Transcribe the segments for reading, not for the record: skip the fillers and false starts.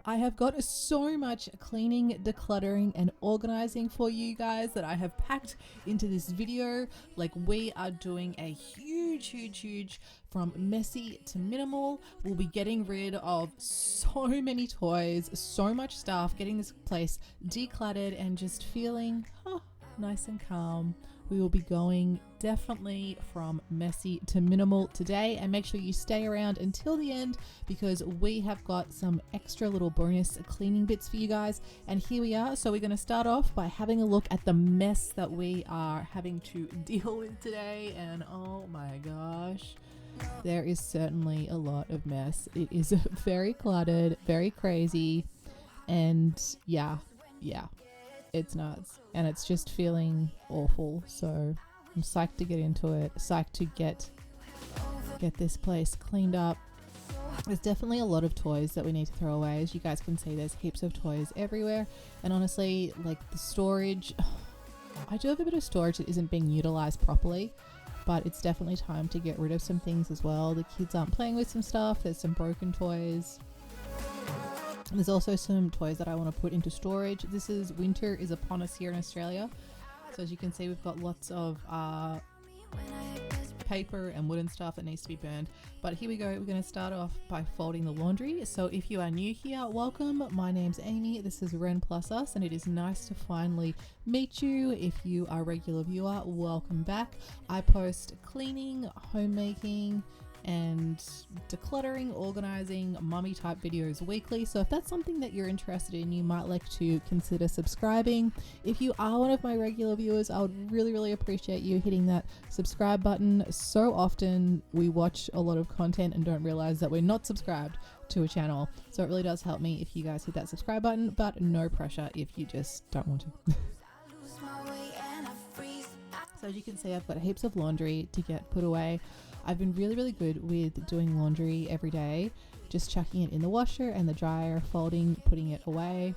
I have got so much cleaning, decluttering, and organizing for you guys that I have packed into this video. Like, we are doing a huge from messy to minimal. We'll be getting rid of so many toys, so much stuff, getting this place decluttered and just feeling nice and calm. We will be going definitely from messy to minimal today, and make sure you stay around until the end because we have got some extra little bonus cleaning bits for you guys. And here we are. So we're going to start off by having a look at the mess that we are having to deal with today, and oh my gosh, there is certainly a lot of mess. It is very cluttered, very crazy, and yeah, it's nuts, and it's just feeling awful. So I'm psyched to get into it, psyched to get this place cleaned up. There's definitely a lot of toys that we need to throw away. As you guys can see, there's heaps of toys everywhere, and honestly, like, the storage, I do have a bit of storage that isn't being utilized properly, but it's definitely time to get rid of some things as well. The kids aren't playing with some stuff. There's some broken toys. There's also some toys that I want to put into storage. Winter is upon us here in Australia. So as you can see, we've got lots of paper and wooden stuff that needs to be burned. But here we go. We're going to start off by folding the laundry. So if you are new here, welcome. My name's Amy. This is Ren Plus Us, and it is nice to finally meet you. If you are a regular viewer, welcome back. I post cleaning, homemaking, and decluttering, organizing, mummy type videos weekly. So if that's something that you're interested in, you might like to consider subscribing. If you are one of my regular viewers, I would really appreciate you hitting that subscribe button. So often we watch a lot of content and don't realize that we're not subscribed to a channel. So it really does help me if you guys hit that subscribe button, but no pressure if you just don't want to. So as you can see, I've got heaps of laundry to get put away. I've been really good with doing laundry every day, just chucking it in the washer and the dryer, folding, putting it away.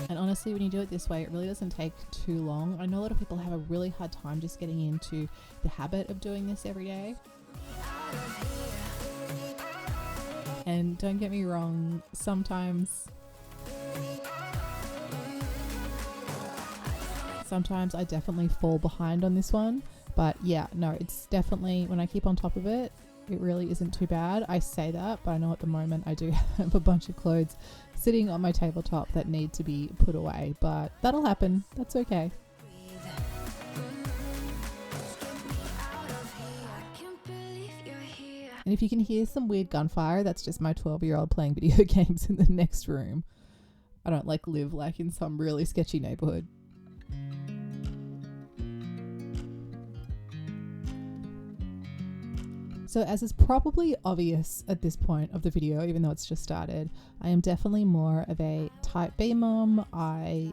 And honestly, when you do it this way, it really doesn't take too long. I know a lot of people have a really hard time just getting into the habit of doing this every day. And don't get me wrong, sometimes I definitely fall behind on this one. But yeah, no, it's definitely, when I keep on top of it, it really isn't too bad. I say that, but I know at the moment I do have a bunch of clothes sitting on my tabletop that need to be put away, but that'll happen. That's okay. And if you can hear some weird gunfire, that's just my 12-year-old playing video games in the next room. I don't live in some really sketchy neighborhood. So as is probably obvious at this point of the video, even though it's just started, I am definitely more of a type B mom. I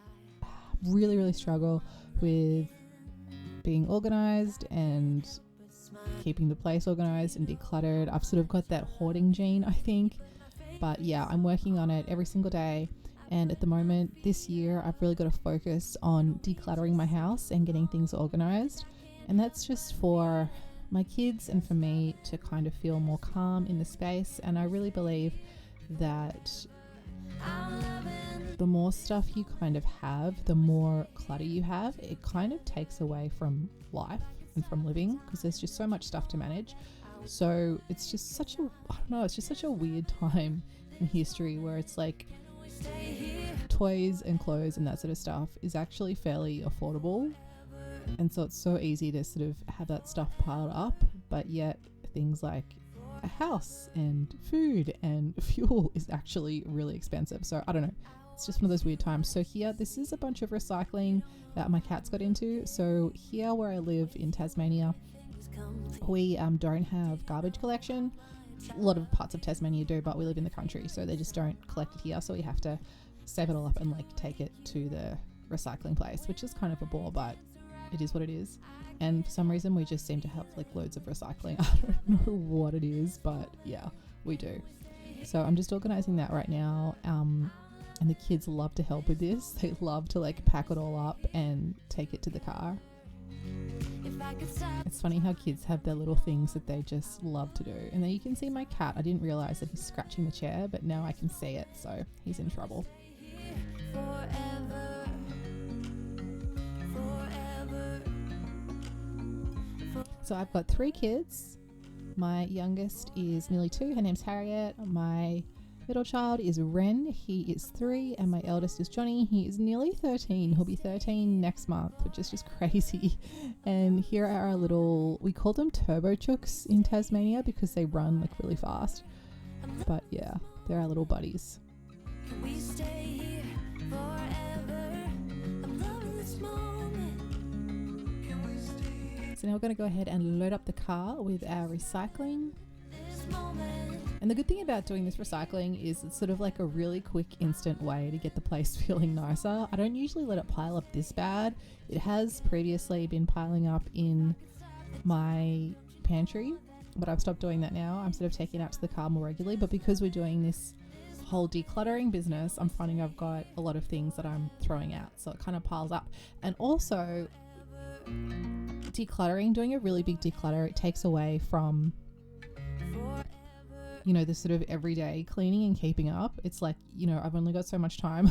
really struggle with being organized and keeping the place organized and decluttered. I've sort of got that hoarding gene, I think. But yeah, I'm working on it every single day. And at the moment, this year, I've really got to focus on decluttering my house and getting things organized. And that's just for my kids and for me to kind of feel more calm in the space. And I really believe that the more stuff you kind of have, the more clutter you have, it kind of takes away from life and from living, because there's just so much stuff to manage. So it's just such a weird time in history where it's like toys and clothes and that sort of stuff is actually fairly affordable. And so it's so easy to sort of have that stuff piled up, but yet things like a house and food and fuel is actually really expensive. So I don't know, it's just one of those weird times. So here, this is a bunch of recycling that my cats got into. So here where I live in Tasmania, we don't have garbage collection. A lot of parts of Tasmania do, but we live in the country, so they just don't collect it here. So we have to save it all up and take it to the recycling place, which is kind of a bore, but it is what it is. And for some reason we just seem to have loads of recycling. I don't know what it is, but yeah, we do. So I'm just organizing that right now, and the kids love to help with this. They love to pack it all up and take it to the car. It's funny how kids have their little things that they just love to do. And then you can see my cat. I didn't realize that he's scratching the chair, but now I can see it, so he's in trouble. So I've got 3 kids. My youngest is nearly 2. Her name's Harriet. My middle child is Ren. He is 3. And my eldest is Johnny. He is nearly 13. He'll be 13 next month, which is just crazy. And here are our little, we call them turbo chooks in Tasmania because they run like really fast. But yeah, they're our little buddies. Can we stay here forever? I'm loving this moment. Can we stay? So now we're going to go ahead and load up the car with our recycling. And the good thing about doing this recycling is it's sort of like a really quick, instant way to get the place feeling nicer. I don't usually let it pile up this bad. It has previously been piling up in my pantry, but I've stopped doing that now. I'm sort of taking it out to the car more regularly, but because we're doing this whole decluttering business, I'm finding I've got a lot of things that I'm throwing out, so it kind of piles up. And also decluttering, doing a really big declutter, it takes away from, you know, the sort of everyday cleaning and keeping up. It's like, you know, I've only got so much time.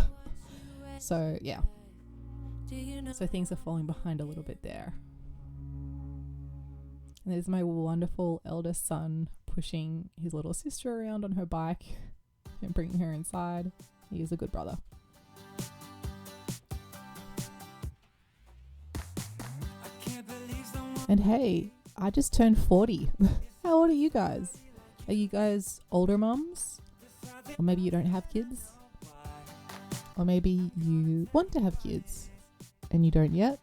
So yeah, so things are falling behind a little bit there. And there's my wonderful eldest son pushing his little sister around on her bike and bringing her inside. He is a good brother. And hey, I just turned 40. How old are you guys? Are you guys older mums? Or maybe you don't have kids? Or maybe you want to have kids and you don't yet?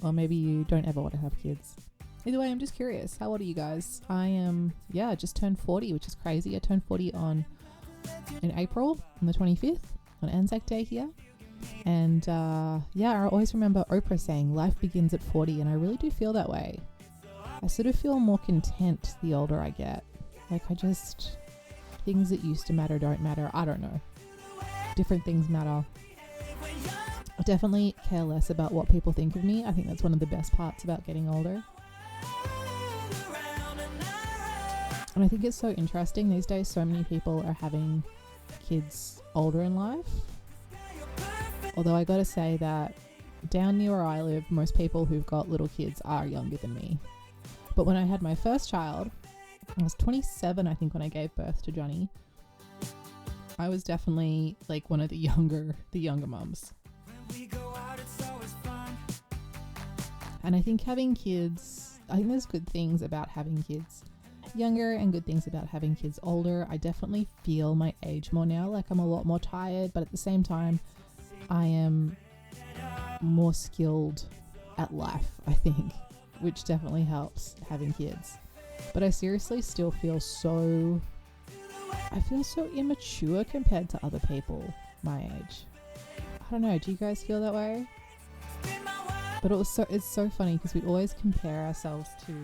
Or maybe you don't ever want to have kids? Either way, I'm just curious. How old are you guys? I am, I just turned 40, which is crazy. I turned 40 in April, on the 25th, on Anzac Day here. And I always remember Oprah saying life begins at 40, and I really do feel that way. I sort of feel more content the older I get. Like things that used to matter don't matter. I don't know. Different things matter. I definitely care less about what people think of me. I think that's one of the best parts about getting older. And I think it's so interesting these days. So many people are having kids older in life. Although I gotta say that down near where I live, most people who've got little kids are younger than me. But when I had my first child, I was 27, I think, when I gave birth to Johnny. I was definitely like one of the younger mums. And I think having kids, I think there's good things about having kids younger and good things about having kids older. I definitely feel my age more now, like I'm a lot more tired, but at the same time, I am more skilled at life, I think, which definitely helps having kids. But I seriously still feel so immature compared to other people my age. I don't know, do you guys feel that way? But it's so funny because we always compare ourselves to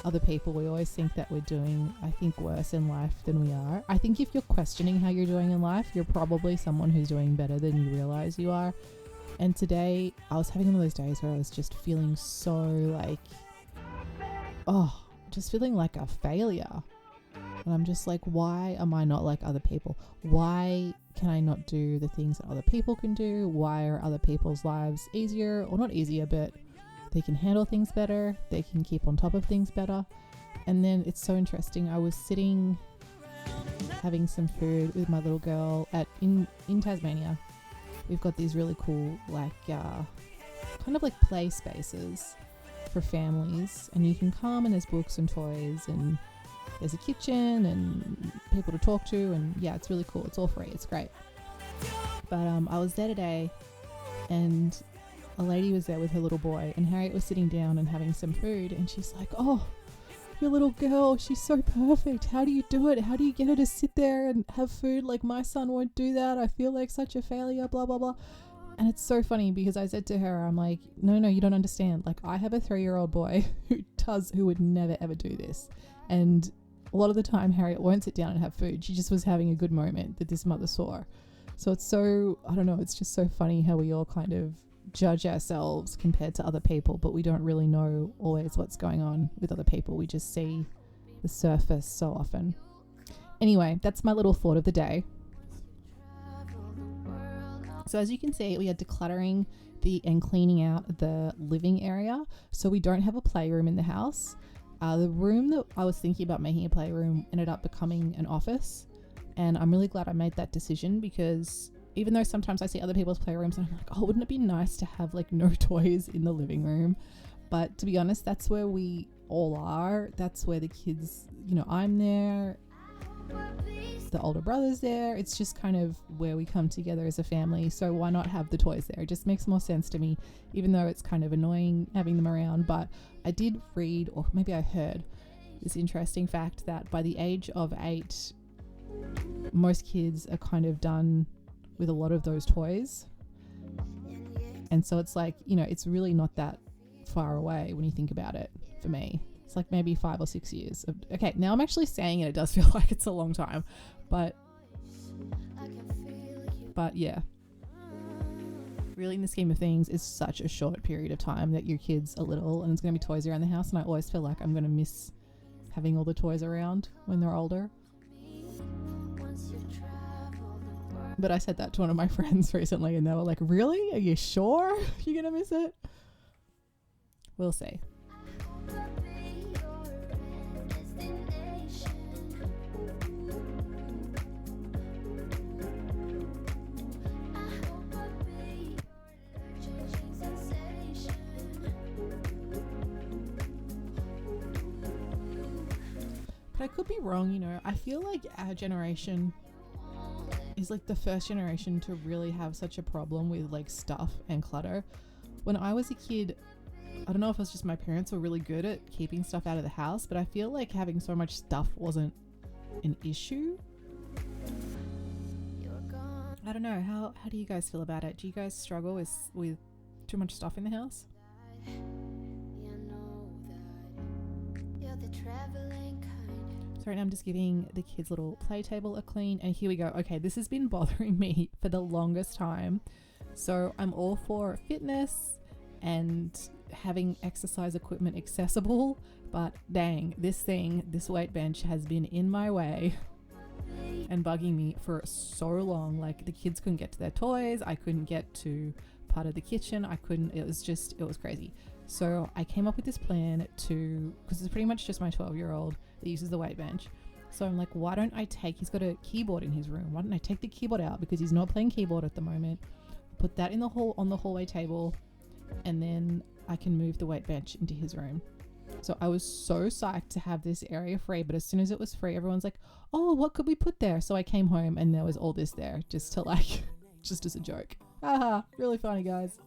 other people. We always think that we're doing, I think, worse in life than we are. I think if you're questioning how you're doing in life, you're probably someone who's doing better than you realize you are. And today I was having one of those days where I was just feeling so like, just feeling like a failure. And I'm just like, why am I not like other people? Why can I not do the things that other people can do? Why are other people's lives easier, or not easier, but they can handle things better, they can keep on top of things better? And then it's so interesting. I was sitting having some food with my little girl in Tasmania. We've got these really cool kind of like play spaces for families, and you can come and there's books and toys and there's a kitchen and people to talk to, and yeah, it's really cool. It's all free. It's great. But I was there today and a lady was there with her little boy, and Harriet was sitting down and having some food, and she's like, oh, your little girl, she's so perfect. How do you do it? How do you get her to sit there and have food? Like, my son won't do that. I feel like such a failure, blah, blah, blah. And it's so funny because I said to her, I'm like, no, you don't understand. Like, I have a 3-year-old boy who would never ever do this. And a lot of the time Harriet won't sit down and have food. She just was having a good moment that this mother saw. So it's so, I don't know, it's just so funny how we all kind of judge ourselves compared to other people, but we don't really know always what's going on with other people. We just see the surface so often. Anyway, that's my little thought of the day. So as you can see, we are decluttering and cleaning out the living area. So we don't have a playroom in the house. The room that I was thinking about making a playroom ended up becoming an office. And I'm really glad I made that decision, because even though sometimes I see other people's playrooms and I'm like, oh, wouldn't it be nice to have like no toys in the living room? But to be honest, that's where we all are. That's where the kids, I'm there, the older brother's there. It's just kind of where we come together as a family. So why not have the toys there? It just makes more sense to me, even though it's kind of annoying having them around. But I did read, or maybe I heard, this interesting fact that by the age of 8, most kids are kind of done with a lot of those toys. And so it's like, it's really not that far away when you think about it. For me, it's like maybe 5 or 6 years. Okay, now I'm actually saying it. It does feel like it's a long time, but yeah, really in the scheme of things, it's such a short period of time that your kids are little and it's going to be toys around the house. And I always feel like I'm going to miss having all the toys around when they're older. But I said that to one of my friends recently and they were like, really? Are you sure you're going to miss it? We'll see. But I could be wrong, I feel like our generation is like the first generation to really have such a problem with like stuff and clutter. When I was a kid, I don't know if it was just my parents were really good at keeping stuff out of the house, but I feel like having so much stuff wasn't an issue. I don't know, how do you guys feel about it? Do you guys struggle with too much stuff in the house? So right now I'm just giving the kids' little play table a clean, and here we go. Okay, this has been bothering me for the longest time. So I'm all for fitness and having exercise equipment accessible, but dang, this weight bench has been in my way and bugging me for so long. Like the kids couldn't get to their toys, I couldn't get to part of the kitchen, it was crazy. So I came up with this plan because it's pretty much just my 12-year-old that uses the weight bench. So I'm like, why don't I he's got a keyboard in his room. Why don't I take the keyboard out, because he's not playing keyboard at the moment, put that on the hallway table, and then I can move the weight bench into his room. So I was so psyched to have this area free, but as soon as it was free, everyone's like, oh, what could we put there? So I came home and there was all this there just as a joke. Haha, really funny, guys.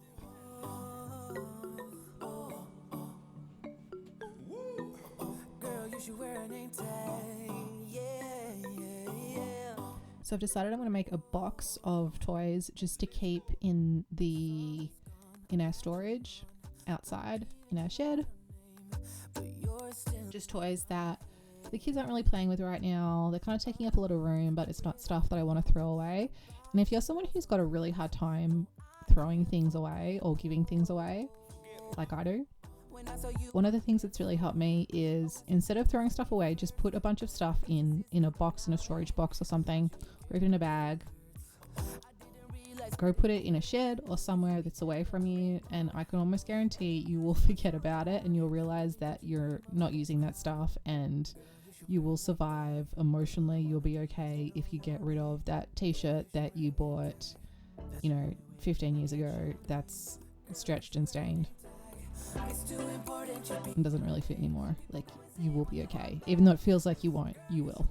So I've decided I'm going to make a box of toys just to keep in our storage outside in our shed. Just toys that the kids aren't really playing with right now. They're kind of taking up a lot of room, but it's not stuff that I want to throw away. And if you're someone who's got a really hard time throwing things away or giving things away, like I do, one of the things that's really helped me is, instead of throwing stuff away, just put a bunch of stuff in a box, in a storage box or something, or even in a bag. Go put it in a shed or somewhere that's away from you, and I can almost guarantee you will forget about it and you'll realize that you're not using that stuff, and you will survive emotionally. You'll be okay if you get rid of that t-shirt that you bought 15 years ago that's stretched and stained and doesn't really fit anymore. Like, you will be okay. Even though it feels like you won't, you will.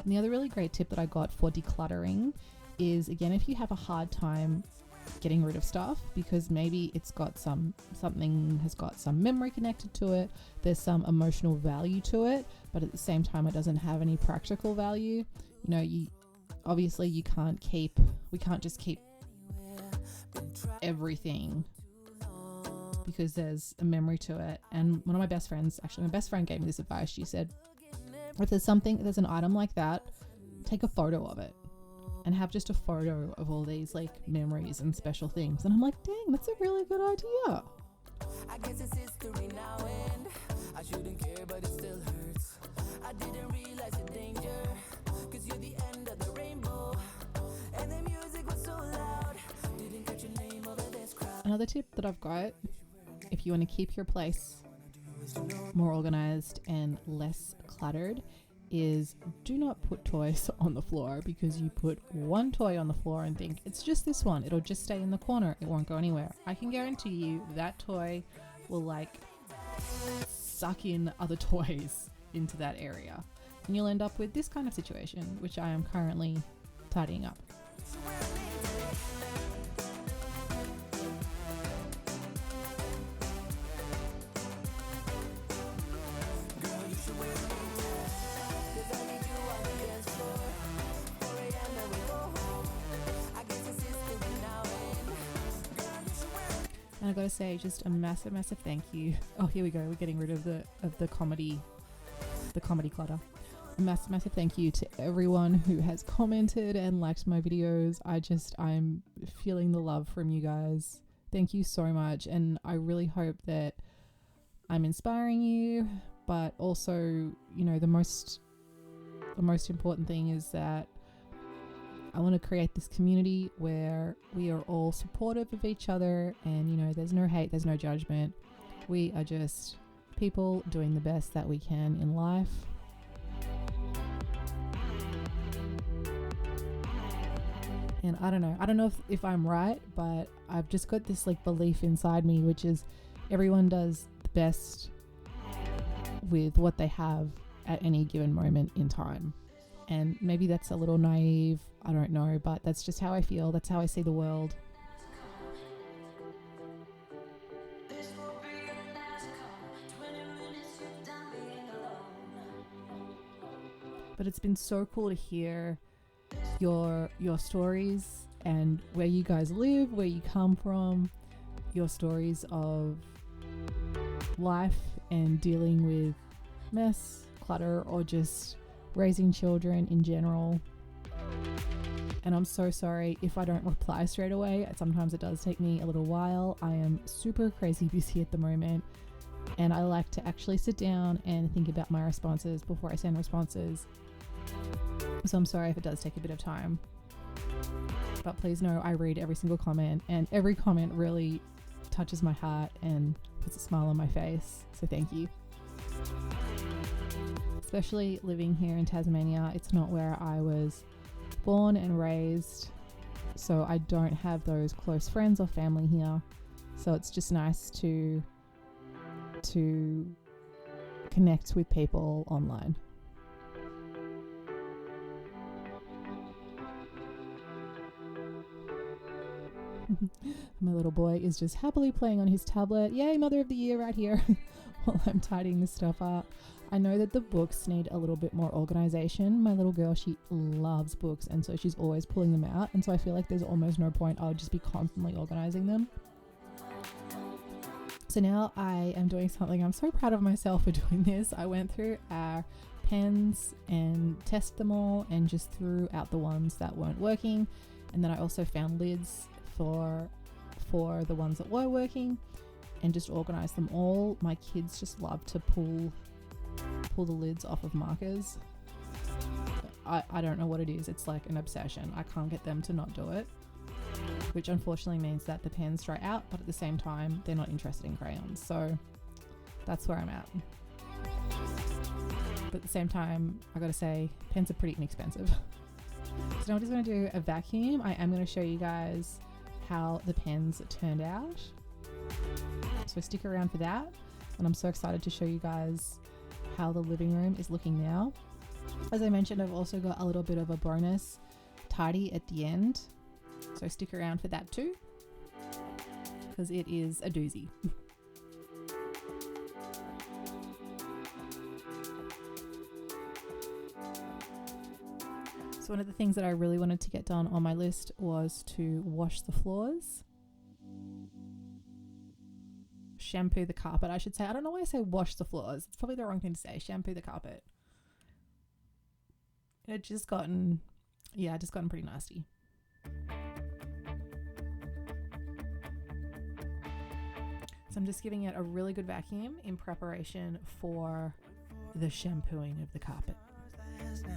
And the other really great tip that I got for decluttering is, again, if you have a hard time getting rid of stuff because maybe something has got some memory connected to it, there's some emotional value to it, but at the same time it doesn't have any practical value. We can't just keep everything because there's a memory to it. And one of my best friend gave me this advice. She said, if there's an item like that, take a photo of it. and have just a photo of all these like memories and special things. And I'm like, dang, that's a really good idea. I guess it's history now, and I shouldn't care, but it still hurts. I didn't realize the danger, cause you're the end of the rainbow, and the music was so loud. Didn't catch your name over this crowd. Another tip that I've got, if you want to keep your place more organized and less cluttered, is do not put toys on the floor, because you put one toy on the floor and think it's just this one, it'll just stay in the corner, it won't go anywhere. I can guarantee you that toy will like suck in other toys into that area, and you'll end up with this kind of situation, which I am currently tidying up. And I gotta say, just a massive thank you. Oh, here we go. We're getting rid of the comedy clutter. A massive thank you to everyone who has commented and liked my videos. I'm feeling the love from you guys. Thank you so much, and I really hope that I'm inspiring you. But also, you know, the most important thing is that I want to create this community where we are all supportive of each other, and you know, there's no hate, there's no judgment. We are just people doing the best that we can in life. And I don't know if I'm right, but I've just got this like belief inside me, which is everyone does the best with what they have at any given moment in time. And maybe that's a little naive, I don't know, but that's just how I feel. That's how I see the world. But it's been so cool to hear your stories and where you guys live, where you come from, your stories of life and dealing with mess, clutter, or just raising children in general. And I'm so sorry if I don't reply straight away. Sometimes it does take me a little while. I am super crazy busy at the moment, and I like to actually sit down and think about my responses before I send responses. So I'm sorry if it does take a bit of time, but please know I read every single comment, and every comment really touches my heart and puts a smile on my face. So thank you. Especially living here in Tasmania, it's not where I was born and raised, so I don't have those close friends or family here. So it's just nice to connect with people online. My little boy is just happily playing on his tablet. Yay, Mother of the Year right here while I'm tidying this stuff up. I know that the books need a little bit more organization. My little girl, she loves books, and so she's always pulling them out, and so I feel like there's almost no point. I'll just be constantly organizing them. So now I am doing something. I'm so proud of myself for doing this. I went through our pens and tested them all and just threw out the ones that weren't working, and then I also found lids for the ones that were working and just organized them all. My kids just love to pull the lids off of markers. I don't know what it is. It's like an obsession. I can't get them to not do it, which unfortunately means that the pens dry out, but at the same time they're not interested in crayons. So that's where I'm at. But at the same time, I gotta say, pens are pretty inexpensive. So now I'm just going to do a vacuum. I am going to show you guys how the pens turned out. So stick around for that. And I'm so excited to show you guys how the living room is looking now. As I mentioned, I've also got a little bit of a bonus tidy at the end. So stick around for that too, because it is a doozy. So one of the things that I really wanted to get done on my list was to wash the floors. Shampoo the carpet, I should say. I don't know why I say wash the floors. It's probably the wrong thing to say. Shampoo the carpet. It had just gotten yeah, just gotten pretty nasty. So I'm just giving it a really good vacuum in preparation for the shampooing of the carpet. Last night,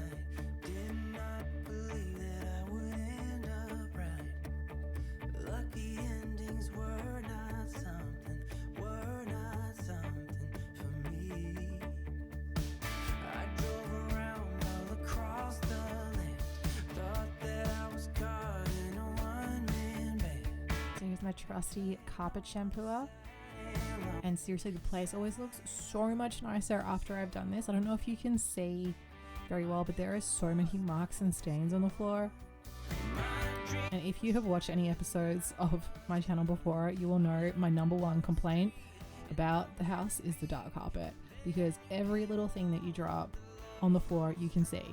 did not believe that I would end up right. Lucky endings were not something for me. I drove around all across the land, thought that I was caught in a one-man band. So here's my trusty carpet shampooer. And seriously, the place always looks so much nicer after I've done this. I don't know if you can see very well, but there are so many marks and stains on the floor. And if you have watched any episodes of my channel before, you will know my number one complaint about the house is the dark carpet, because every little thing that you drop on the floor you can see.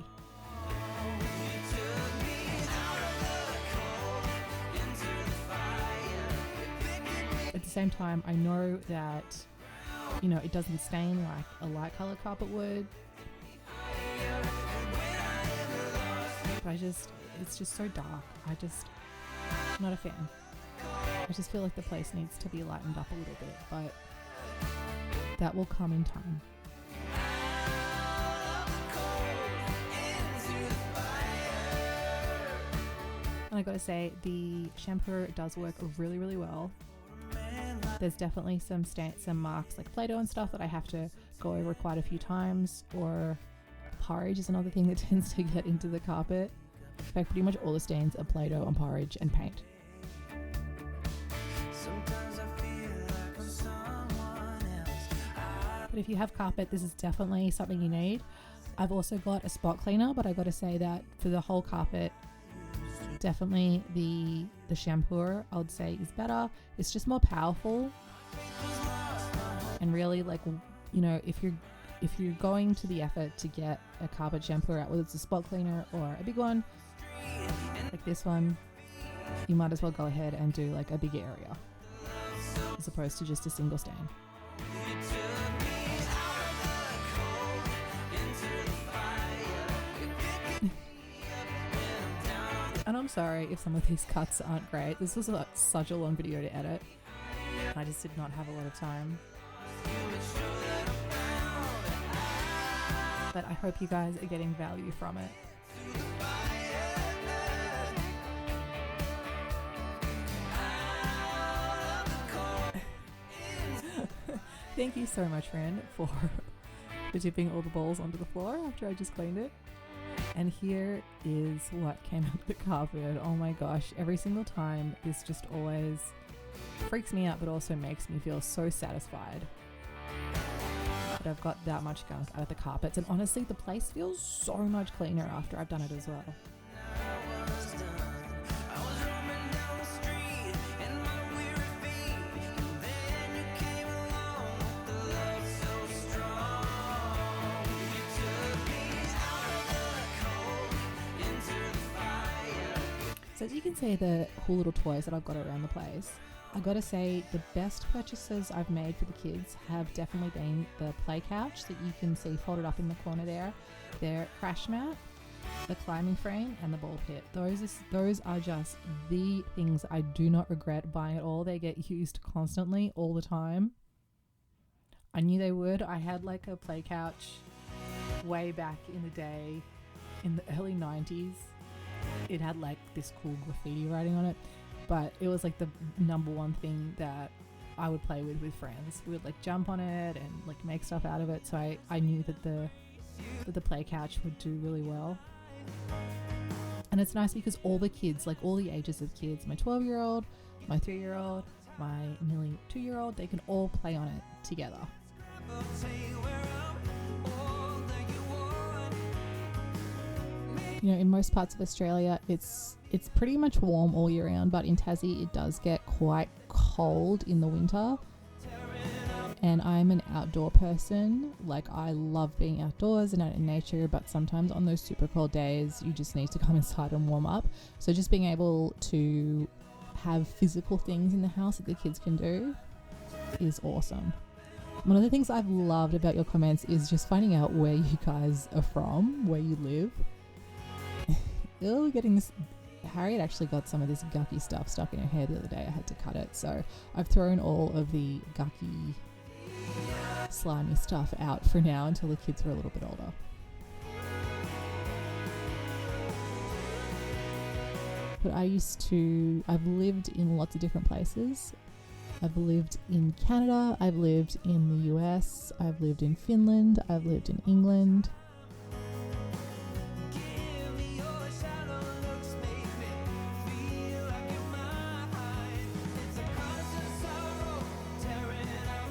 At the same time, I know that, you know, it doesn't stain like a light color carpet would. But it's just so dark. I'm not a fan. I just feel like the place needs to be lightened up a little bit, but that will come in time. And I gotta say, the shampoo does work really, really well. There's definitely some marks like Play-Doh and stuff that I have to go over quite a few times, or porridge is another thing that tends to get into the carpet. In fact, pretty much all the stains are Play-Doh and porridge and paint. But if you have carpet, this is definitely something you need. I've also got a spot cleaner, but I gotta say that for the whole carpet, definitely the shampooer I would say is better. It's just more powerful, and really, like, you know, if you're going to the effort to get a carpet shampooer out, whether it's a spot cleaner or a big one like this one, you might as well go ahead and do like a bigger area as opposed to just a single stain. And I'm sorry if some of these cuts aren't great. This was such a long video to edit. I just did not have a lot of time. But I hope you guys are getting value from it. Thank you so much, friend, for dipping all the balls onto the floor after I just cleaned it. And here is what came out of the carpet. Oh my gosh, every single time this just always freaks me out, but also makes me feel so satisfied that I've got that much gunk out of the carpets. And honestly, the place feels so much cleaner after I've done it as well. So as you can see, the cool little toys that I've got around the place, I gotta say the best purchases I've made for the kids have definitely been the play couch that you can see folded up in the corner there, their crash mat, the climbing frame, and the ball pit. Those are just the things I do not regret buying at all. They get used constantly all the time. I knew they would. I had like a play couch way back in the day, in the early 90s. It had like this cool graffiti writing on it, but it was like the number one thing that I would play with friends. We would like jump on it and like make stuff out of it. So I knew that the play couch would do really well. And it's nice because all the kids, like all the ages of kids, my 12-year-old, my 3-year-old, my nearly 2-year-old, they can all play on it together. You know, in most parts of Australia, it's pretty much warm all year round, but in Tassie, it does get quite cold in the winter. And I'm an outdoor person. Like, I love being outdoors and out in nature, but sometimes on those super cold days, you just need to come inside and warm up. So just being able to have physical things in the house that the kids can do is awesome. One of the things I've loved about your comments is just finding out where you guys are from, where you live. ew, getting this. Harriet actually got some of this gucky stuff stuck in her hair the other day. I had to cut it. So I've thrown all of the gucky, slimy stuff out for now until the kids are a little bit older. But I've lived in lots of different places. I've lived in Canada, I've lived in the US, I've lived in Finland, I've lived in England.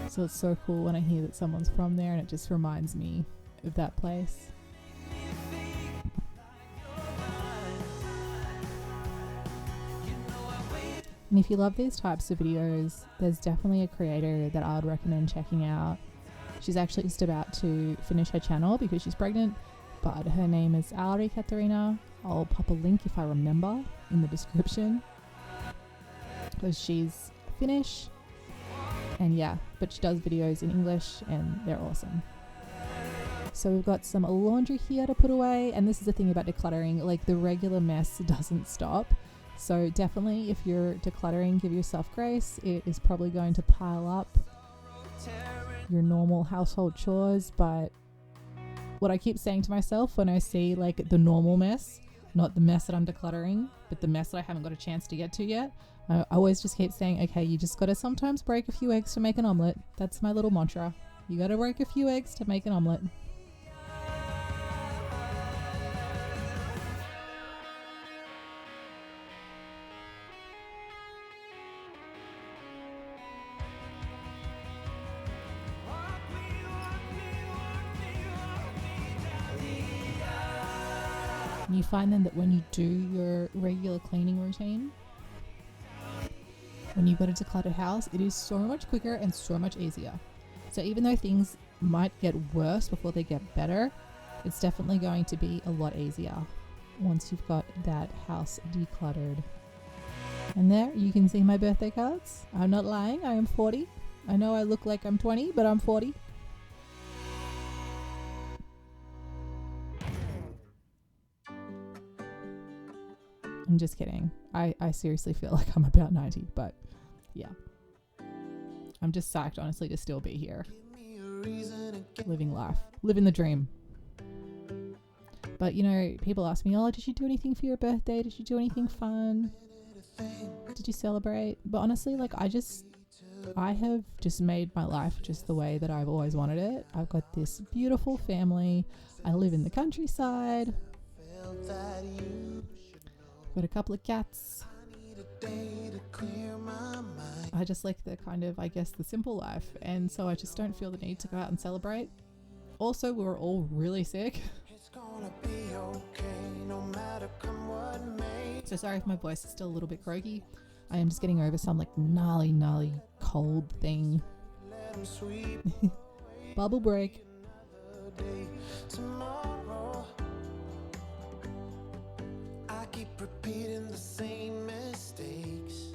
So it's so cool when I hear that someone's from there, and it just reminds me of that place. And if you love these types of videos, there's definitely a creator that I would recommend checking out. She's actually just about to finish her channel because she's pregnant, but her name is Katarina. I'll pop a link if I remember in the description, because she's Finnish. And yeah, but she does videos in English and they're awesome. So we've got some laundry here to put away, and this is the thing about decluttering, like the regular mess doesn't stop. So definitely if you're decluttering, give yourself grace. It is probably going to pile up your normal household chores, but what I keep saying to myself when I see like the normal mess, not the mess that I'm decluttering, but the mess that I haven't got a chance to get to yet, I always just keep saying, okay, you just got to sometimes break a few eggs to make an omelette. That's my little mantra. You got to break a few eggs to make an omelette. And you find then that when you do your regular cleaning routine, when you've got a decluttered house, it is so much quicker and so much easier. So even though things might get worse before they get better, it's definitely going to be a lot easier once you've got that house decluttered. And there you can see my birthday cards. I'm not lying, I am 40. I know I look like I'm 20, but I'm 40. I'm just kidding. I seriously feel like I'm about 90, but yeah. I'm just psyched, honestly, to still be here. Living life. Living the dream. But, you know, people ask me, oh, did you do anything for your birthday? Did you do anything fun? Did you celebrate? But honestly, like, I have just made my life just the way that I've always wanted it. I've got this beautiful family. I live in the countryside. Got a couple of cats. I just like the kind of, I guess, the simple life, and so I just don't feel the need to go out and celebrate. Also, we were all really sick. So sorry if my voice is still a little bit croaky. I am just getting over some like gnarly cold thing. Bubble break. Keep repeating the same mistakes.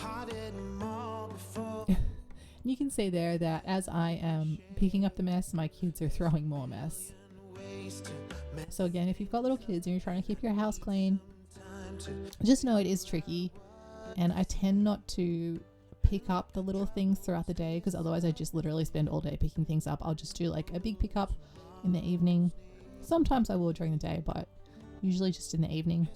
I did them all before. You can see there that as I am picking up the mess, my kids are throwing more mess. So again, if you've got little kids and you're trying to keep your house clean, just know it is tricky, and I tend not to pick up the little things throughout the day, because otherwise I just literally spend all day picking things up. I'll just do like a big pickup in the evening. Sometimes I will during the day, but usually just in the evening.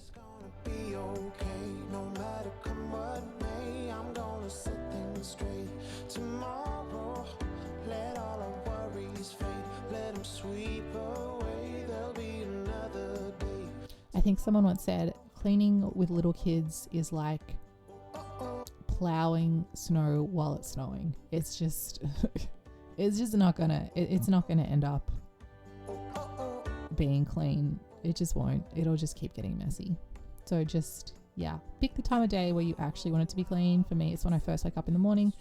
I think someone once said cleaning with little kids is like plowing snow while it's snowing. It's just not gonna end up being clean. It just won't. It'll just keep getting messy. So just, yeah, pick the time of day where you actually want it to be clean. For me, it's when I first wake up in the morning,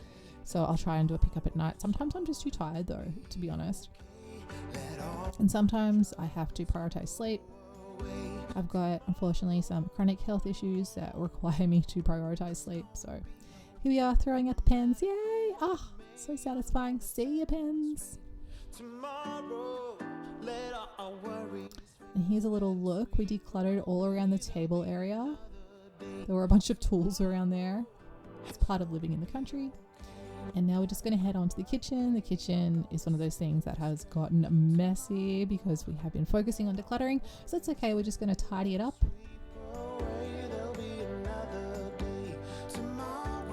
so I'll try and do a pickup at night. Sometimes I'm just too tired though, to be honest, and sometimes I have to prioritize sleep. I've got, unfortunately, some chronic health issues that require me to prioritize sleep. So here we are, throwing out the pens. Yay! Ah, so satisfying. See ya, pens. Tomorrow, And here's a little look. We decluttered all around the table area. There were a bunch of tools around there. It's part of living in the country. And now we're just going to head on to the kitchen. The kitchen is one of those things that has gotten messy because we have been focusing on decluttering. So it's okay. We're just going to tidy it up.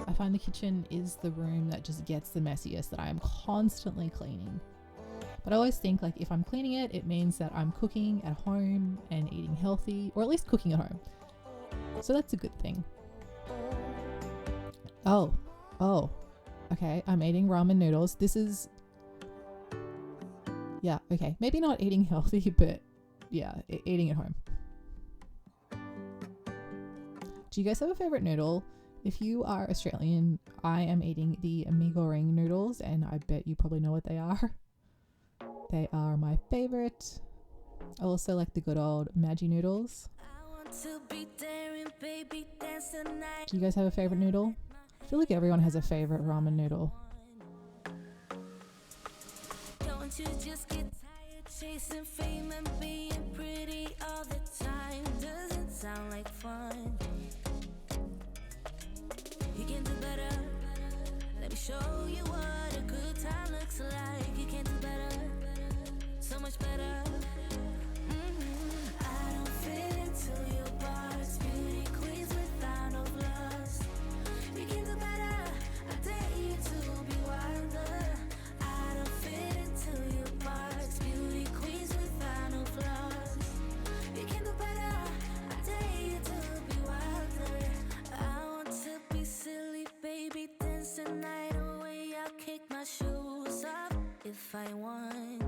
I find the kitchen is the room that just gets the messiest, that I am constantly cleaning. But I always think, like, if I'm cleaning it, it means that I'm cooking at home and eating healthy, or at least cooking at home. So that's a good thing. Oh, okay. I'm eating ramen noodles. This is, yeah, okay. Maybe not eating healthy, but yeah, eating at home. Do you guys have a favorite noodle? If you are Australian, I am eating the mee goreng noodles, and I bet you probably know what they are. They are my favorite. I also like the good old Maggi noodles. Do you guys have a favorite noodle? I feel like everyone has a favorite ramen noodle. Don't you just get tired chasing fame and being pretty all the time? Doesn't sound like fun. You can do better. Let me show you what a good time looks like. You can do better. So much better. I don't fit into your box. Beauty queens without no flaws. You can do better. I dare you to be wilder. I don't fit into your box. Beauty queens without no flaws. You can do better. I dare you to be wilder. I want to be silly, baby, dance the night away. I'll kick my shoes off if I want.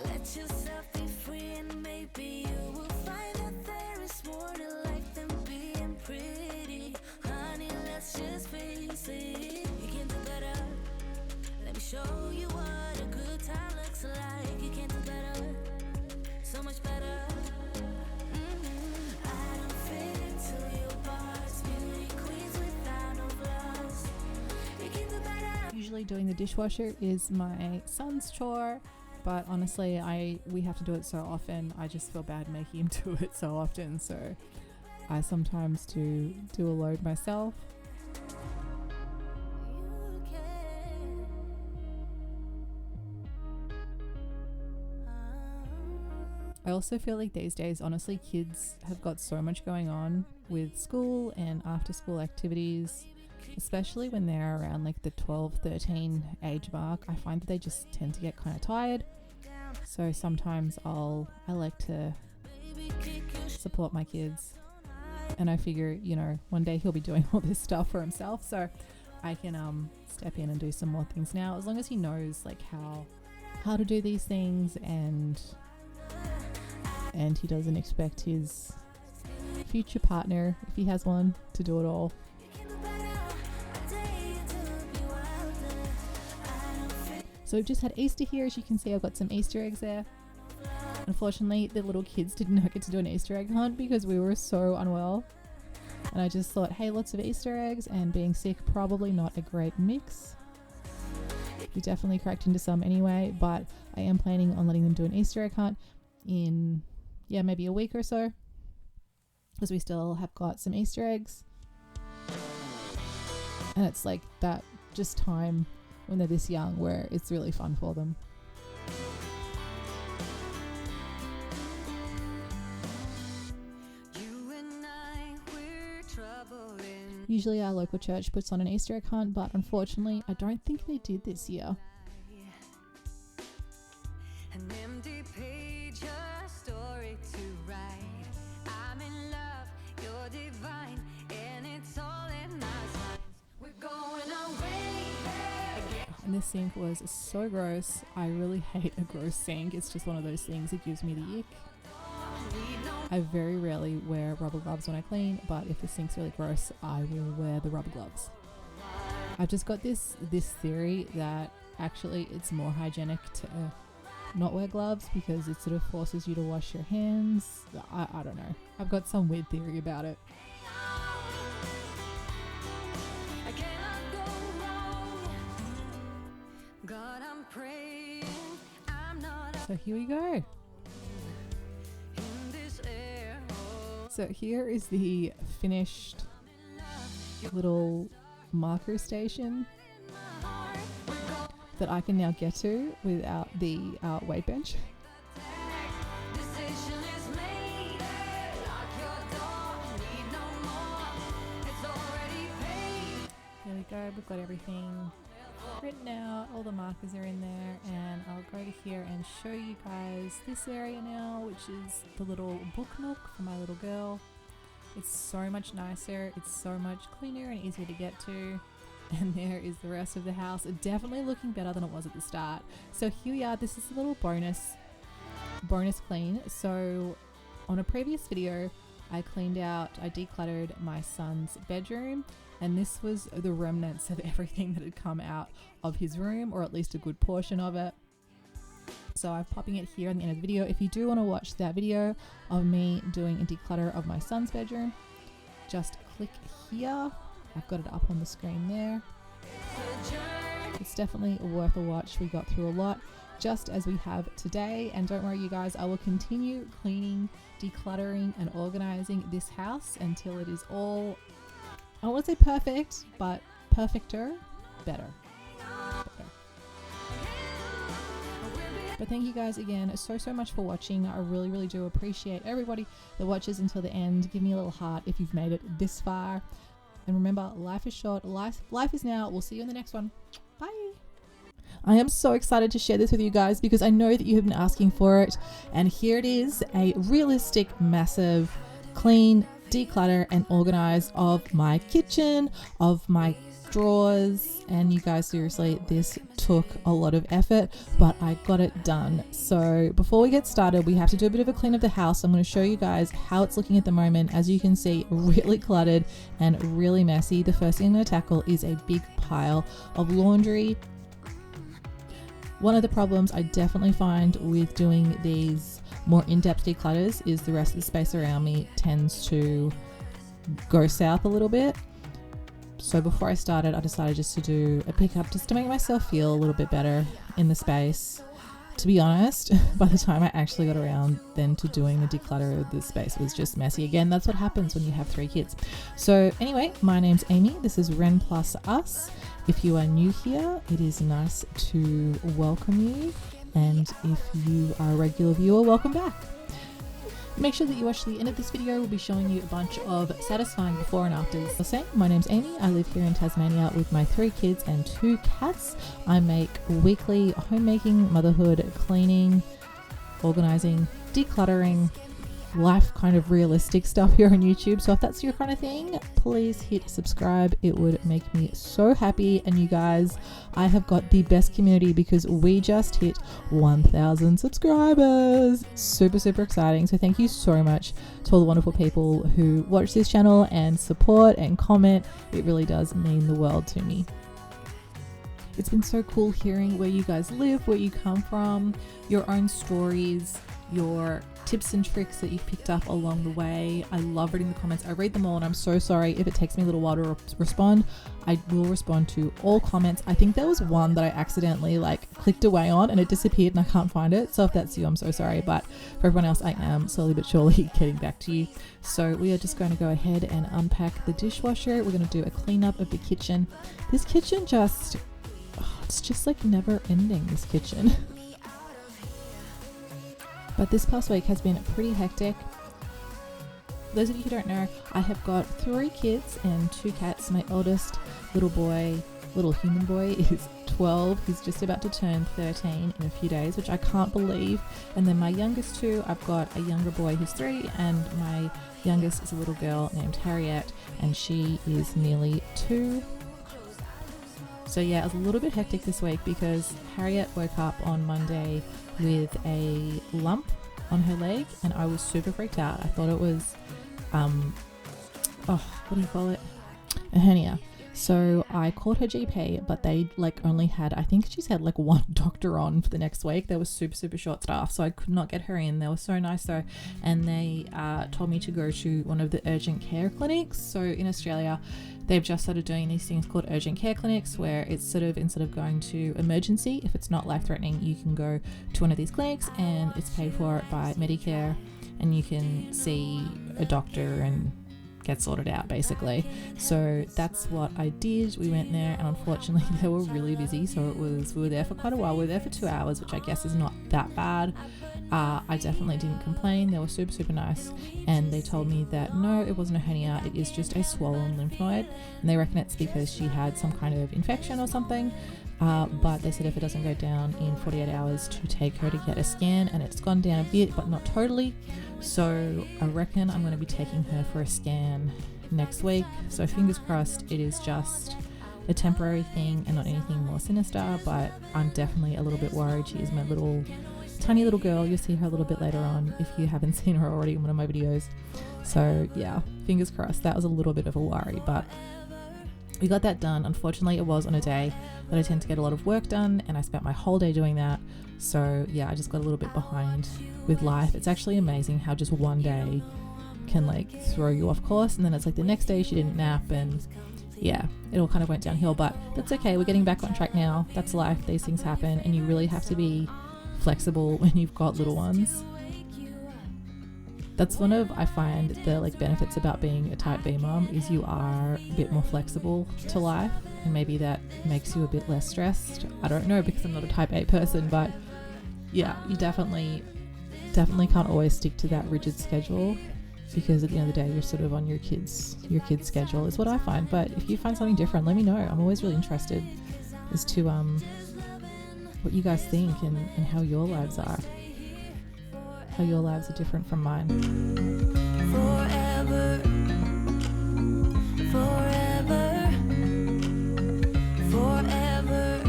Let yourself be free, and maybe you will find that there is more to life than being pretty. Honey, let's just face it. You can do better. Let me show you what a good time looks like. You can do better. So much better. I don't fit into your box. Beauty queens without no flaws. You can do better. Usually doing the dishwasher is my son's chore. But honestly, we have to do it so often. I just feel bad making him do it so often. So I sometimes do a load myself. I also feel like these days, honestly, kids have got so much going on with school and after school activities, especially when they're around like the 12, 13 age mark. I find that they just tend to get kind of tired. So sometimes I like to support my kids, and I figure, you know, one day he'll be doing all this stuff for himself, so I can step in and do some more things now, as long as he knows like how to do these things, and he doesn't expect his future partner, if he has one, to do it all. So we've just had Easter here. As you can see, I've got some Easter eggs there. Unfortunately, the little kids did not get to do an Easter egg hunt because we were so unwell. And I just thought, hey, lots of Easter eggs and being sick, probably not a great mix. We definitely cracked into some anyway, but I am planning on letting them do an Easter egg hunt in, maybe a week or so, because we still have got some Easter eggs. And it's like that just time when they're this young where it's really fun for them. Usually our local church puts on an Easter egg hunt, but unfortunately I don't think they did this year. An empty page, a story to write. I'm in love, you're divine, and it's all in my signs. We're going away. And this sink was so gross. I really hate a gross sink. It's just one of those things that gives me the ick. I very rarely wear rubber gloves when I clean, but if the sink's really gross, I will wear the rubber gloves. I've just got this theory that actually it's more hygienic to not wear gloves because it sort of forces you to wash your hands. I don't know. I've got some weird theory about it. So here we go. So here is the finished little marker station that I can now get to without the weight bench. There we go, we've got everything written out, all the markers are in there, and I'll go to here and show you guys this area now, which is the little book nook for my little girl. It's so much nicer, it's so much cleaner and easier to get to. And there is the rest of the house, definitely looking better than it was at the start. So here we are, this is a little bonus clean. So on a previous video, I decluttered my son's bedroom, and this was the remnants of everything that had come out of his room, or at least a good portion of it. So I'm popping it here in the end of the video. If you do want to watch that video of me doing a declutter of my son's bedroom, just click here. I've got it up on the screen there. It's definitely worth a watch. We got through a lot, just as we have today. And don't worry, you guys, I will continue cleaning, decluttering, and organizing this house until it is all, I don't want to say perfect, but perfecter, better. But thank you guys again so much for watching. I really do appreciate everybody that watches until the end. Give me a little heart if you've made it this far. And remember, life is short. Life is now. We'll see you in the next one. Bye. I am so excited to share this with you guys because I know that you have been asking for it. And here it is, a realistic, massive, clean, declutter and organize of my kitchen, of my drawers. And you guys, seriously, this took a lot of effort, but I got it done. So before we get started, we have to do a bit of a clean of the house. I'm going to show you guys how it's looking at the moment. As you can see, really cluttered and really messy. The first thing I'm going to tackle is a big pile of laundry. One of the problems I definitely find with doing these more in-depth declutters is the rest of the space around me tends to go south a little bit. So before I started, I decided just to do a pickup just to make myself feel a little bit better in the space. To be honest, by the time I actually got around then to doing the declutter, the space was just messy again. That's what happens when you have 3 kids. So anyway, my name's Amy. This is Ren Plus Us. If you are new here, it is nice to welcome you. And if you are a regular viewer, welcome back. Make sure that you watch the end of this video. We'll be showing you a bunch of satisfying before and afters. I'll say, my name's Amy. I live here in Tasmania with my 3 kids and 2 cats. I make weekly homemaking, motherhood, cleaning, organizing, decluttering, life kind of realistic stuff here on YouTube. So if that's your kind of thing, please hit subscribe. It would make me so happy. And you guys, I have got the best community because we just hit 1,000 subscribers. Super exciting. So thank you so much to all the wonderful people who watch this channel and support and comment. It really does mean the world to me. It's been so cool hearing where you guys live, where you come from, your own stories, your tips and tricks that you've picked up along the way. I love reading the comments. I read them all, and I'm so sorry if it takes me a little while to respond. I will respond to all comments. I think there was one that I accidentally clicked away on and it disappeared and I can't find it. So if that's you, I'm so sorry. But for everyone else, I am slowly but surely getting back to you. So we are just going to go ahead and unpack the dishwasher. We're going to do a cleanup of the kitchen. This kitchen it's just never ending, this kitchen. But this past week has been pretty hectic. Those of you who don't know, I have got 3 kids and 2 cats. My eldest little human boy is 12. He's just about to turn 13 in a few days, which I can't believe. And then my youngest 2, I've got a younger boy who's 3, and my youngest is a little girl named Harriet, and she is nearly 2. So yeah, it was a little bit hectic this week because Harriet woke up on Monday with a lump on her leg, and I was super freaked out. I thought it was what do you call it, a hernia. So I called her GP, but they only had, I think she's had 1 doctor on for the next week. They were super short staffed, so I could not get her in. They were so nice though, and they told me to go to one of the urgent care clinics. So in Australia, they've just started doing these things called urgent care clinics, where it's sort of, instead of going to emergency, if it's not life-threatening, you can go to one of these clinics and it's paid for by Medicare. and you can see a doctor and get sorted out basically. So that's what I did. We went there, and unfortunately they were really busy, so we were there for quite a while. We were there for 2 hours, which I guess is not that bad. I definitely didn't complain. They were super nice, and they told me that no, it wasn't a hernia, it is just a swollen lymph node, and they reckon it's because she had some kind of infection or something. But they said if it doesn't go down in 48 hours to take her to get a scan, and it's gone down a bit but not totally. So I reckon I'm going to be taking her for a scan next week. So fingers crossed it is just a temporary thing and not anything more sinister, but I'm definitely a little bit worried. She is my little tiny little girl. You'll see her a little bit later on if you haven't seen her already in one of my videos. So yeah, fingers crossed. That was a little bit of a worry, but we got that done. Unfortunately, it was on a day that I tend to get a lot of work done, and I spent my whole day doing that. So yeah, I just got a little bit behind with life. It's actually amazing how just one day can like throw you off course, and then it's like the next day she didn't nap, and yeah, it all kind of went downhill, but that's okay. We're getting back on track now. That's life. These things happen, and you really have to be flexible when you've got little ones. That's one of, I find, the like benefits about being a type B mom is you are a bit more flexible to life, and maybe that makes you a bit less stressed. I don't know, because I'm not a type A person, but yeah, you definitely can't always stick to that rigid schedule, because at the end of the day you're sort of on your kids schedule is what I find. But if you find something different, let me know. I'm always really interested as to what you guys think and how your lives are. How your lives are different from mine. Forever, forever, forever.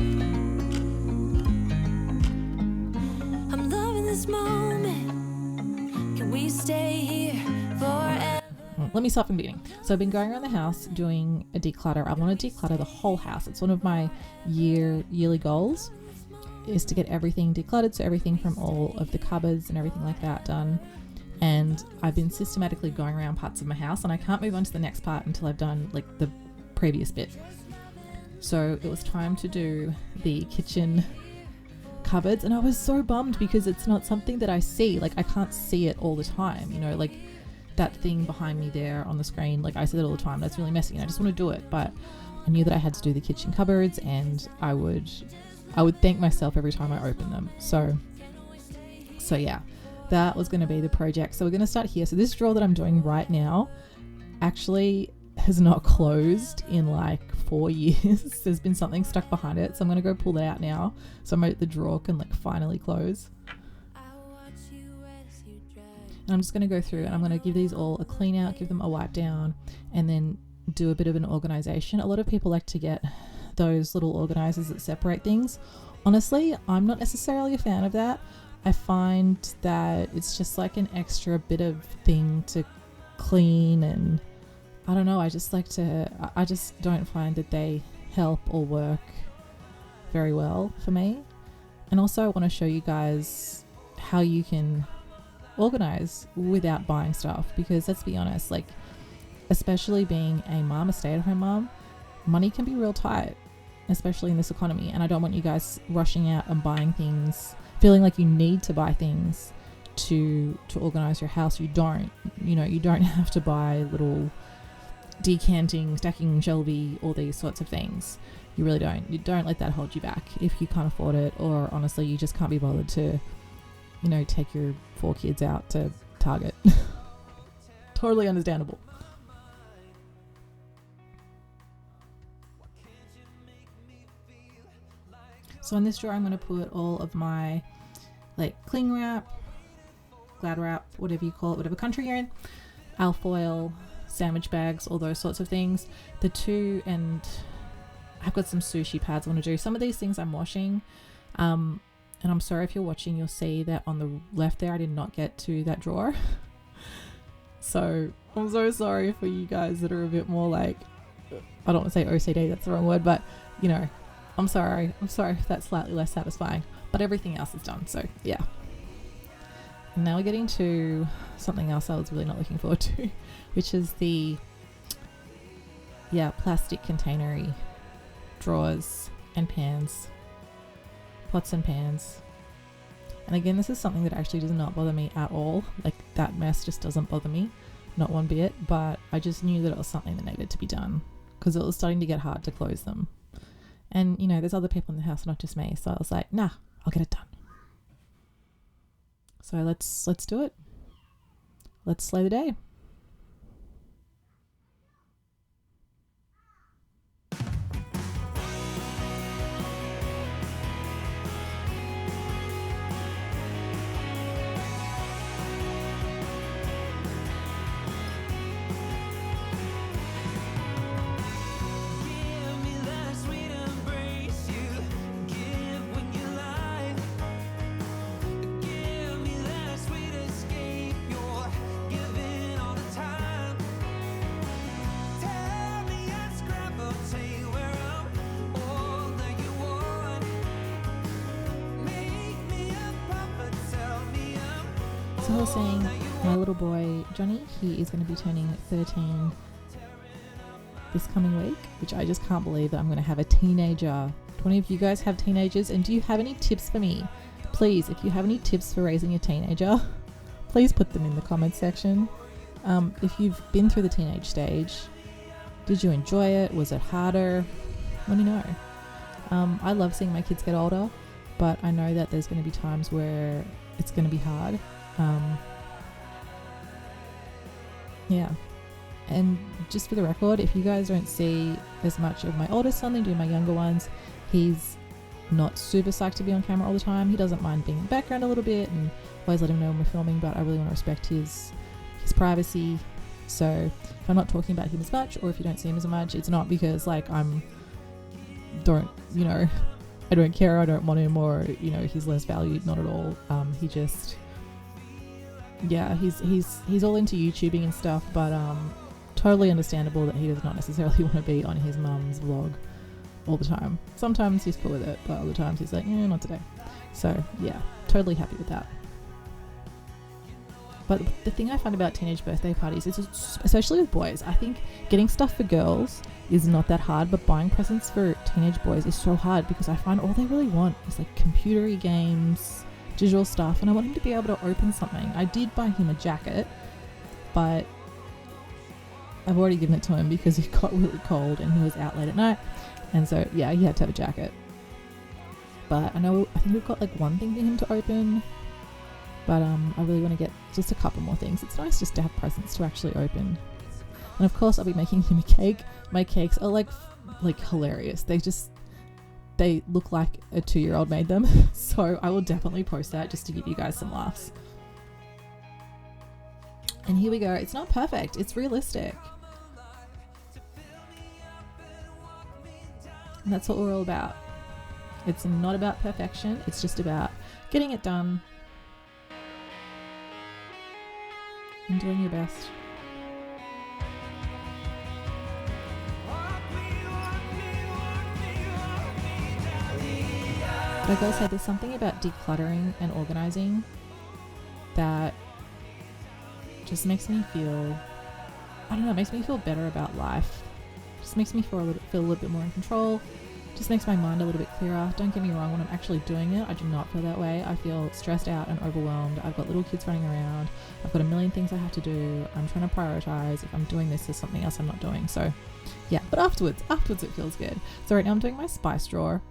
I'm loving this moment. Can we stay here forever? Let me start from the beginning. So I've been going around the house doing a declutter. I want to declutter the whole house. It's one of my yearly goals, is to get everything decluttered, so everything from all of the cupboards and everything like that done. And I've been systematically going around parts of my house, and I can't move on to the next part until I've done like the previous bit. So it was time to do the kitchen cupboards, and I was so bummed because it's not something that I see. Like, I can't see it all the time, you know, like that thing behind me there on the screen, like I see it all the time. That's really messy, and I just want to do it, but I knew that I had to do the kitchen cupboards, and I would thank myself every time I open them. So yeah, that was going to be the project. So we're going to start here. So this drawer that I'm doing right now actually has not closed in like 4 years. There's been something stuck behind it. So I'm going to go pull that out now, so the drawer can like finally close. And I'm just going to go through and I'm going to give these all a clean out, give them a wipe down, and then do a bit of an organization. A lot of people like to get those little organizers that separate things. Honestly, I'm not necessarily a fan of that. I find that it's just like an extra bit of thing to clean, and I don't know, I just don't find that they help or work very well for me. And also I want to show you guys how you can organize without buying stuff, because let's be honest, like especially being a mom, a stay-at-home mom, money can be real tight, especially in this economy. And I don't want you guys rushing out and buying things, feeling like you need to buy things to organize your house. You don't have to buy little decanting, stacking, shelvie, all these sorts of things. You really don't. You don't let that hold you back if you can't afford it, or honestly you just can't be bothered to, take your 4 kids out to Target. Totally understandable. So in this drawer, I'm going to put all of my like cling wrap, glad wrap, whatever you call it, whatever country you're in, alfoil, sandwich bags, all those sorts of things. And I've got some sushi pads I want to do. Some of these things I'm washing. And I'm sorry if you're watching, you'll see that on the left there, I did not get to that drawer. So I'm so sorry for you guys that are a bit more like, I don't want to say OCD, that's the wrong word, but I'm sorry if that's slightly less satisfying, but everything else is done. So yeah. And now we're getting to something else I was really not looking forward to, which is the plastic containery drawers and pans, pots and pans. And again, this is something that actually does not bother me at all. Like, that mess just doesn't bother me, not one bit. But I just knew that it was something that needed to be done because it was starting to get hard to close them. And, you know, there's other people in the house, not just me. So I was like, nah, I'll get it done. So let's do it. Let's slay the day. So I was saying, my little boy Johnny, he is going to be turning 13 this coming week, which I just can't believe that I'm going to have a teenager. Do any of you guys have teenagers? And do you have any tips for me? Please, if you have any tips for raising a teenager, please put them in the comments section. If you've been through the teenage stage, did you enjoy it? Was it harder? Let me know. I love seeing my kids get older, but I know that there's going to be times where it's going to be hard. Yeah. And just for the record, if you guys don't see as much of my oldest son than do my younger ones, he's not super psyched to be on camera all the time. He doesn't mind being in the background a little bit, and always let him know when we're filming, but I really want to respect his privacy. So if I'm not talking about him as much, or if you don't see him as much, it's not because like I don't care, I don't want him, or he's less valued. Not at all. He just, yeah, he's all into YouTubing and stuff, but totally understandable that he does not necessarily want to be on his mum's vlog all the time. Sometimes he's cool with it, but other times he's like, not today. So yeah, totally happy with that. But the thing I find about teenage birthday parties is, especially with boys, I think getting stuff for girls is not that hard, but buying presents for teenage boys is so hard, because I find all they really want is like computery games, digital stuff, and I want him to be able to open something. I did buy him a jacket, but I've already given it to him because he got really cold and he was out late at night, and so yeah, he had to have a jacket. But I think we've got like one thing for him to open, but I really want to get just a couple more things. It's nice just to have presents to actually open. And of course I'll be making him a cake. My cakes are like hilarious. They look like a 2-year-old made them. So I will definitely post that just to give you guys some laughs. And here we go. It's not perfect, it's realistic. And that's what we're all about. It's not about perfection, it's just about getting it done and doing your best. But I gotta say, there's something about decluttering and organizing that just makes me feel, I don't know, it makes me feel better about life. Just makes me feel a little bit more in control. Just makes my mind a little bit clearer. Don't get me wrong, when I'm actually doing it, I do not feel that way. I feel stressed out and overwhelmed. I've got little kids running around. I've got a million things I have to do. I'm trying to prioritize. If I'm doing this, there's something else I'm not doing. So yeah, but afterwards it feels good. So right now I'm doing my spice drawer,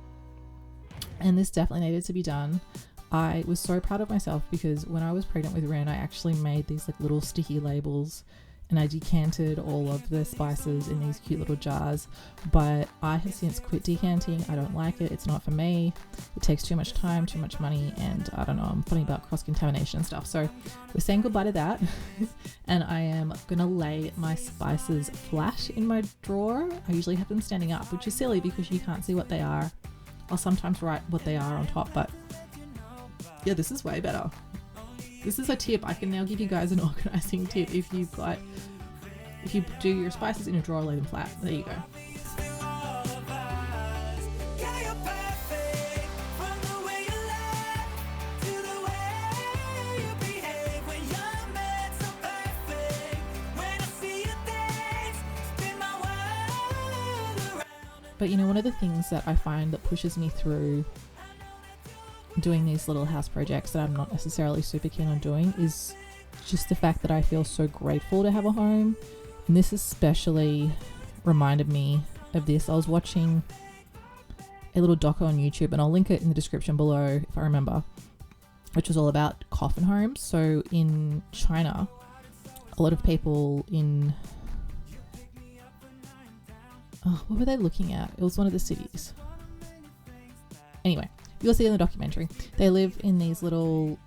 and this definitely needed to be done. I was so proud of myself because when I was pregnant with Ren, I actually made these like little sticky labels, and I decanted all of the spices in these cute little jars, but I have since quit decanting. I don't like it. It's not for me. It takes too much time, too much money, and I don't know, I'm funny about cross-contamination and stuff. So we're saying goodbye to that. And I am gonna lay my spices flat in my drawer. I usually have them standing up, which is silly because you can't see what they are. I'll sometimes write what they are on top, but yeah, this is way better. This is a tip. I can now give you guys an organizing tip. If you do your spices in a drawer, lay them flat. There you go. But one of the things that I find that pushes me through doing these little house projects that I'm not necessarily super keen on doing is just the fact that I feel so grateful to have a home. And this especially reminded me of this. I was watching a little doco on YouTube, and I'll link it in the description below if I remember, which was all about coffin homes. So in China, a lot of people in what were they looking at? It was one of the cities. Anyway, you'll see in the documentary, they live in these little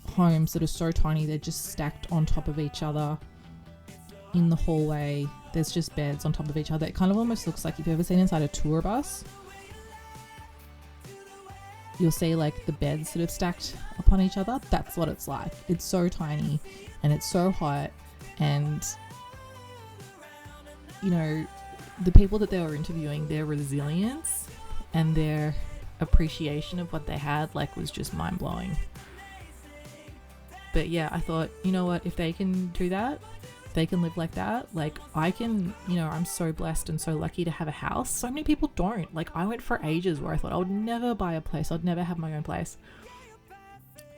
homes that are so tiny, they're just stacked on top of each other in the hallway. There's just beds on top of each other. It kind of almost looks like, if you've ever seen inside a tour bus, you'll see like the beds that have stacked upon each other. That's what it's like. It's so tiny and it's so hot, and you know, the people that they were interviewing, their resilience and their appreciation of what they had, like, was just mind-blowing. But yeah, I thought, you know what, if they can do that, they can live like that, like I can. You know, I'm so blessed and so lucky to have a house. So many people don't. Like, I went for ages where I thought I would never buy a place, I'd never have my own place,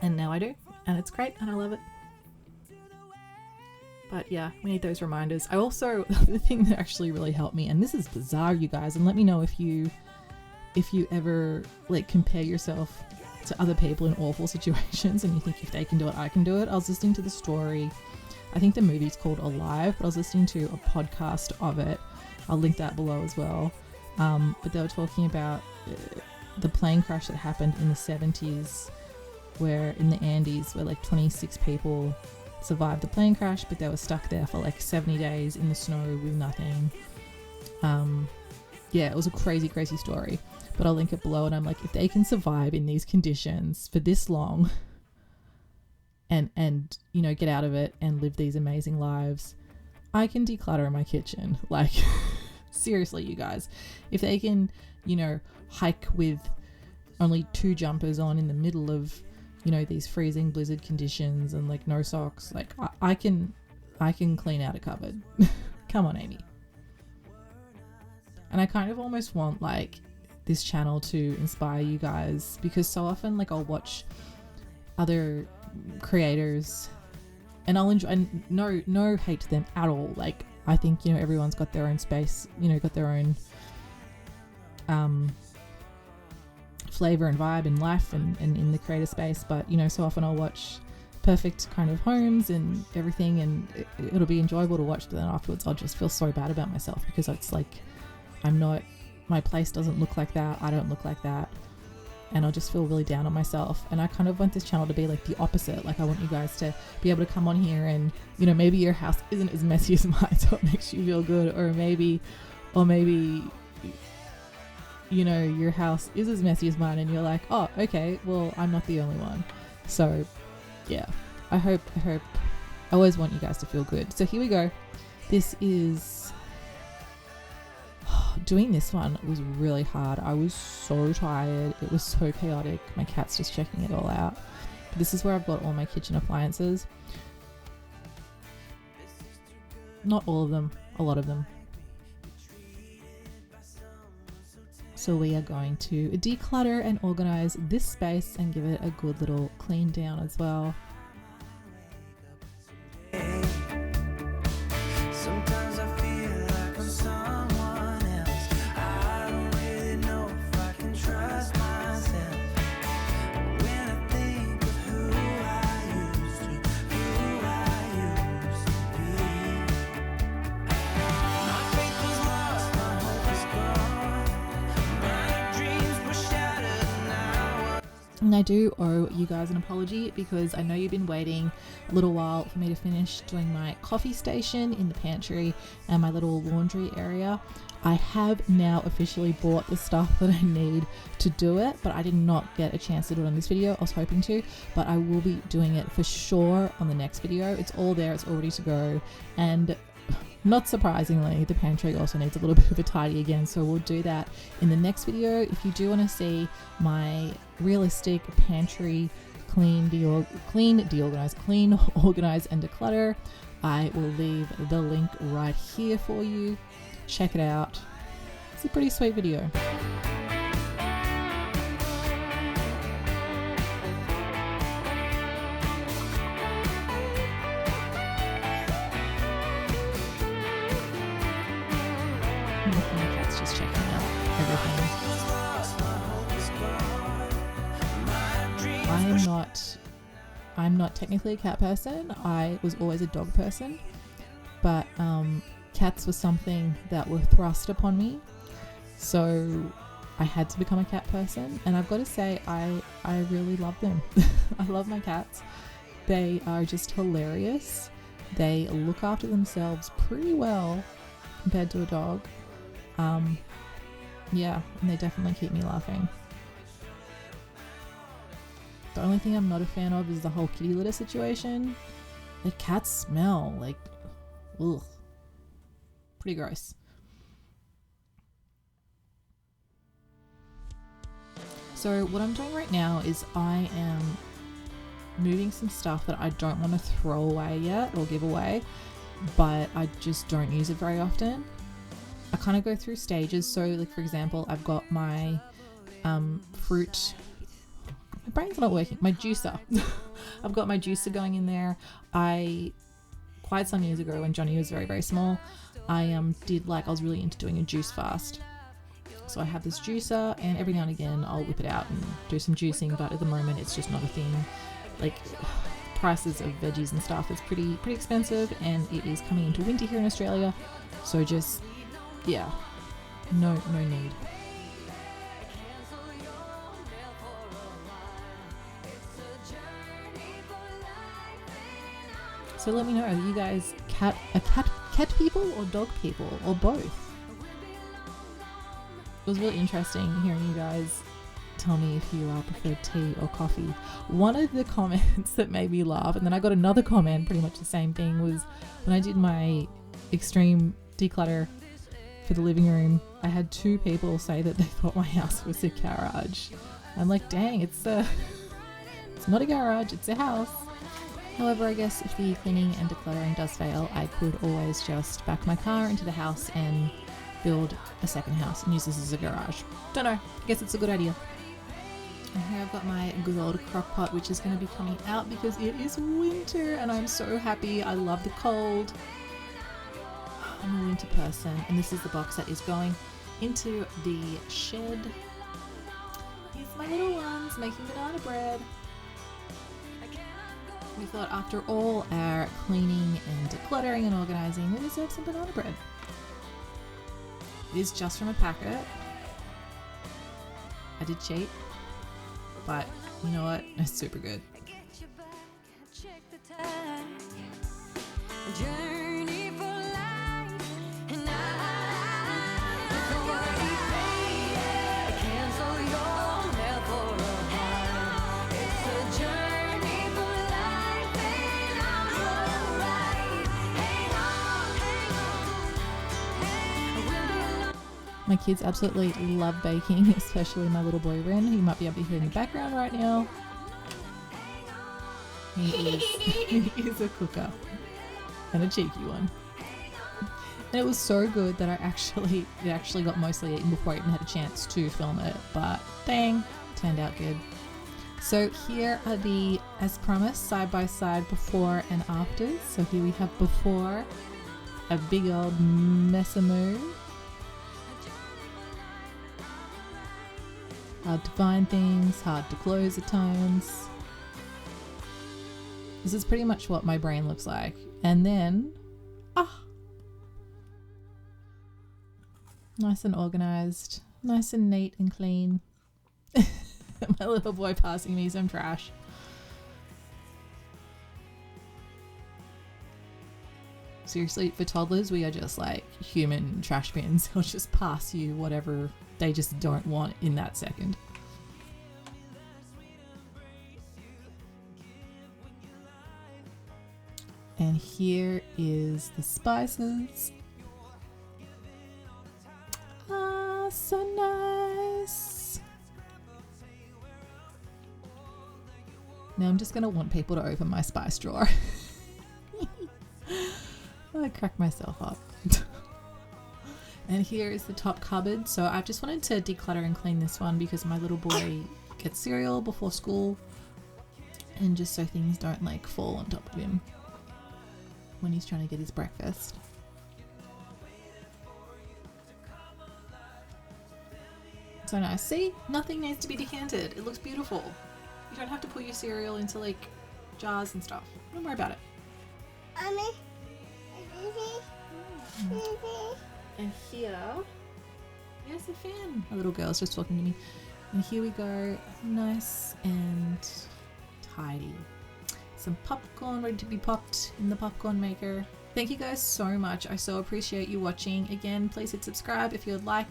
and now I do, and it's great and I love it. But yeah, we need those reminders. I also, the thing that actually really helped me, and this is bizarre, you guys, and let me know if you ever like compare yourself to other people in awful situations and you think, if they can do it, I can do it. I was listening to the story, I think the movie's called Alive, but I was listening to a podcast of it. I'll link that below as well. But they were talking about the plane crash that happened in the 70s, where in the Andes, where like 26 people survived the plane crash, but they were stuck there for like 70 days in the snow with nothing. Yeah, it was a crazy story, but I'll link it below. And I'm like, if they can survive in these conditions for this long and you know, get out of it and live these amazing lives, I can declutter my kitchen. Like, seriously, you guys, if they can, you know, hike with only 2 jumpers on in the middle of, you know, these freezing blizzard conditions and like no socks, like I can clean out a cupboard. Come on, Amy. And I kind of almost want like this channel to inspire you guys, because so often like I'll watch other creators and I'll enjoy, and no hate to them at all. Like, I think, you know, everyone's got their own space, you know, got their own flavor and vibe in life and in the creator space. But, you know, so often I'll watch perfect kind of homes and everything, and it'll be enjoyable to watch, but then afterwards I'll just feel so bad about myself, because it's like, my place doesn't look like that, I don't look like that, and I'll just feel really down on myself. And I kind of want this channel to be like the opposite. Like, I want you guys to be able to come on here and, you know, maybe your house isn't as messy as mine, so it makes you feel good, or maybe you know, your house is as messy as mine and you're like, oh, okay, well, I'm not the only one. So yeah, I hope I always want you guys to feel good. So here we go. This is doing this one was really hard. I was so tired. It was so chaotic. My cat's just checking it all out. But this is where I've got all my kitchen appliances. Not all of them, a lot of them. So we are going to declutter and organize this space and give it a good little clean down as well. Sometimes I feel like I'm someone else. I don't really know if I can trust myself. When I think of who I used to be. My faith was lost, my hope was gone. My dreams were shattered now. And I do owe you guys an apology, because I know you've been waiting a little while for me to finish doing my coffee station in the pantry and my little laundry area. I have now officially bought the stuff that I need to do it, but I did not get a chance to do it on this video. I was hoping to, but I will be doing it for sure on the next video. It's all there, it's all ready to go. And not surprisingly, the pantry also needs a little bit of a tidy again, so we'll do that in the next video. If you do want to see my realistic pantry clean, organize and declutter, I will leave the link right here for you. Check it out. It's a pretty sweet video. I'm not technically a cat person. I was always a dog person, but cats were something that were thrust upon me, so I had to become a cat person. And I've got to say, I really love them. I love my cats. They are just hilarious. They look after themselves pretty well compared to a dog. Yeah, and they definitely keep me laughing. The only thing I'm not a fan of is the whole kitty litter situation. The cats smell like, ugh, pretty gross. So what I'm doing right now is I am moving some stuff that I don't want to throw away yet or give away, but I just don't use it very often. I kind of go through stages. So like, for example, I've got my fruit, my brain's not working, my juicer. I've got my juicer going in there. Quite some years ago when Johnny was very, very small, I was really into doing a juice fast. So I have this juicer, and every now and again I'll whip it out and do some juicing, but at the moment it's just not a thing. Like, prices of veggies and stuff is pretty expensive, and it is coming into winter here in Australia, so just, yeah, no need. So let me know, are you guys cat people or dog people or both? It was really interesting hearing you guys tell me if you prefer tea or coffee. One of the comments that made me laugh, and then I got another comment pretty much the same thing, was when I did my extreme declutter for the living room, I had 2 people say that they thought my house was a garage. I'm like, dang, it's not a garage, it's a house. However, I guess if the cleaning and decluttering does fail, I could always just back my car into the house and build a second house and use this as a garage. Don't know, I guess it's a good idea. And here I've got my good old crock pot, which is going to be coming out because it is winter and I'm so happy. I love the cold. I'm a winter person, and this is the box that is going into the shed. Here's my little ones making banana bread. We thought after all our cleaning and decluttering and organising, we deserve some banana bread. It is just from a packet. I did cheat, but you know what? It's super good. My kids absolutely love baking, especially my little boy Ren, who you might be able to hear in the background right now. He is a cooker, and a cheeky one. And it was so good that it actually got mostly eaten before I even had a chance to film it, but dang, turned out good. So here are the, as promised, side by side before and afters. So here we have before, a big old mess of moo. Hard to find things, hard to close at times. This is pretty much what my brain looks like. And then, nice and organized, nice and neat and clean. My little boy passing me some trash. Seriously, for toddlers, we are just like human trash bins. They'll just pass you whatever they just don't want in that second. And here is the spices. So nice. Now I'm just going to want people to open my spice drawer. I crack myself up. And here is the top cupboard. So I've just wanted to declutter and clean this one because my little boy gets cereal before school, and just so things don't like fall on top of him when he's trying to get his breakfast. So nice. See, nothing needs to be decanted. It looks beautiful. You don't have to put your cereal into like jars and stuff. Don't worry about it. And here, here's the fan. My little girl's just talking to me. And here we go, nice and tidy. Some popcorn ready to be popped in the popcorn maker. Thank you guys so much. I so appreciate you watching. Again, please hit subscribe if you would like.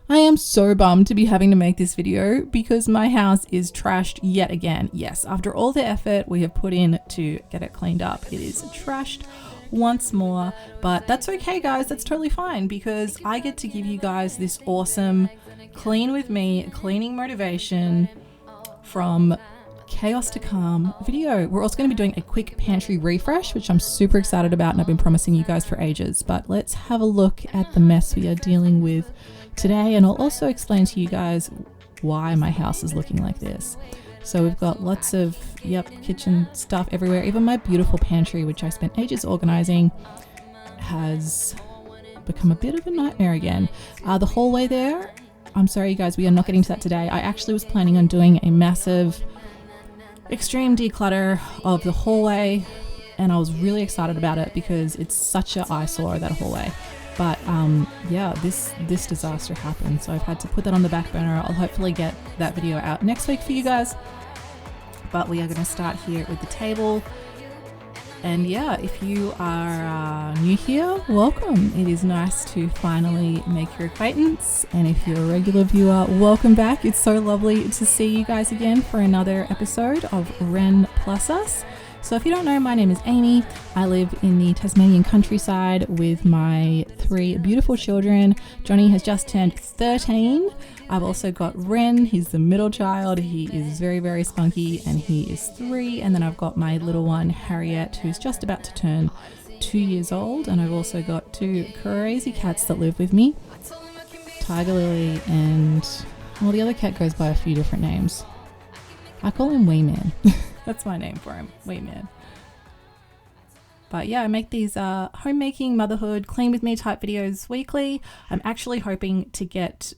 I am so bummed to be having to make this video because my house is trashed yet again. Yes, after all the effort we have put in to get it cleaned up, it is trashed once more, but that's okay guys, that's totally fine because I get to give you guys this awesome clean with me cleaning motivation from chaos to calm video. We're also going to be doing a quick pantry refresh, which I'm super excited about and I've been promising you guys for ages, but let's have a look at the mess we are dealing with today, and I'll also explain to you guys why my house is looking like this. So we've got lots of, kitchen stuff everywhere. Even my beautiful pantry, which I spent ages organizing, has become a bit of a nightmare again. The hallway there, I'm sorry you guys, we are not getting to that today. I actually was planning on doing a massive, extreme declutter of the hallway, and I was really excited about it because it's such an eyesore, that hallway. But yeah, this disaster happened, so I've had to put that on the back burner. I'll hopefully get that video out next week for you guys. But we are going to start here with the table. And yeah, if you are new here, welcome. It is nice to finally make your acquaintance. And if you're a regular viewer, welcome back. It's so lovely to see you guys again for another episode of Ren Plus Us. So if you don't know, my name is Amy. I live in the Tasmanian countryside with my 3 beautiful children. Johnny has just turned 13. I've also got Ren, he's the middle child. He is very, very spunky and he is 3. And then I've got my little one, Harriet, who's just about to turn 2 years old. And I've also got 2 crazy cats that live with me, Tiger Lily, and well, the other cat goes by a few different names. I call him Wee Man. That's my name for him, Wee Man. But yeah, I make these homemaking, motherhood, clean with me type videos weekly. I'm actually hoping to get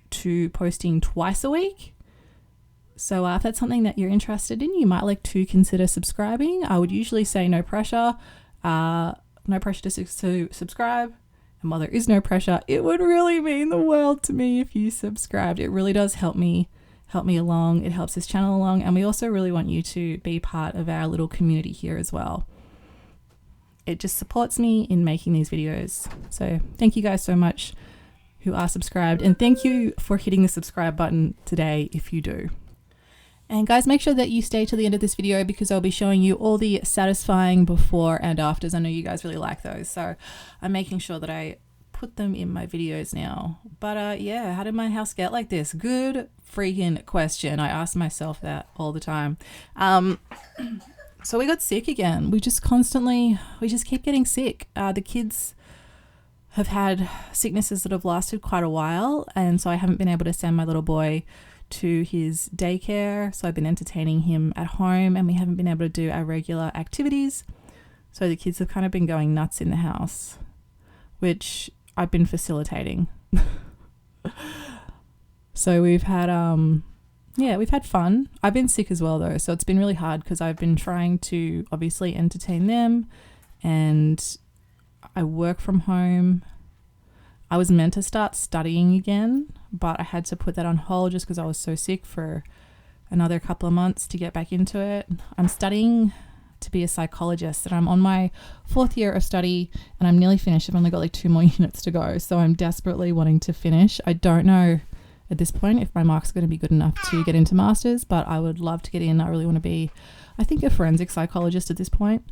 to posting twice a week. So if that's something that you're interested in, you might like to consider subscribing. I would usually say no pressure. No pressure to subscribe. And while there is no pressure, it would really mean the world to me if you subscribed. It really does help me along. It helps this channel along, and we also really want you to be part of our little community here as well. It just supports me in making these videos. So thank you guys so much who are subscribed, and thank you for hitting the subscribe button today if you do. And guys, make sure that you stay to the end of this video because I'll be showing you all the satisfying before and afters. I know you guys really like those, so I'm making sure that I put them in my videos now. But yeah, how did my house get like this? Good freaking question. I ask myself that all the time. So we got sick again. We just keep getting sick. The kids have had sicknesses that have lasted quite a while, and so I haven't been able to send my little boy to his daycare, so I've been entertaining him at home, and we haven't been able to do our regular activities, so the kids have kind of been going nuts in the house, which I've been facilitating. So we've had we've had fun. I've been sick as well though, so it's been really hard because I've been trying to obviously entertain them, and I work from home. I was meant to start studying again, but I had to put that on hold just because I was so sick for another couple of months to get back into it. I'm studying to be a psychologist, and I'm on my 4th year of study, and I'm nearly finished. I've only got like 2 more units to go, so I'm desperately wanting to finish. I don't know at this point if my marks are going to be good enough to get into masters, but I would love to get in. I really want to be, I think, a forensic psychologist at this point.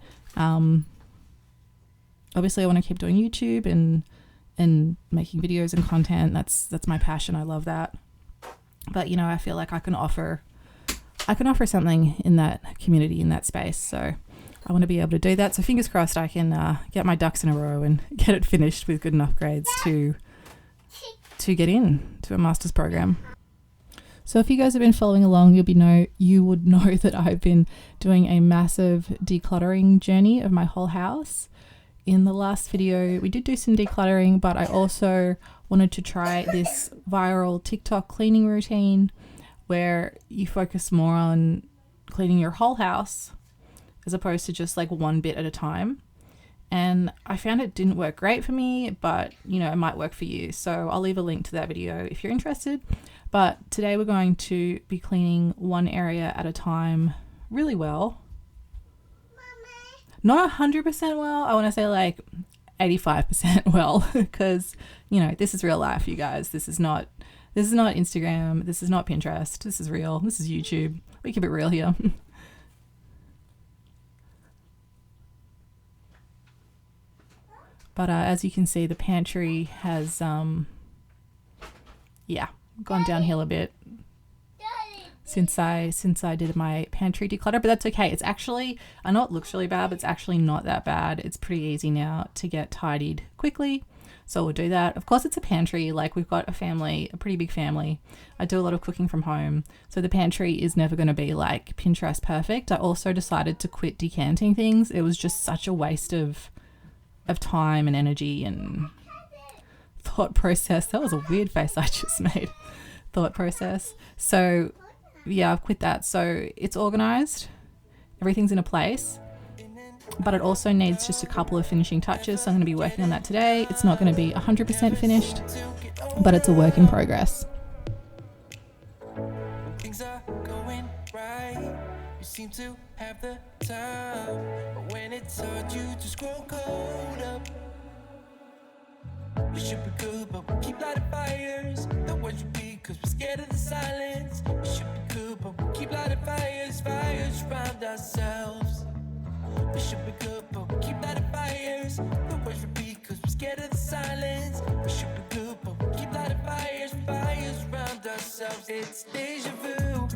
Obviously I want to keep doing YouTube and making videos and content. That's my passion. I love that. But you know, I feel like I can offer something in that community, in that space. So I want to be able to do that. So fingers crossed I can get my ducks in a row and get it finished with good enough grades to get in to a master's program. So if you guys have been following along, you would know that I've been doing a massive decluttering journey of my whole house. In the last video, we did do some decluttering, but I also wanted to try this viral TikTok cleaning routine. where you focus more on cleaning your whole house as opposed to just like one bit at a time. And I found it didn't work great for me, but you know, it might work for you. So I'll leave a link to that video if you're interested. But today we're going to be cleaning one area at a time really well. Not 100% well. I want to say like 85% well, because you know, this is real life, you guys. This is not Instagram. This is not Pinterest. This is real. This is YouTube. We keep it real here. But as you can see, the pantry has, gone downhill a bit since I did my pantry declutter. But that's okay. It's actually, I know it looks really bad, but it's actually not that bad. It's pretty easy now to get tidied quickly. So we'll do that. Of course, it's a pantry. Like, we've got a family, a pretty big family. I do a lot of cooking from home. So the pantry is never going to be like Pinterest perfect. I also decided to quit decanting things. It was just such a waste of time and energy and thought process. That was a weird face I just made. Thought process. So yeah, I've quit that. So it's organized. Everything's in a place. But it also needs just a couple of finishing touches. So I'm going to be working on that today. It's not going to be 100% finished, but it's a work in progress. Things are going right. You seem to have the time, but when it's hard, you just grow cold up. We should be good, but we keep lighting fires. The words repeat, cause we're scared of the silence. We should be good, but we keep lighting fires around ourselves. We should be good, but we keep lighting fires. The words repeat, cause we're scared of the silence. We should be good, but we keep lighting fires around ourselves. It's deja vu.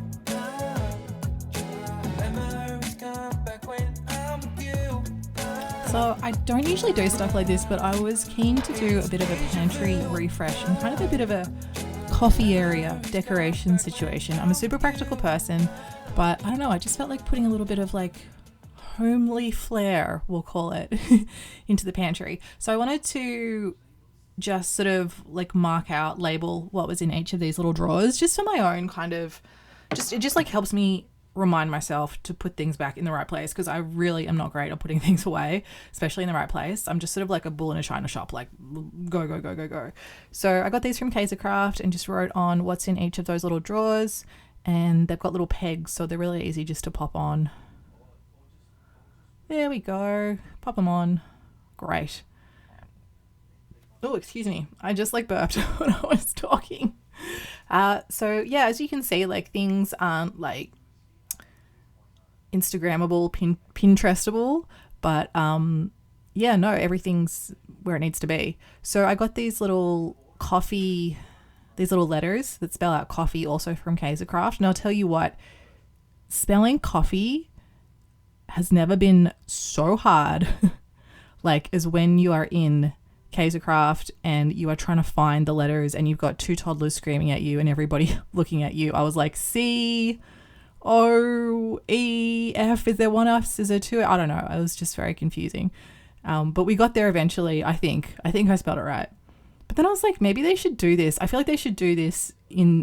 Memories come back when I'm with you. So I don't usually do stuff like this, but I was keen to do a bit of a pantry refresh and kind of a bit of a coffee area decoration situation. I'm a super practical person, but I don't know, I just felt like putting a little bit of like homely flair, we'll call it, into the pantry. So I wanted to just sort of like mark out, label what was in each of these little drawers, just for my own kind of, it just like helps me remind myself to put things back in the right place, because I really am not great at putting things away, especially in the right place. I'm just sort of like a bull in a china shop, like go. So I got these from Kaisercraft and just wrote on what's in each of those little drawers, and they've got little pegs, so they're really easy just to pop on. There we go. Pop them on. Great. Oh, excuse me. I just like burped when I was talking. So yeah, as you can see, like things aren't like Instagrammable, Pinterestable, but yeah, no, everything's where it needs to be. So I got these little letters that spell out coffee, also from Kaisercraft. And I'll tell you what, spelling coffee has never been so hard like as when you are in Kaisercraft and you are trying to find the letters and you've got two toddlers screaming at you and everybody looking at you. I was like, C, O, E, F, is there one F, is there two? I don't know. It was just very confusing. But we got there eventually, I think I spelled it right. But then I was like, maybe they should do this. I feel like they should do this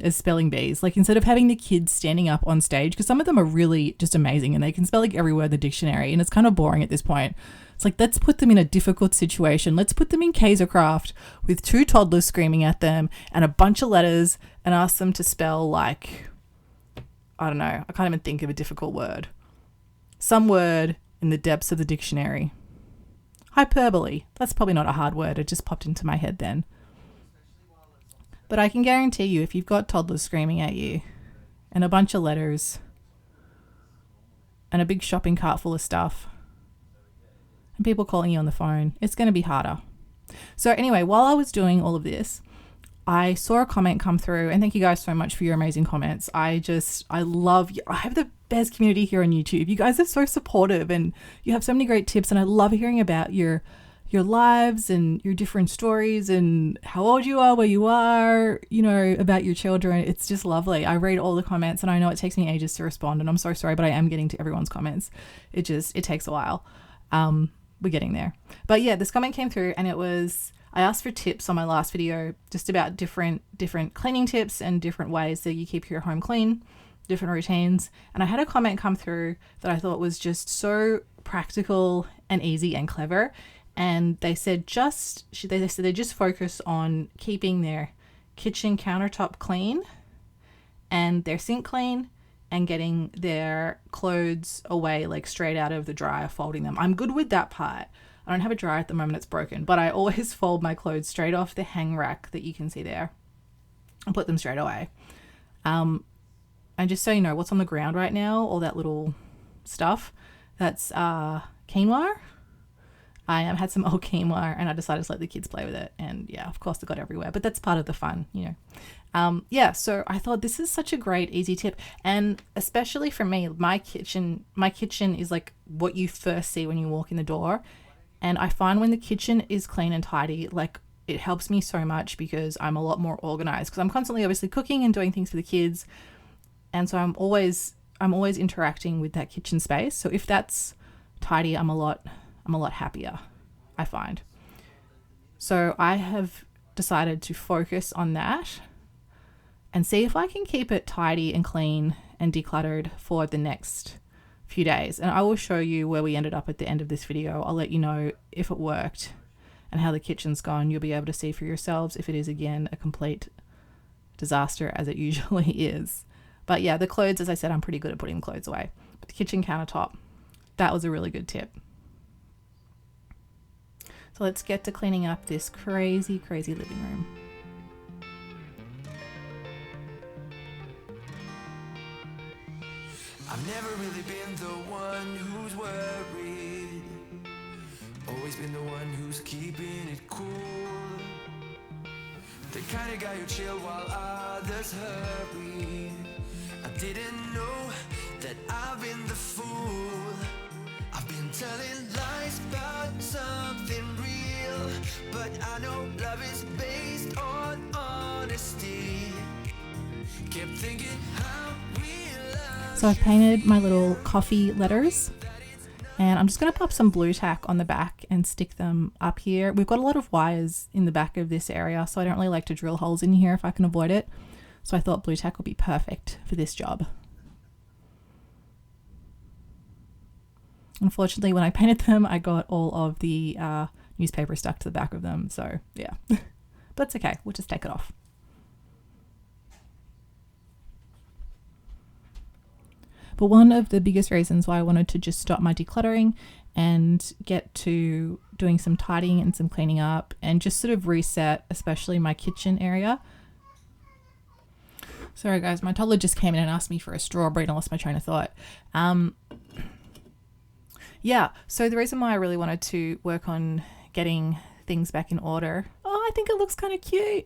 as spelling bees. Like, instead of having the kids standing up on stage, because some of them are really just amazing and they can spell like every word in the dictionary, and it's kind of boring at this point. It's like, let's put them in a difficult situation. Let's put them in Kaisercraft with two toddlers screaming at them and a bunch of letters and ask them to spell like, I don't know, I can't even think of a difficult word. Some word in the depths of the dictionary. Hyperbole. That's probably not a hard word. It just popped into my head then. But I can guarantee you, if you've got toddlers screaming at you and a bunch of letters and a big shopping cart full of stuff and people calling you on the phone, it's going to be harder. So anyway, while I was doing all of this, I saw a comment come through, and thank you guys so much for your amazing comments. I love you. I have the best community here on YouTube. You guys are so supportive and you have so many great tips, and I love hearing about your lives and your different stories and how old you are, where you are, you know, about your children. It's just lovely. I read all the comments and I know it takes me ages to respond, and I'm so sorry, but I am getting to everyone's comments. It takes a while. We're getting there. But yeah, this comment came through and it was, I asked for tips on my last video just about different cleaning tips and different ways that you keep your home clean, different routines. And I had a comment come through that I thought was just so practical and easy and clever. And they said they said they just focus on keeping their kitchen countertop clean and their sink clean and getting their clothes away, like straight out of the dryer, folding them. I'm good with that part. I don't have a dryer at the moment, it's broken, but I always fold my clothes straight off the hang rack that you can see there and put them straight away. And just so you know, what's on the ground right now, all that little stuff, that's quinoa. I had some old quinoa and I decided to let the kids play with it. And yeah, of course it got everywhere, but that's part of the fun, you know. So I thought this is such a great, easy tip. And especially for me, my kitchen is like what you first see when you walk in the door. And I find when the kitchen is clean and tidy, like it helps me so much because I'm a lot more organized because I'm constantly obviously cooking and doing things for the kids. And so I'm always interacting with that kitchen space. So if that's tidy, I'm a lot happier, I find. So I have decided to focus on that and see if I can keep it tidy and clean and decluttered for the next few days. And I will show you where we ended up at the end of this video. I'll let you know if it worked and how the kitchen's gone. You'll be able to see for yourselves if it is, again, a complete disaster as it usually is. But yeah, the clothes, as I said, I'm pretty good at putting clothes away. But the kitchen countertop, that was a really good tip. So let's get to cleaning up this crazy, crazy living room. I've never really been the one who's worried. Always been the one who's keeping it cool. The kind of guy who chill while others hurry. I didn't know that I've been the fool. I've been telling lies about something real, but I know love is based on honesty. Kept thinking how real love. So I've painted my little coffee letters and I'm just going to pop some blue tack on the back and stick them up here. We've got a lot of wires in the back of this area, so I don't really like to drill holes in here if I can avoid it. So I thought blue tack would be perfect for this job. Unfortunately, when I painted them, I got all of the newspaper stuck to the back of them. So yeah, but it's okay. We'll just take it off. But one of the biggest reasons why I wanted to just stop my decluttering and get to doing some tidying and some cleaning up and just sort of reset, especially my kitchen area. Sorry guys, my toddler just came in and asked me for a strawberry and I lost my train of thought. Yeah, so the reason why I really wanted to work on getting things back in order. Oh, I think it looks kind of cute.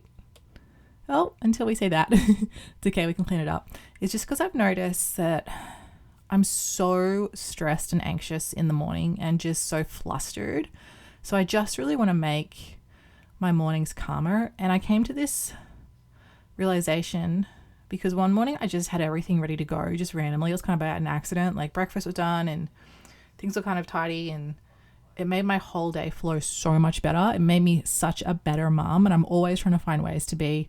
Oh, until we say that. It's okay, we can clean it up. It's just because I've noticed that I'm so stressed and anxious in the morning and just so flustered. So I just really want to make my mornings calmer. And I came to this realization because one morning I just had everything ready to go just randomly. It was kind of by an accident. Like breakfast was done and things were kind of tidy and it made my whole day flow so much better. It made me such a better mum, and I'm always trying to find ways to be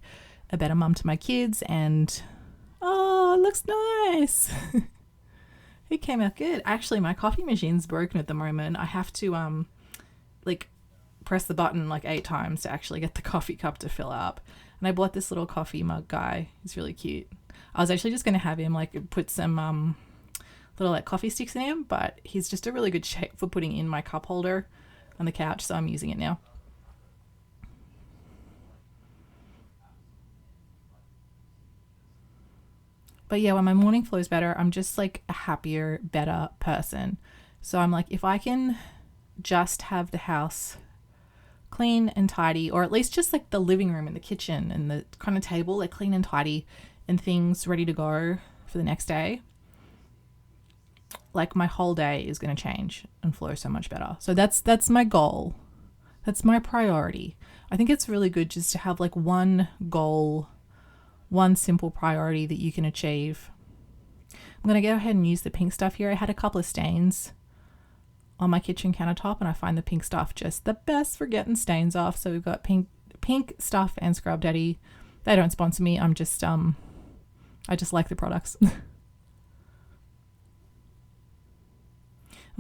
a better mum to my kids. And oh, it looks nice. It came out good. Actually, my coffee machine's broken at the moment. I have to like press the button like 8 times to actually get the coffee cup to fill up. And I bought this little coffee mug guy. He's really cute. I was actually just going to have him like put some little like coffee sticks in him, but he's just a really good shape for putting in my cup holder on the couch, so I'm using it now. But yeah, when my morning flows better, I'm just like a happier, better person. So I'm like, if I can just have the house clean and tidy, or at least just like the living room and the kitchen and the kind of table, like clean and tidy and things ready to go for the next day, like my whole day is going to change and flow so much better. So that's my goal. That's my priority. I think it's really good just to have like one goal, one simple priority that you can achieve. I'm going to go ahead and use the pink stuff here. I had a couple of stains on my kitchen countertop, and I find the pink stuff just the best for getting stains off. So we've got pink stuff and Scrub Daddy. They don't sponsor me. I just like the products. I'm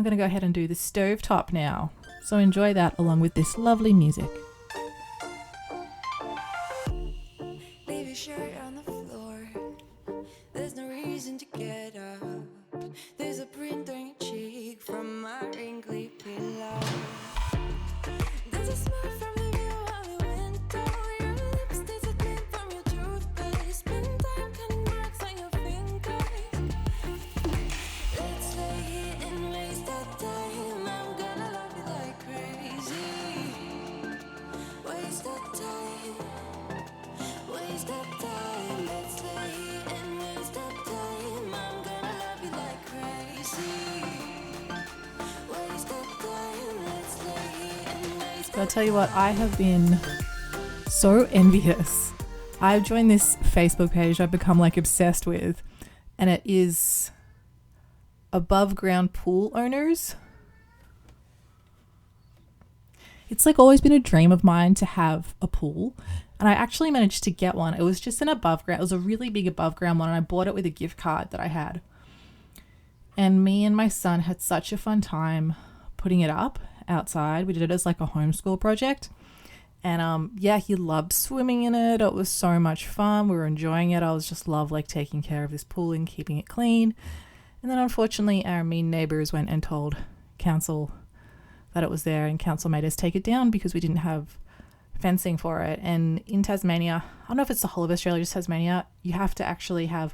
going to go ahead and do the stovetop now. So enjoy that along with this lovely music. Leave your shirt on the floor. There's no reason to get up. There's a print on your cheek from my wrinkly pillow. There's a smell from the view on the window. Your lips taste a clean from your toothpaste. Spend time cutting marks on your fingers. Let's lay here and waste our time. I'm gonna love you like crazy. Waste our time. Waste our time. Let's lay here and waste our time. I'm gonna love you like crazy. Waste our time. Let's lay here and waste But I'll tell you what, I have been so envious. I've joined this Facebook page I've become like obsessed with, and it is above ground pool owners. It's like always been a dream of mine to have a pool, and I actually managed to get one. It was just an above ground, it was a really big above ground one, and I bought it with a gift card that I had. And me and my son had such a fun time putting it up outside. We did it as like a homeschool project. And yeah, he loved swimming in it. It was so much fun. We were enjoying it. I was just love like taking care of this pool and keeping it clean. And then unfortunately our mean neighbours went and told council that it was there, and council made us take it down because we didn't have fencing for it. And in Tasmania, I don't know if it's the whole of Australia, just Tasmania, you have to actually have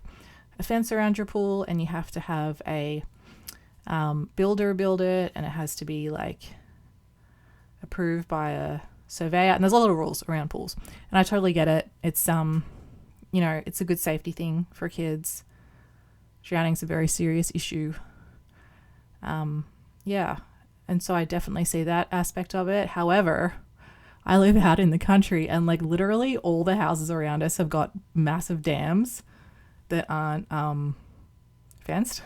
a fence around your pool, and you have to have a builder build it, and it has to be like approved by a surveyor, and there's a lot of rules around pools, and I totally get it. It's you know, it's a good safety thing for kids. Drowning's a very serious issue. Yeah, and so I definitely see that aspect of it. However, I live out in the country, and like literally all the houses around us have got massive dams that aren't fenced.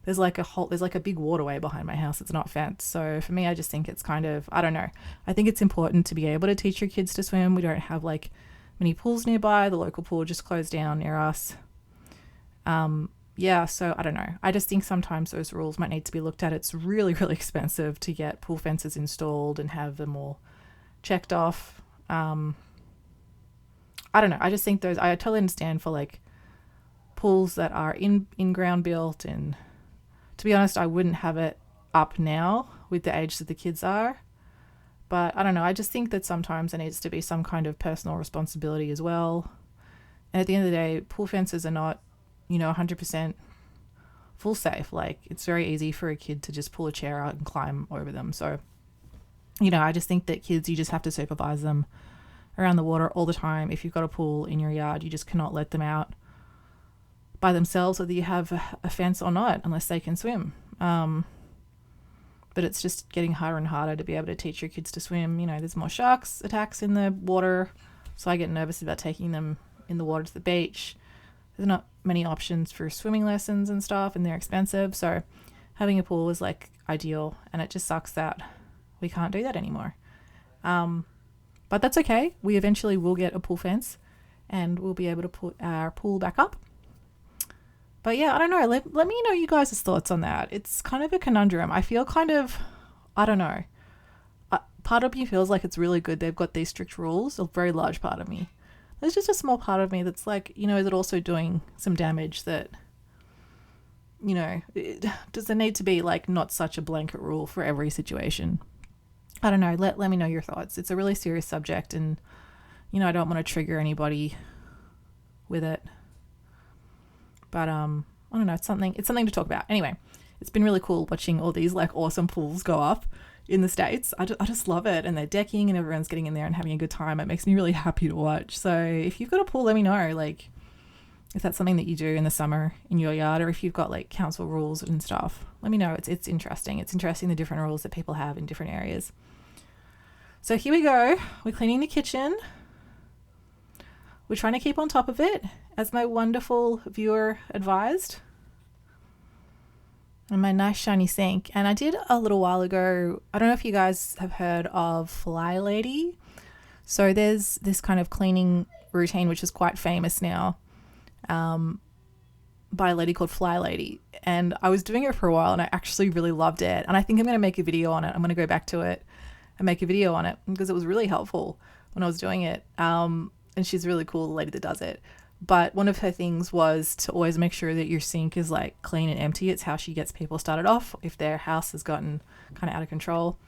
There's like a big waterway behind my house that's not fenced. So for me, I just think it's kind of, I don't know. I think it's important to be able to teach your kids to swim. We don't have like many pools nearby. The local pool just closed down near us. Yeah, so I don't know. I just think sometimes those rules might need to be looked at. It's really, really expensive to get pool fences installed and have them all checked off. I don't know. I just think I totally understand for like pools that are in ground built, and to be honest, I wouldn't have it up now with the age that the kids are. But I don't know. I just think that sometimes there needs to be some kind of personal responsibility as well. And at the end of the day, pool fences are not, 100% full safe. Like, it's very easy for a kid to just pull a chair out and climb over them. So, I just think that kids, you just have to supervise them around the water all the time. If you've got a pool in your yard, you just cannot let them out by themselves, whether you have a fence or not, unless they can swim. But it's just getting harder and harder to be able to teach your kids to swim. There's more sharks attacks in the water, so I get nervous about taking them in the water to the beach. There's not many options for swimming lessons and stuff, and they're expensive. So having a pool is like ideal, and it just sucks that we can't do that anymore. But that's okay. We eventually will get a pool fence, and we'll be able to put our pool back up. But yeah, I don't know. Let me know you guys' thoughts on that. It's kind of a conundrum. I feel I don't know. Part of me feels like it's really good they've got these strict rules, a very large part of me. There's just a small part of me that's like, is it also doing some damage that, does there need to be like not such a blanket rule for every situation? I don't know. Let me know your thoughts. It's a really serious subject, and, I don't want to trigger anybody with it. But I don't know, it's something to talk about. Anyway, it's been really cool watching all these like awesome pools go up in the States. I just love it, and they're decking and everyone's getting in there and having a good time. It makes me really happy to watch. So if you've got a pool, let me know, like if that's something that you do in the summer in your yard, or if you've got like council rules and stuff, let me know. It's interesting. It's interesting the different rules that people have in different areas. So here we go. We're cleaning the kitchen. We're trying to keep on top of it, as my wonderful viewer advised. and my nice shiny sink. And I did a little while ago, I don't know if you guys have heard of Fly Lady. So there's this kind of cleaning routine which is quite famous now, by a lady called Fly Lady. And I was doing it for a while and I actually really loved it. And I think I'm going to make a video on it. I'm going to go back to it and make a video on it because it was really helpful when I was doing it. And she's really cool, the lady that does it. But one of her things was to always make sure that your sink is like clean and empty. It's how she gets people started off if their house has gotten kind of out of control.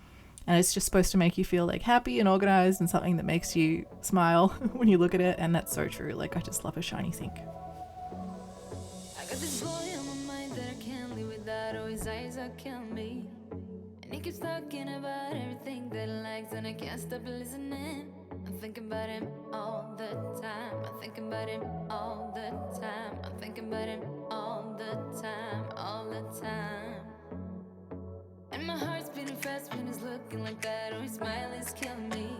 And it's just supposed to make you feel like happy and organized and something that makes you smile when you look at it. And that's so true. Like, I just love a shiny sink. I got this boy on my mind that I can't live without. Oh, his eyes are killing me. And he keeps talking about everything that he likes, and I can't stop listening. I'm thinking about him all the time. I'm thinking about him all the time. I'm thinking about him all the time, all the time. And my heart's beating fast when he's looking like that. Oh, his smile is killing me.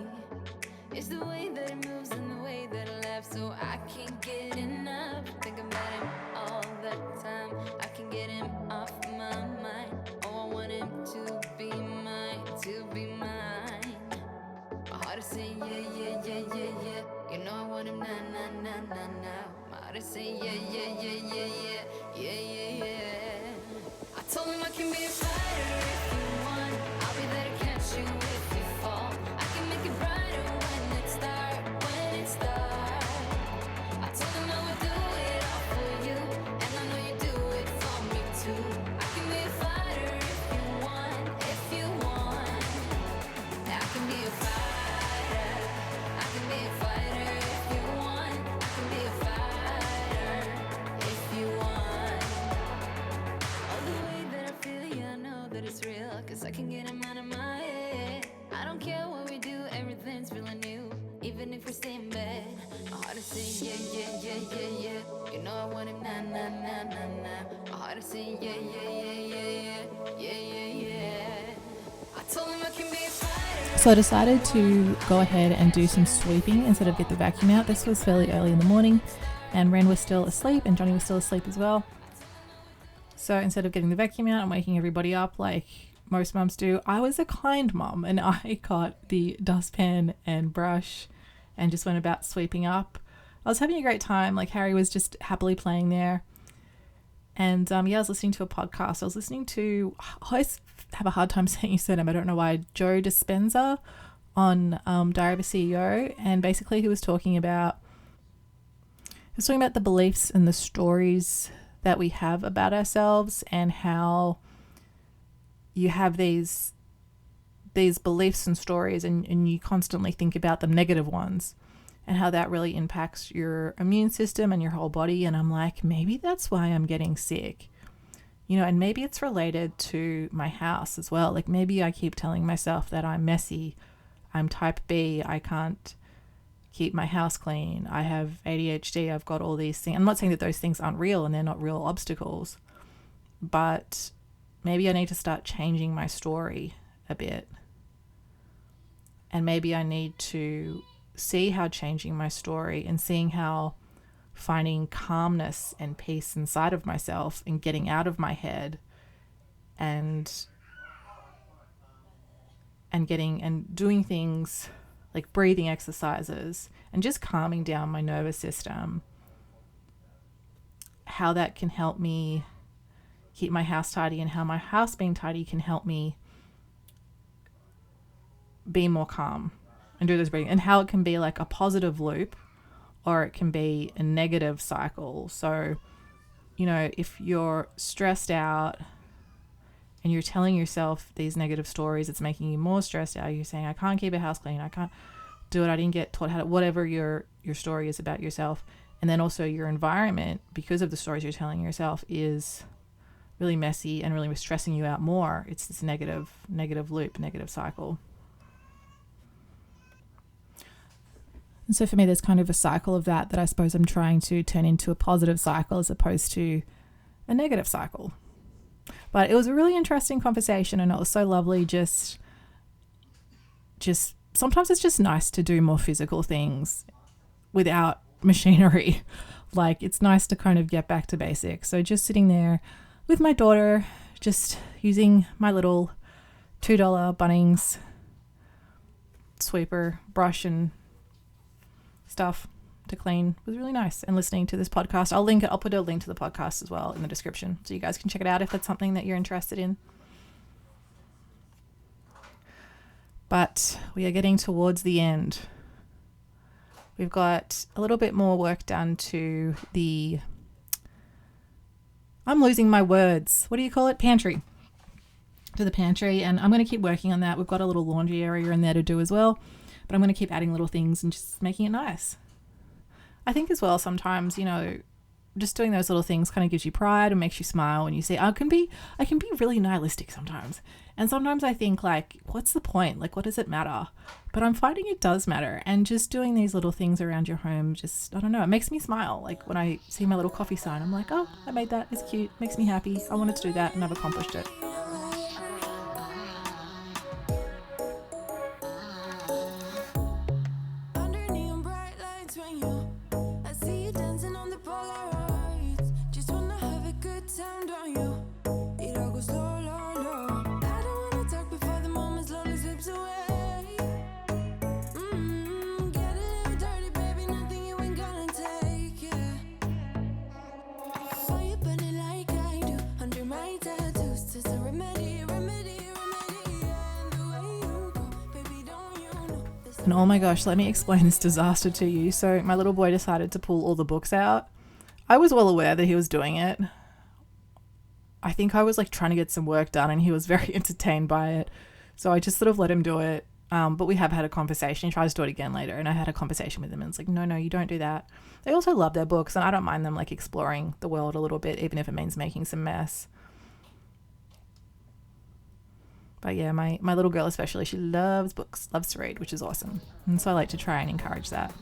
It's the way that he moves and the way that he laughs, so I can't get enough. Thinking about him all the time. I can't get him off my mind. Oh, I want him to be mine, to be mine. My heart is saying yeah, yeah, yeah, yeah, yeah. You know I want him now, now, now, now, now. My heart is saying yeah, yeah, yeah, yeah, yeah, yeah, yeah, yeah. I told him I can be a fighter if you want. I'll be there to catch you if you fall. I can make it brighter when it's dark, when it's dark. I told him I would do it all for you, and I know you do it for me too. I can be a fighter if you want, if you want. I can be a fighter. I can be a fighter if you want. I can be a fighter if you want. All the way that I feel, yeah, I know that it's real, 'cause I can get him out of my head. I don't care what we do, everything's feeling new, even if we stay in bed. My heart is saying yeah, yeah, yeah, yeah, yeah. You know I want him now, now, now, now, now. My heart is saying yeah, yeah, yeah, yeah, yeah, yeah, yeah, yeah. I told him I can be a fighter. So I decided to go ahead and do some sweeping instead of get the vacuum out. This was fairly early in the morning and Ren was still asleep and Johnny was still asleep as well. So instead of getting the vacuum out and waking everybody up like most mums do, I was a kind mum and I got the dustpan and brush and just went about sweeping up. I was having a great time. Like, Harry was just happily playing there. And yeah, I was listening to a podcast. I was listening to, I always have a hard time saying his surname, I don't know why, Joe Dispenza on Diary of a CEO. And basically he was talking about the beliefs and the stories that we have about ourselves, and how you have these beliefs and stories and you constantly think about them, negative ones, and how that really impacts your immune system and your whole body. And I'm like, maybe that's why I'm getting sick, you know, and maybe it's related to my house as well. Like, maybe I keep telling myself that I'm messy, I'm type B, I can't keep my house clean, I have ADHD, I've got all these things. I'm not saying that those things aren't real and they're not real obstacles, but maybe I need to start changing my story a bit. And maybe I need to see how changing my story and seeing how finding calmness and peace inside of myself and getting out of my head and doing things like breathing exercises and just calming down my nervous system, how that can help me keep my house tidy, and how my house being tidy can help me be more calm and do this breathing, and how it can be like a positive loop or it can be a negative cycle. So, you know, if you're stressed out and you're telling yourself these negative stories, it's making you more stressed out. You're saying, I can't keep a house clean, I can't do it, I didn't get taught how to, whatever your story is about yourself. And then also your environment, because of the stories you're telling yourself, is really messy and really stressing you out more. It's this negative loop, negative cycle. And so for me, there's kind of a cycle of that I suppose I'm trying to turn into a positive cycle as opposed to a negative cycle. But it was a really interesting conversation and it was so lovely. Just sometimes it's just nice to do more physical things without machinery. Like, it's nice to kind of get back to basics. So just sitting there with my daughter, just using my little $2 Bunnings sweeper brush and stuff to clean was really nice. And listening to this podcast, I'll put a link to the podcast as well in the description so you guys can check it out if that's something that you're interested in. But we are getting towards the end. We've got a little bit more work done to I'm losing my words. What do you call it? Pantry. To the pantry. And I'm going to keep working on that. We've got a little laundry area in there to do as well. But I'm going to keep adding little things and just making it nice. I think as well sometimes, just doing those little things kind of gives you pride and makes you smile when you see I can be really nihilistic sometimes. And sometimes I think like, what's the point? Like, what does it matter? But I'm finding it does matter. And just doing these little things around your home, just, I don't know, it makes me smile. Like when I see my little coffee sign, I'm like, oh, I made that. It's cute. Makes me happy. I wanted to do that and I've accomplished it. And oh my gosh, let me explain this disaster to you. So my little boy decided to pull all the books out. I was well aware that he was doing it. I think I was like trying to get some work done and he was very entertained by it. So I just sort of let him do it. But we have had a conversation. He tries to do it again later and I had a conversation with him and it's like, no, you don't do that. They also love their books and I don't mind them like exploring the world a little bit, even if it means making some mess. But yeah, my little girl especially, she loves books, loves to read, which is awesome. And so I like to try and encourage that.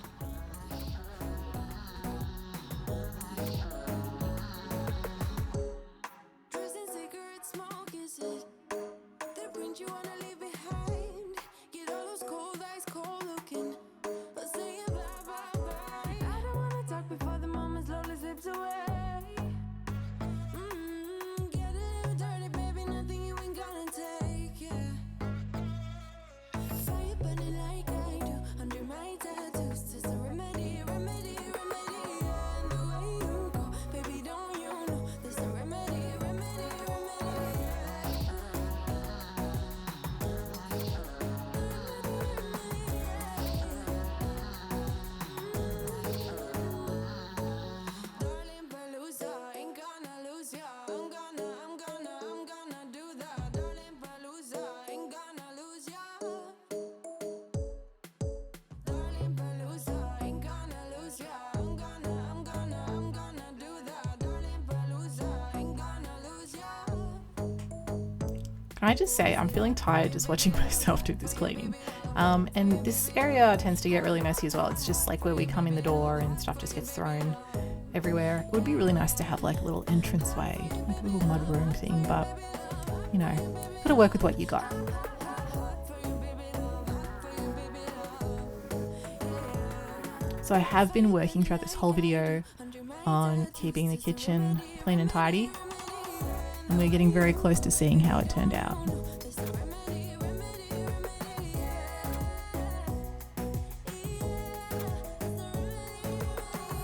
Can I just say, I'm feeling tired just watching myself do this cleaning. And this area tends to get really messy as well. It's just like where we come in the door and stuff just gets thrown everywhere. It would be really nice to have like a little entranceway, like a little mudroom thing, but gotta work with what you got. So I have been working throughout this whole video on keeping the kitchen clean and tidy. And we're getting very close to seeing how it turned out.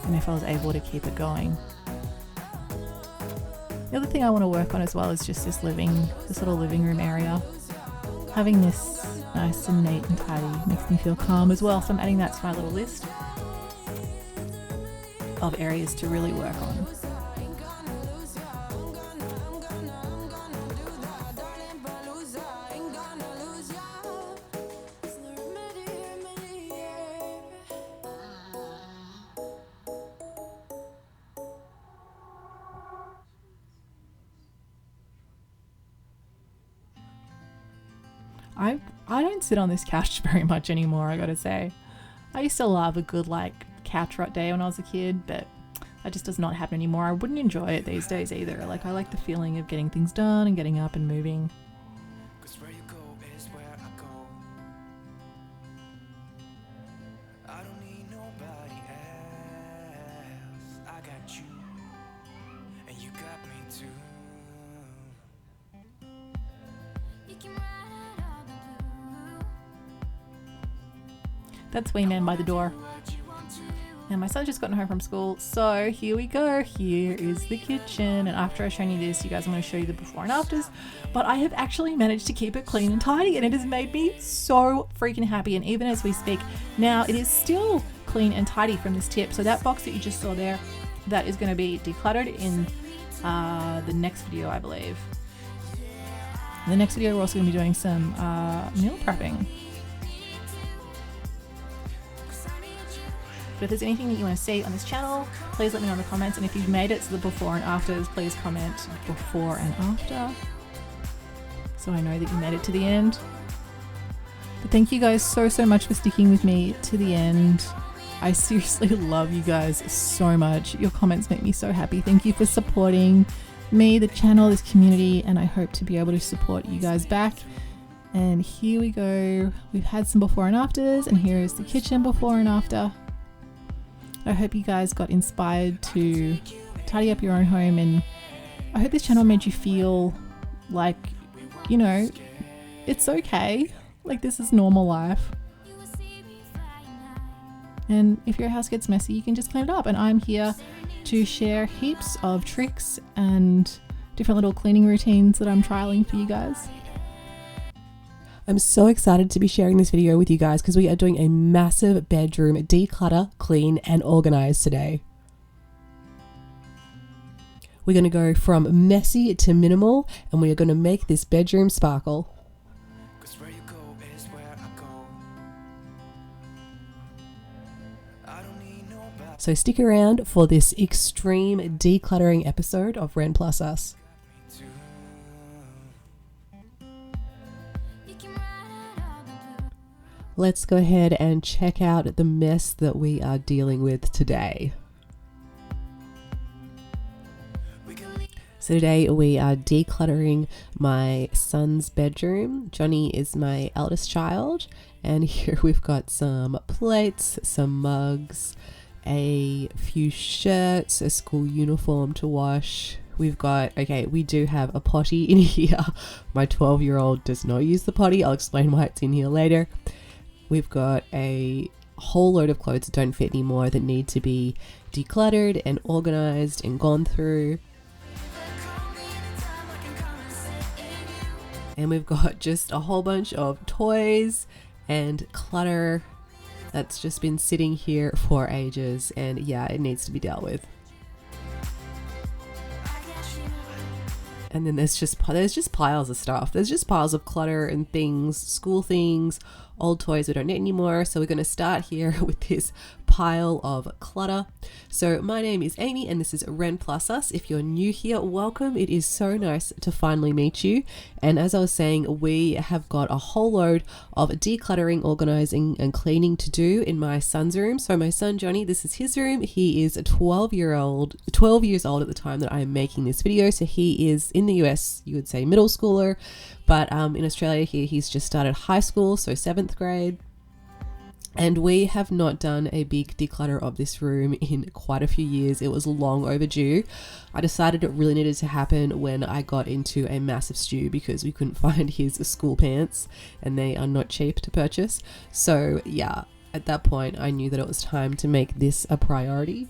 And if I was able to keep it going. The other thing I want to work on as well is just this little living room area. Having this nice and neat and tidy makes me feel calm as well. So I'm adding that to my little list of areas to really work on. I don't sit on this couch very much anymore, I gotta say. I used to love a good couch rot day when I was a kid, but that just does not happen anymore. I wouldn't enjoy it these days either. I like the feeling of getting things done and getting up and moving. That's Wee Man by the door. And my son's just gotten home from school, so here we go. Here is the kitchen, and after I've shown you this, you guys, I'm going to show you the before and afters. But I have actually managed to keep it clean and tidy, and it has made me so freaking happy. And even as we speak now, it is still clean and tidy from this tip. So that box that you just saw there, that is going to be decluttered in the next video, I believe. In the next video, we're also going to be doing some meal prepping. But if there's anything that you want to see on this channel, please let me know in the comments. And if you've made it to the before and afters, please comment before and after, so I know that you made it to the end. But thank you guys so much for sticking with me to the end. I seriously love you guys so much. Your comments make me so happy. Thank you for supporting me, the channel, this community, and I hope to be able to support you guys back. And here we go. We've had some before and afters, and here is the kitchen before and after. I hope you guys got inspired to tidy up your own home, and I hope this channel made you feel like, you know, it's okay. Like, this is normal life. And if your house gets messy, you can just clean it up. And I'm here to share heaps of tricks and different little cleaning routines that I'm trialing for you guys. I'm so excited to be sharing this video with you guys because we are doing a massive bedroom declutter, clean and organize today. We're going to go from messy to minimal, and we are going to make this bedroom sparkle. So stick around for this extreme decluttering episode of Ren Plus Us. Let's go ahead and check out the mess that we are dealing with today. So today we are decluttering my son's bedroom. Johnny is my eldest child, and here we've got some plates, some mugs, a few shirts, a school uniform to wash. We've got, okay, we do have a potty in here. My 12-year-old does not use the potty. I'll explain why it's in here later. We've got a whole load of clothes that don't fit anymore that need to be decluttered and organized and gone through. And we've got just a whole bunch of toys and clutter that's just been sitting here for ages, and yeah, it needs to be dealt with. And then there's just piles of stuff. There's just piles of clutter and things, school things, old toys we don't need anymore. So we're going to start here with this pile of clutter. So my name is Amy, and this is Ren Plus Us. If you're new here, welcome. It is so nice to finally meet you. And as I was saying, we have got a whole load of decluttering, organizing and cleaning to do in my son's room. So my son Johnny, this is his room. He is a 12 years old at the time that I am making this video. So he is in the US, you would say middle schooler, but in Australia here he's just started high school, so 7th grade. And we have not done a big declutter of this room in quite a few years. It was long overdue. I decided it really needed to happen when I got into a massive stew because we couldn't find his school pants, and they are not cheap to purchase. So yeah, at that point I knew that it was time to make this a priority.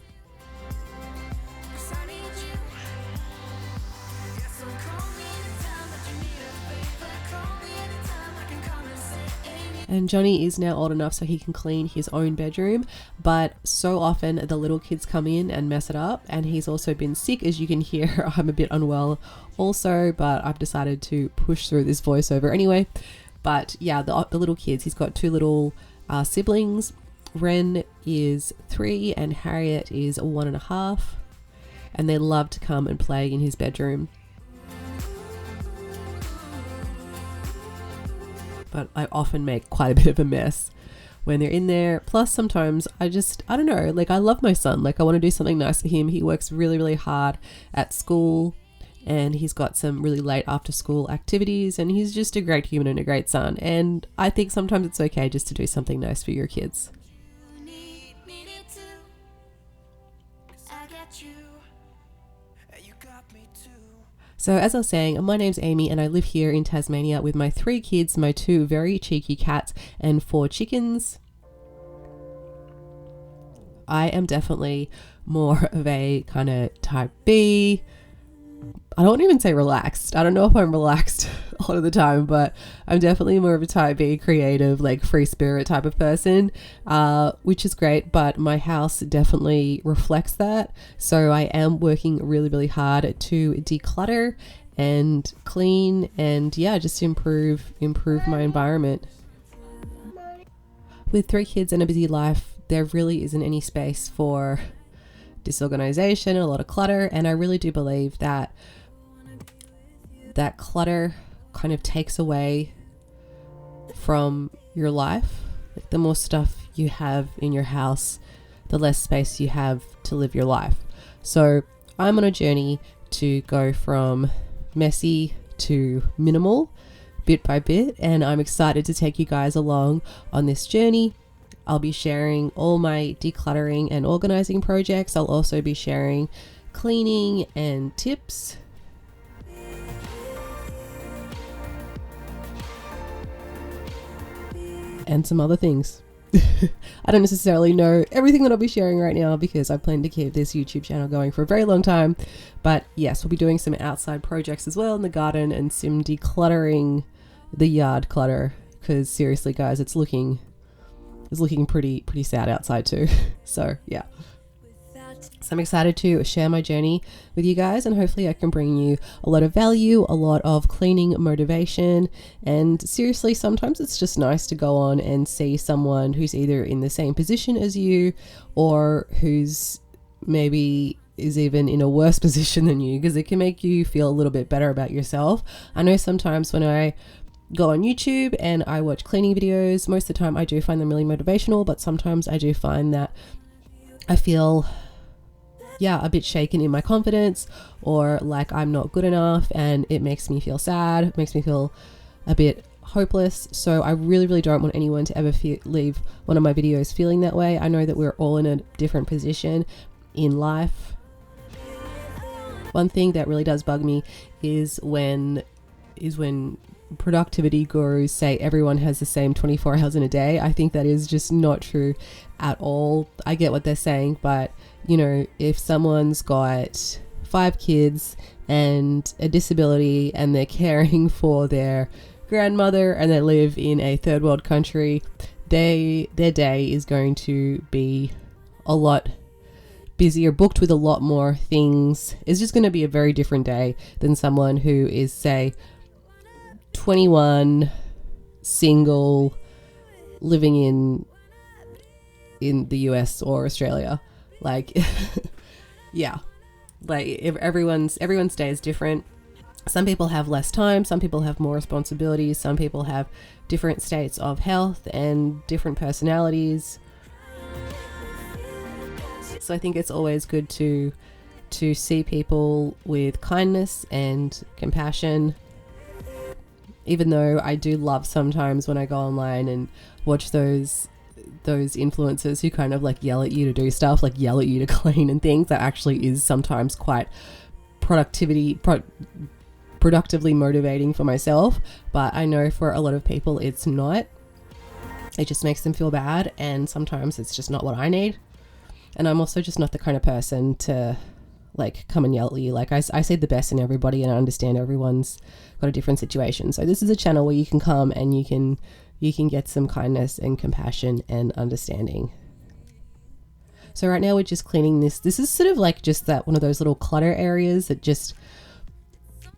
And Johnny is now old enough so he can clean his own bedroom, but so often the little kids come in and mess it up, and he's also been sick, as you can hear. I'm a bit unwell also, but I've decided to push through this voiceover anyway. But yeah, the little kids, he's got 2 little siblings. Ren is 3 and Harriet is 1.5, and they love to come and play in his bedroom. But I often make quite a bit of a mess when they're in there. Plus sometimes I don't know, like I love my son. Like I want to do something nice for him. He works really, really hard at school, and he's got some really late after school activities, and he's just a great human and a great son. And I think sometimes it's okay just to do something nice for your kids. So as I was saying, my name's Amy and I live here in Tasmania with my 3 kids, my 2 very cheeky cats and 4 chickens. I am definitely more of a kind of type B. I don't even say relaxed. I don't know if I'm relaxed a lot of the time, but I'm definitely more of a type B, creative, like free spirit type of person, which is great. But my house definitely reflects that. So I am working really, really hard to declutter and clean and just improve my environment. With 3 kids and a busy life, there really isn't any space for disorganization, a lot of clutter, and I really do believe that clutter kind of takes away from your life. Like, the more stuff you have in your house, the less space you have to live your life. So I'm on a journey to go from messy to minimal bit by bit, and I'm excited to take you guys along on this journey. I'll be sharing all my decluttering and organizing projects. I'll also be sharing cleaning and tips. And some other things. I don't necessarily know everything that I'll be sharing right now because I plan to keep this YouTube channel going for a very long time. But yes, we'll be doing some outside projects as well in the garden and some decluttering the yard clutter, because seriously guys, it's looking pretty sad outside too. So yeah. So I'm excited to share my journey with you guys, and hopefully I can bring you a lot of value, a lot of cleaning motivation. And seriously, sometimes it's just nice to go on and see someone who's either in the same position as you or who's maybe is even in a worse position than you, because it can make you feel a little bit better about yourself. I know sometimes when I go on YouTube and I watch cleaning videos, most of the time I do find them really motivational, but sometimes I do find that I feel a bit shaken in my confidence, or like I'm not good enough, and it makes me feel sad, it makes me feel a bit hopeless. So I really, really don't want anyone to ever leave one of my videos feeling that way. I know that we're all in a different position in life. One thing that really does bug me is when productivity gurus say everyone has the same 24 hours in a day. I think that is just not true at all. I get what they're saying, but you know, if someone's got 5 kids and a disability and they're caring for their grandmother and they live in a third world country, their day is going to be a lot busier, booked with a lot more things. It's just going to be a very different day than someone who is, say, 21, single, living in the US or Australia. Like if everyone's day is different. Some people have less time, some people have more responsibilities, some people have different states of health and different personalities. So I think it's always good to see people with kindness and compassion. Even though I do love sometimes when I go online and watch those influencers who kind of like yell at you to do stuff, like yell at you to clean and things, that actually is sometimes quite productively motivating for myself. But I know for a lot of people it's not. It just makes them feel bad, and sometimes it's just not what I need. And I'm also just not the kind of person to like come and yell at you. Like I see the best in everybody, and I understand everyone's got a different situation. So this is a channel where you can come and you can get some kindness and compassion and understanding. So right now we're just cleaning this. This is sort of like just that one of those little clutter areas that just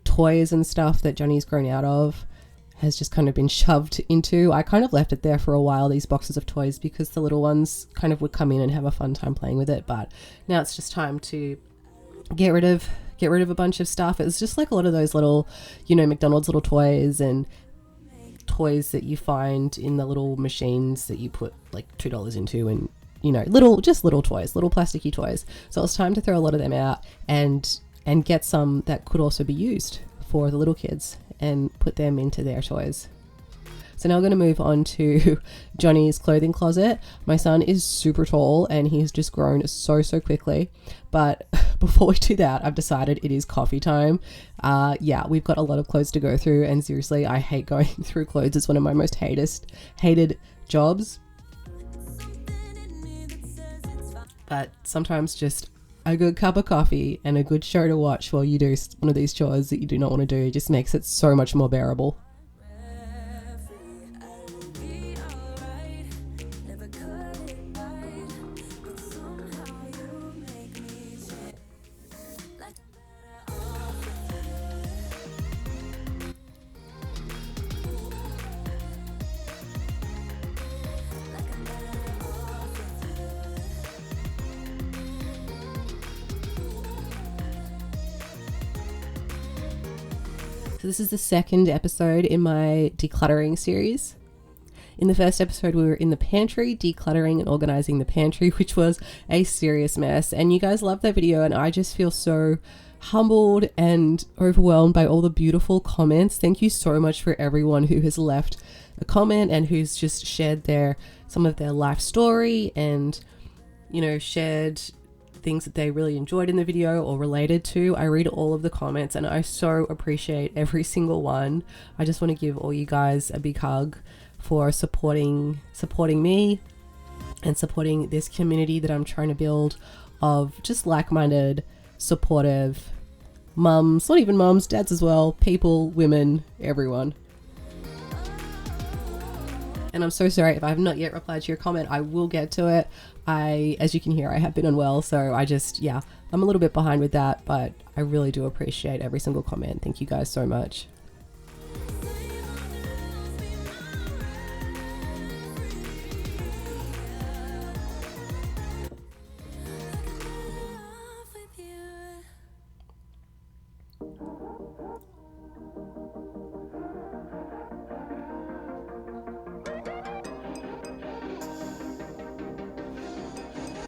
toys and stuff that Johnny's grown out of has just kind of been shoved into. I kind of left it there for a while, these boxes of toys, because the little ones kind of would come in and have a fun time playing with it. But now it's just time to get rid of a bunch of stuff. It's just like a lot of those little, McDonald's little toys and toys that you find in the little machines that you put like $2 into, and little toys, little plasticky toys. So it's time to throw a lot of them out and get some that could also be used for the little kids and put them into their toys. So now I'm going to move on to Johnny's clothing closet. My son is super tall and he's just grown so quickly. But before we do that, I've decided it is coffee time. We've got a lot of clothes to go through, and seriously, I hate going through clothes. It's one of my most hated jobs. But sometimes just a good cup of coffee and a good show to watch while you do one of these chores that you do not want to do just makes it so much more bearable. So this is the second episode in my decluttering series. In the first episode, we were in the pantry, decluttering and organizing the pantry, which was a serious mess. And you guys loved that video, and I just feel so humbled and overwhelmed by all the beautiful comments. Thank you so much for everyone who has left a comment and who's just shared some of their life story and, you know, shared things that they really enjoyed in the video or related to. I read all of the comments and I so appreciate every single one. I just want to give all you guys a big hug for supporting me and supporting this community that I'm trying to build of just like-minded, supportive mums, not even mums, dads as well, people, women, everyone. And I'm so sorry if I have not yet replied to your comment. I will get to it. As you can hear, I have been unwell, so I'm a little bit behind with that, but I really do appreciate every single comment. Thank you guys so much.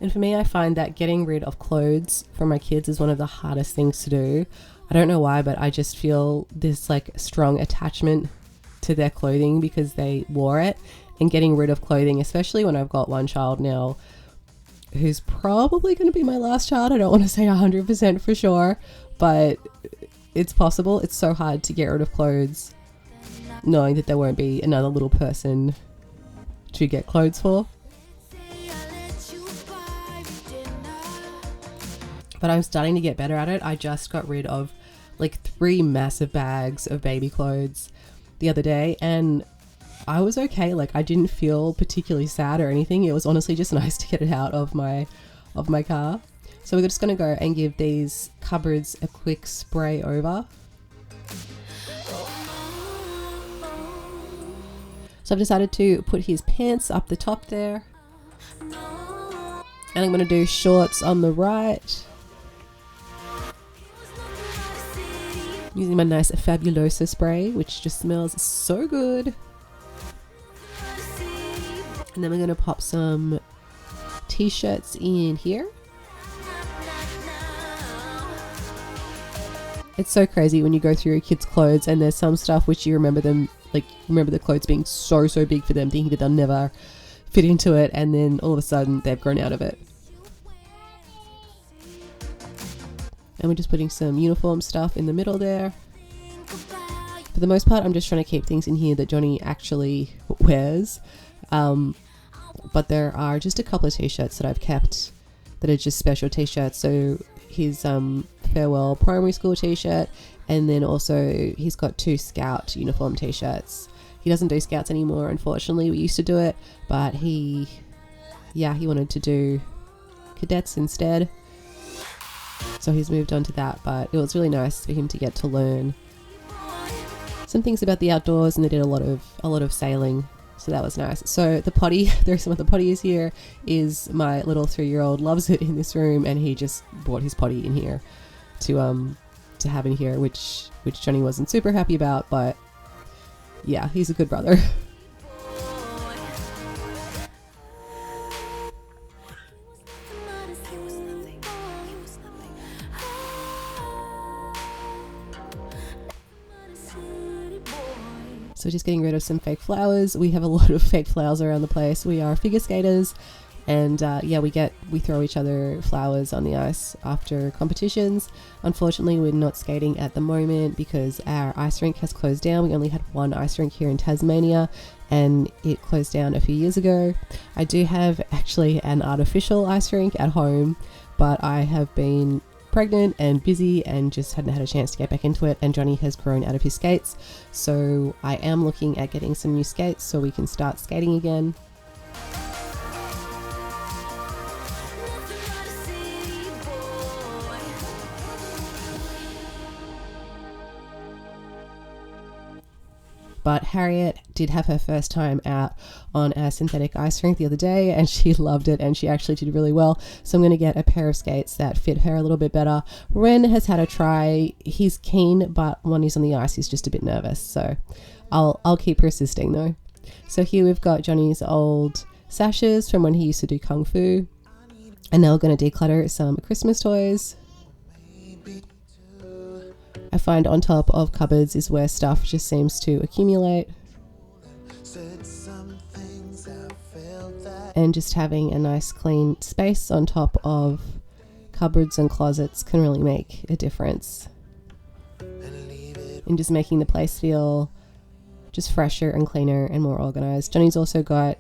And for me, I find that getting rid of clothes from my kids is one of the hardest things to do. I don't know why, but I just feel this like strong attachment to their clothing because they wore it. And getting rid of clothing, especially when I've got one child now who's probably going to be my last child. I don't want to say 100% for sure, but it's possible. It's so hard to get rid of clothes knowing that there won't be another little person to get clothes for. But I'm starting to get better at it. I just got rid of like 3 massive bags of baby clothes the other day and I was okay. Like I didn't feel particularly sad or anything. It was honestly just nice to get it out of my car. So we're just going to go and give these cupboards a quick spray over. So I've decided to put his pants up the top there. And I'm going to do shorts on the right. Using my nice Fabulosa spray, which just smells so good. And then we're going to pop some t-shirts in here. It's so crazy when you go through your kids' clothes and there's some stuff which you remember the clothes being so big for them, thinking that they'll never fit into it, and then all of a sudden they've grown out of it. And we're just putting some uniform stuff in the middle there. For the most part, I'm just trying to keep things in here that Johnny actually wears. But there are just a couple of t-shirts that I've kept that are just special t-shirts. So his farewell primary school t-shirt, and then also he's got 2 Scout uniform t-shirts. He doesn't do Scouts anymore, unfortunately. We used to do it, but he wanted to do cadets instead. So he's moved on to that, but it was really nice for him to get to learn some things about the outdoors, and they did a lot of sailing, so that was nice. So the potty, there's some of the potties here, is my little 3-year-old loves it in this room, and he just brought his potty in here to have in here, which Johnny wasn't super happy about, but yeah, he's a good brother. So just getting rid of some fake flowers. We have a lot of fake flowers around the place. We are figure skaters, And yeah, we throw each other flowers on the ice after competitions. Unfortunately, we're not skating at the moment because our ice rink has closed down. We only had one ice rink here in Tasmania, and it closed down a few years ago. I do have actually an artificial ice rink at home, but I have been pregnant and busy and just hadn't had a chance to get back into it, and Johnny has grown out of his skates, so I am looking at getting some new skates so we can start skating again. But Harriet did have her first time out on a synthetic ice rink the other day, and she loved it, and she actually did really well. So I'm going to get a pair of skates that fit her a little bit better. Ren has had a try. He's keen, but when he's on the ice, he's just a bit nervous. So I'll keep persisting though. So here we've got Johnny's old sashes from when he used to do Kung Fu. And now we're going to declutter some Christmas toys. I find on top of cupboards is where stuff just seems to accumulate. And just having a nice clean space on top of cupboards and closets can really make a difference in just making the place feel just fresher and cleaner and more organized. Johnny's also got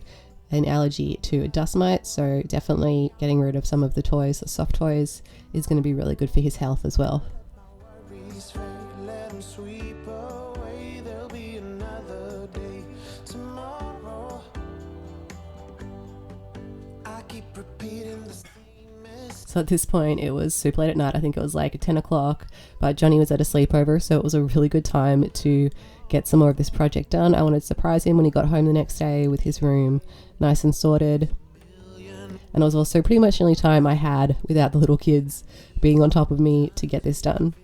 an allergy to dust mites, so definitely getting rid of some of the toys, the soft toys, is going to be really good for his health as well. So at this point it was super late at night. I think it was like 10 o'clock, but Johnny was at a sleepover, so it was a really good time to get some more of this project done. I wanted to surprise him when he got home the next day with his room nice and sorted. And it was also pretty much the only time I had without the little kids being on top of me to get this done.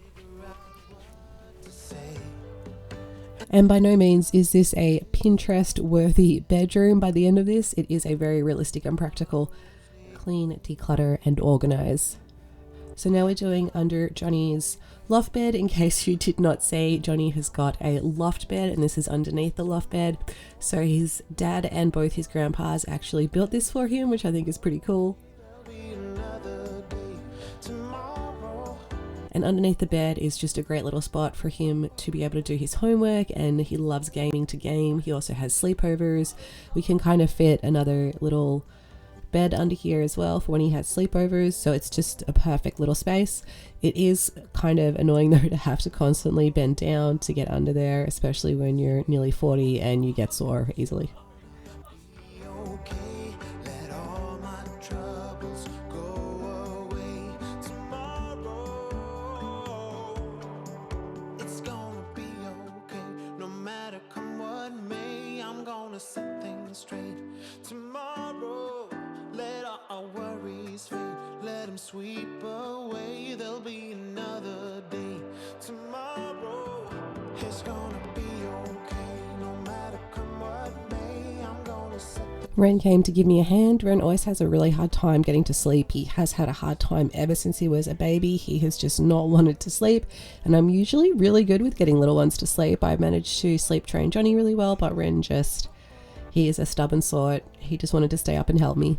And by no means is this a Pinterest worthy bedroom. By the end of this, it is a very realistic and practical clean, declutter and organize. So now we're doing under Johnny's loft bed. In case you did not see, Johnny has got a loft bed, and this is underneath the loft bed. So his dad and both his grandpas actually built this for him, which I think is pretty cool. And underneath the bed is just a great little spot for him to be able to do his homework, and he loves gaming to game. He also has sleepovers. We can kind of fit another little bed under here as well for when he has sleepovers, so it's just a perfect little space. It is kind of annoying though to have to constantly bend down to get under there, especially when you're nearly 40 and you get sore easily. Set things straight tomorrow. Let our worries fade. Let them sweep away. There'll be another day tomorrow. It's gonna be okay. No matter come what may. I'm gonna set. Ren came to give me a hand. Ren always has a really hard time getting to sleep. He has had a hard time ever since he was a baby. He has just not wanted to sleep, and I'm usually really good with getting little ones to sleep. I managed to sleep train Johnny really well, but Ren just, he is a stubborn sort. He just wanted to stay up and help me.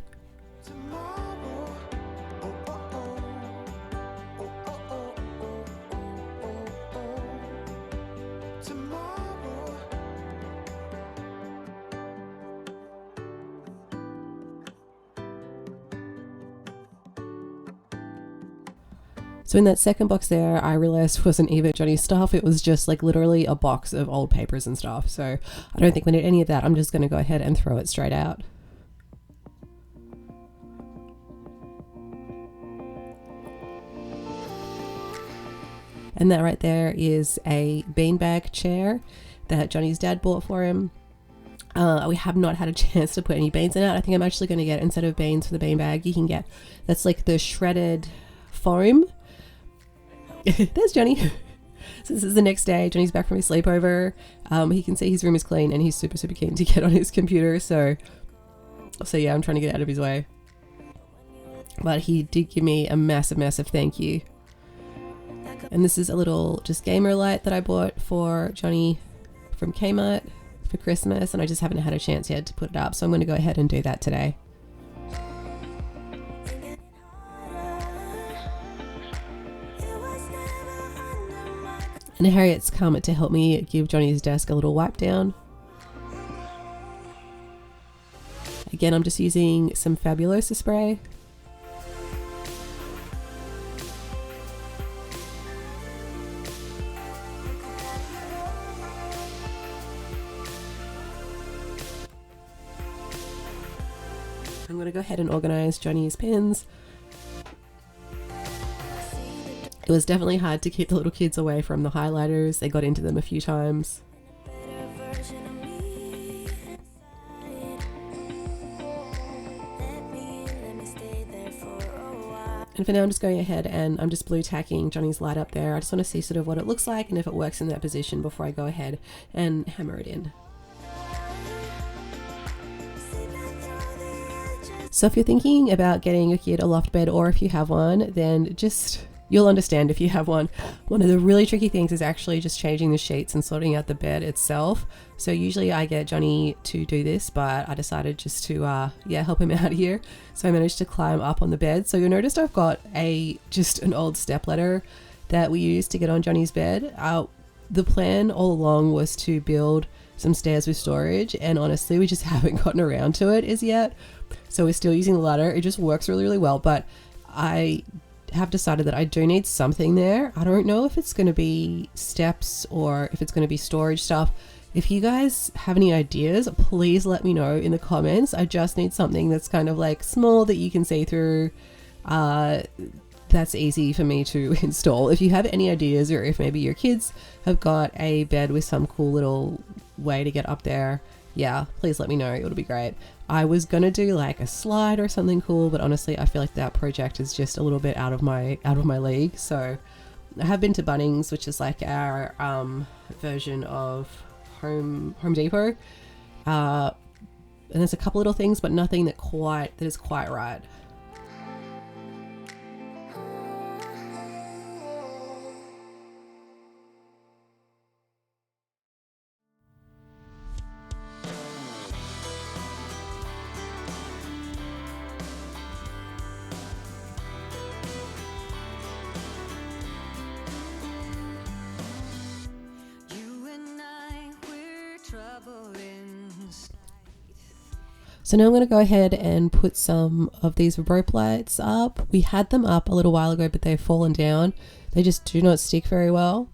So in that second box there, I realized wasn't even Johnny's stuff. It was just like literally a box of old papers and stuff. So I don't think we need any of that. I'm just going to go ahead and throw it straight out. And that right there is a beanbag chair that Johnny's dad bought for him. We have not had a chance to put any beans in it. I think I'm actually going to get, instead of beans for the beanbag, you can get, that's like the shredded foam. There's Johnny. So this is the next day. Johnny's back from his sleepover. He can see his room is clean and he's super, super keen to get on his computer. So yeah, I'm trying to get out of his way. But he did give me a massive, massive thank you. And this is a little just gamer light that I bought for Johnny from Kmart for Christmas. And I just haven't had a chance yet to put it up. So I'm going to go ahead and do that today. And Harriet's come to help me give Johnny's desk a little wipe down. Again, I'm just using some Fabulosa spray. I'm going to go ahead and organize Johnny's pens. It was definitely hard to keep the little kids away from the highlighters. They got into them a few times. And for now, I'm just going ahead and I'm just blue tacking Johnny's light up there. I just want to see sort of what it looks like and if it works in that position before I go ahead and hammer it in. So if you're thinking about getting your kid a loft bed, or if you have one, then you'll understand if you have one. One of the really tricky things is actually just changing the sheets and sorting out the bed itself. So usually I get Johnny to do this, but I decided just to help him out here. So I managed to climb up on the bed. So you'll notice I've got just an old step ladder that we used to get on Johnny's bed. The plan all along was to build some stairs with storage, and honestly we just haven't gotten around to it as yet. So we're still using the ladder. It just works really, really well, but I have decided that I do need something there. I don't know if it's going to be steps or if it's going to be storage stuff. If you guys have any ideas, please let me know in the comments. I just need something that's kind of like small that you can see through. That's easy for me to install. If you have any ideas, or if maybe your kids have got a bed with some cool little way to get up there, yeah, please let me know. It'll be great. I was gonna do like a slide or something cool, but honestly I feel like that project is just a little bit out of my league. So I have been to Bunnings, which is like our version of Home Depot, and there's a couple little things, but nothing that is quite right. So now I'm going to go ahead and put some of these rope lights up. We had them up a little while ago, but they've fallen down. They just do not stick very well,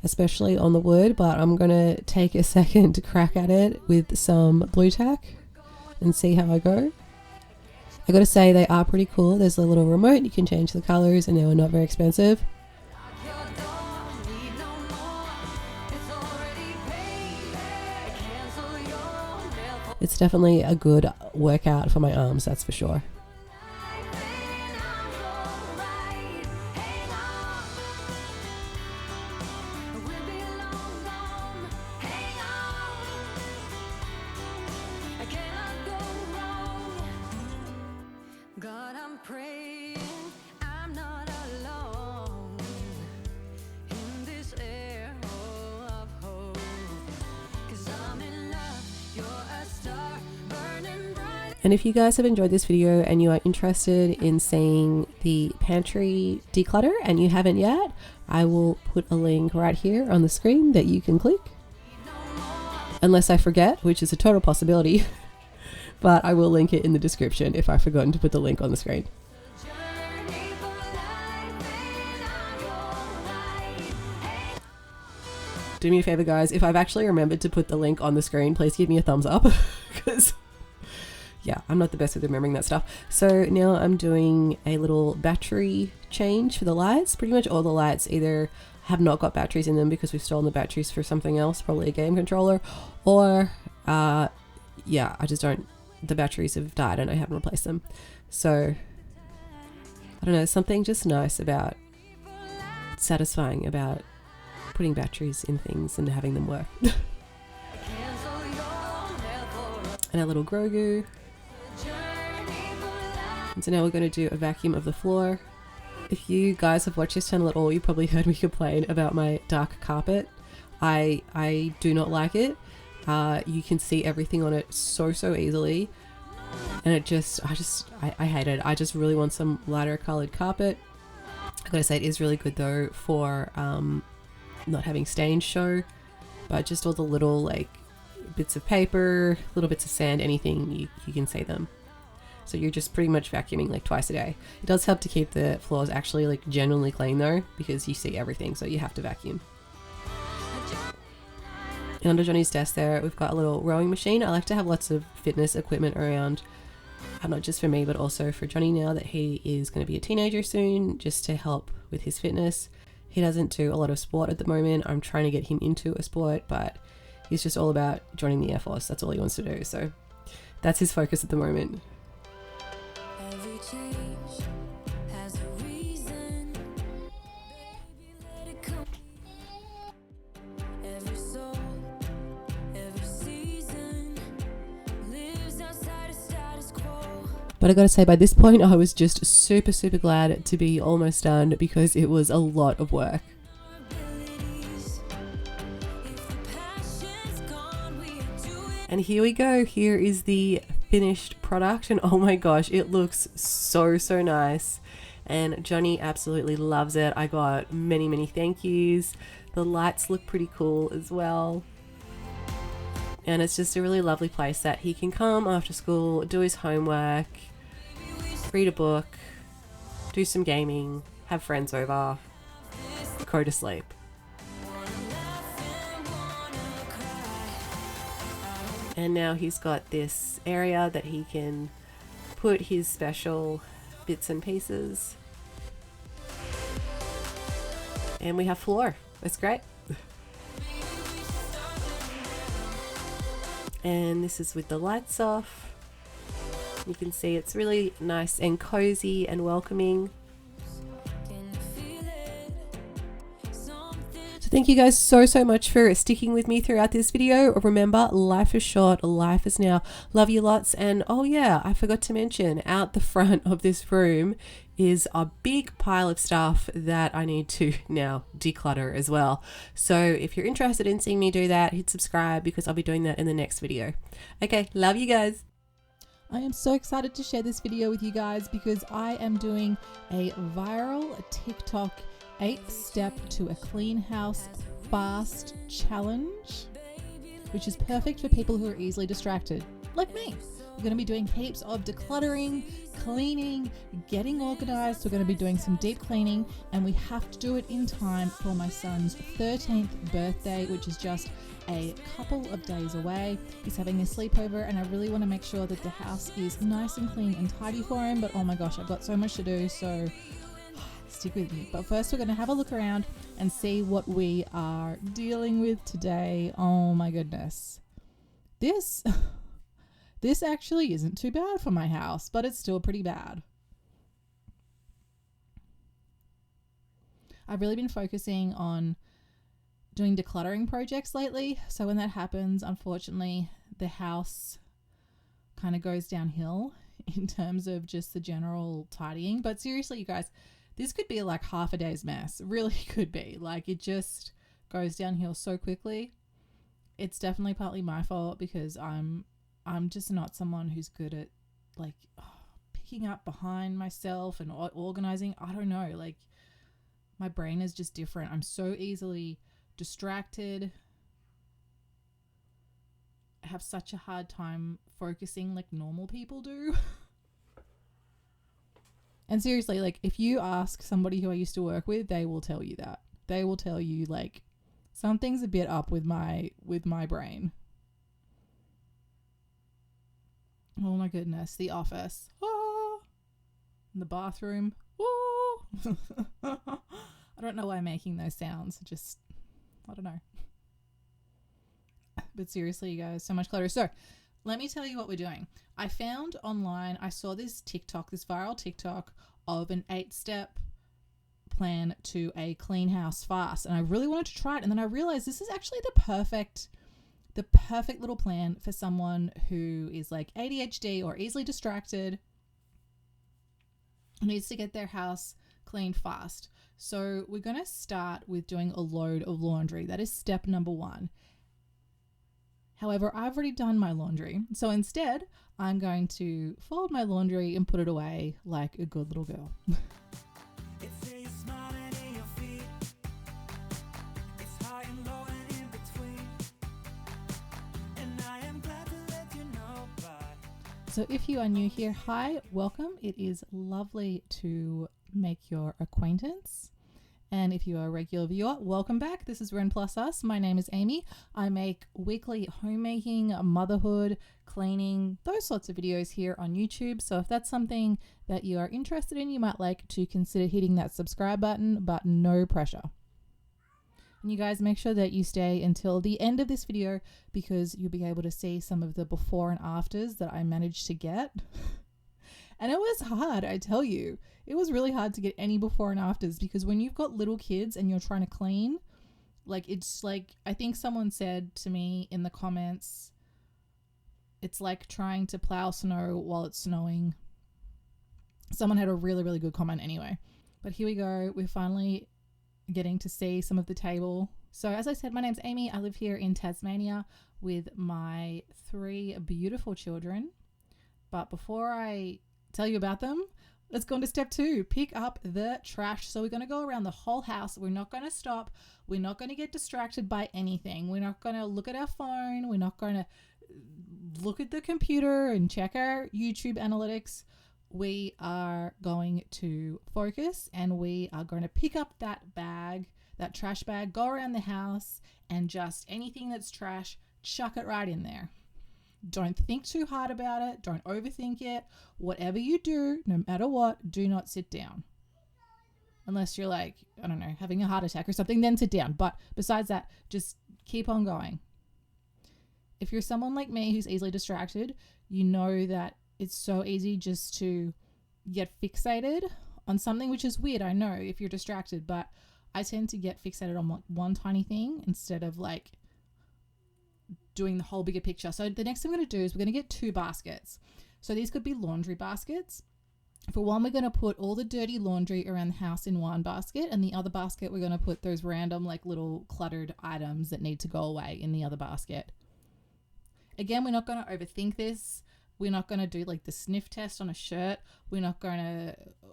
especially on the wood, but I'm going to take a second crack at it with some blue tack and see how I go. I got to say they are pretty cool. There's a little remote, you can change the colors, and they were not very expensive. It's definitely a good workout for my arms, that's for sure. And if you guys have enjoyed this video and you are interested in seeing the pantry declutter and you haven't yet, I will put a link right here on the screen that you can click. Unless I forget, which is a total possibility, but I will link it in the description if I've forgotten to put the link on the screen. Do me a favor, guys, if I've actually remembered to put the link on the screen, please give me a thumbs up, because yeah, I'm not the best with remembering that stuff. So now I'm doing a little battery change for the lights. Pretty much all the lights either have not got batteries in them because we've stolen the batteries for something else, probably a game controller, or the batteries have died and I haven't replaced them. So I don't know, something just nice about, satisfying about putting batteries in things and having them work. And a little Grogu. And so now we're going to do a vacuum of the floor. If you guys have watched this channel at all, you probably heard me complain about my dark carpet. I do not like it. You can see everything on it so easily, and I hate it. I just really want some lighter colored carpet. I gotta say, it is really good though for not having stains show, but just all the little like bits of paper, little bits of sand, anything, you can see them. So you're just pretty much vacuuming like twice a day. It does help to keep the floors actually like genuinely clean though, because you see everything, so you have to vacuum. And under Johnny's desk there, we've got a little rowing machine. I like to have lots of fitness equipment around, not just for me, but also for Johnny now that he is going to be a teenager soon, just to help with his fitness. He doesn't do a lot of sport at the moment. I'm trying to get him into a sport, but he's just all about joining the Air Force. That's all he wants to do. So that's his focus at the moment. Every change has a reason. Baby, let it come. Every soul, every season lives outside of status quo. But I gotta say, by this point, I was just super, super glad to be almost done because it was a lot of work. Abilities. If the passion's gone, we do it. And here we go. Here is the finished product. And oh my gosh, it looks so, so nice. And Johnny absolutely loves it. I got many, many thank yous. The lights look pretty cool as well. And it's just a really lovely place that he can come after school, do his homework, read a book, do some gaming, have friends over, go to sleep. And now he's got this area that he can put his special bits and pieces. And we have floor. It's great. And this is with the lights off. You can see it's really nice and cozy and welcoming. Can you feel it? Something. So thank you guys so, so much for sticking with me throughout this video. Remember, life is short, life is now. Love you lots. And oh yeah, I forgot to mention, out the front of this room is a big pile of stuff that I need to now declutter as well. So if you're interested in seeing me do that, hit subscribe because I'll be doing that in the next video. Okay, love you guys. I am so excited to share this video with you guys because I am doing a viral TikTok 8-step to a clean house fast challenge, which is perfect for people who are easily distracted, like me. We're going to be doing heaps of decluttering, cleaning, getting organized. We're going to be doing some deep cleaning, and we have to do it in time for my son's 13th birthday, which is just a couple of days away. He's having a sleepover, and I really want to make sure that the house is nice and clean and tidy for him. But oh my gosh, I've got so much to do, so stick with me. But first, we're going to have a look around and see what we are dealing with today. Oh my goodness. This actually isn't too bad for my house, but it's still pretty bad. I've really been focusing on doing decluttering projects lately. So when that happens, unfortunately, the house kind of goes downhill in terms of just the general tidying. But seriously, you guys, this could be like half a day's mess. It really could be. Like, it just goes downhill so quickly. It's definitely partly my fault because I'm just not someone who's good at like picking up behind myself and organizing. I don't know, like my brain is just different. I'm so easily distracted. I have such a hard time focusing like normal people do. And seriously, like if you ask somebody who I used to work with, they will tell you that. They will tell you like something's a bit up with my brain. Oh my goodness, the office. Oh, the bathroom. Oh. I don't know why I'm making those sounds. Just, I don't know. But seriously, you guys, so much clutter. So let me tell you what we're doing. I found online, I saw this TikTok, this viral TikTok of an 8-step plan to a clean house fast. And I really wanted to try it. And then I realized this is actually the perfect little plan for someone who is like ADHD or easily distracted, needs to get their house cleaned fast. So we're going to start with doing a load of laundry. That is step number 1. However, I've already done my laundry. So instead, I'm going to fold my laundry and put it away like a good little girl. It's you smiling in your feet. It's So if you are new here, hi, welcome. It is lovely to make your acquaintance. And if you are a regular viewer, welcome back. This is Ren Plus Us. My name is Amy. I make weekly homemaking, motherhood, cleaning, those sorts of videos here on YouTube. So if that's something that you are interested in, you might like to consider hitting that subscribe button, but no pressure. And you guys make sure that you stay until the end of this video because you'll be able to see some of the before and afters that I managed to get. And it was hard, I tell you. It was really hard to get any before and afters because when you've got little kids and you're trying to clean, like it's like, I think someone said to me in the comments, it's like trying to plow snow while it's snowing. Someone had a really, really good comment anyway. But here we go. We're finally getting to see some of the table. So as I said, my name's Amy. I live here in Tasmania with my 3 beautiful children. But before I tell you about them, let's go on to step 2, pick up the trash. So we're going to go around the whole house. We're not going to stop. We're not going to get distracted by anything. We're not going to look at our phone. We're not going to look at the computer and check our YouTube analytics. We are going to focus and we are going to pick up that bag, that trash bag, go around the house and just anything that's trash, chuck it right in there. Don't think too hard about it. Don't overthink it. Whatever you do, no matter what, do not sit down. Unless you're like, I don't know, having a heart attack or something, then sit down. But besides that, just keep on going. If you're someone like me who's easily distracted, you know that it's so easy just to get fixated on something, which is weird, I know, if you're distracted, but I tend to get fixated on one tiny thing instead of like doing the whole bigger picture. So the next thing we're going to do is we're going to get 2 baskets. So these could be laundry baskets. For one, we're going to put all the dirty laundry around the house in one basket, and the other basket we're going to put those random like little cluttered items that need to go away in the other basket. Again, we're not going to overthink this. We're not going to do like the sniff test on a shirt. We're not going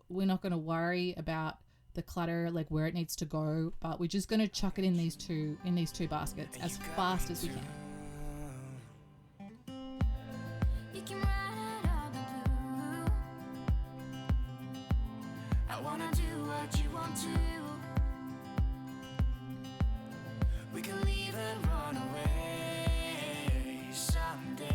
to worry about the clutter, like where it needs to go, but we're just going to chuck it in these two baskets as fast as we can. You can write all the blue. I wanna do what you want to. We can leave and run away someday.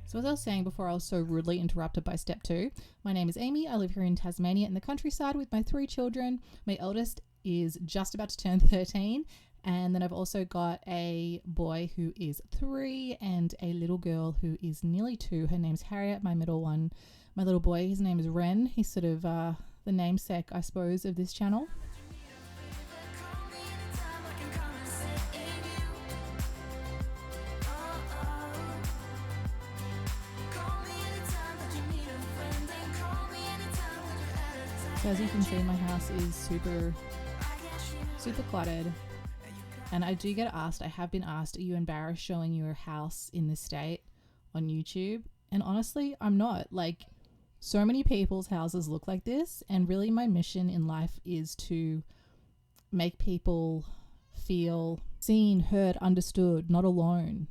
So as I was saying before I was so rudely interrupted by step 2, my name is Amy. I live here in Tasmania in the countryside with my 3 children. My eldest is just about to turn 13. And then I've also got a boy who is 3 and a little girl who is nearly 2. Her name's Harriet. My little boy, his name is Ren. He's sort of the namesake, I suppose, of this channel. So as you can see, my house is super cluttered. And I do get asked, I have been asked, are you embarrassed showing your house in this state on YouTube? And honestly, I'm not. Like, so many people's houses look like this. And really my mission in life is to make people feel seen, heard, understood, not alone.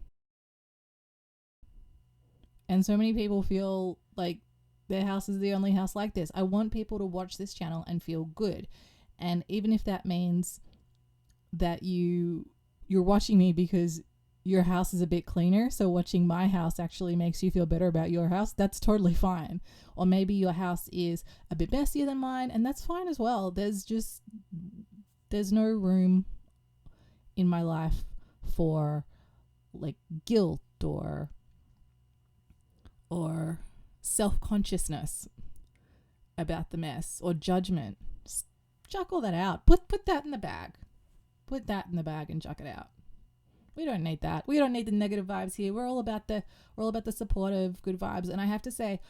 And so many people feel like their house is the only house like this. I want people to watch this channel and feel good. And even if that means that you're watching me because your house is a bit cleaner, so watching my house actually makes you feel better about your house, that's totally fine. Or maybe your house is a bit messier than mine, and that's fine as well. There's no room in my life for like guilt or self-consciousness about the mess or judgment. Just chuck all that out. Put that in the bag. Put that in the bag and chuck it out. We don't need that. We don't need the negative vibes here. We're all about the supportive, good vibes. And I have to say,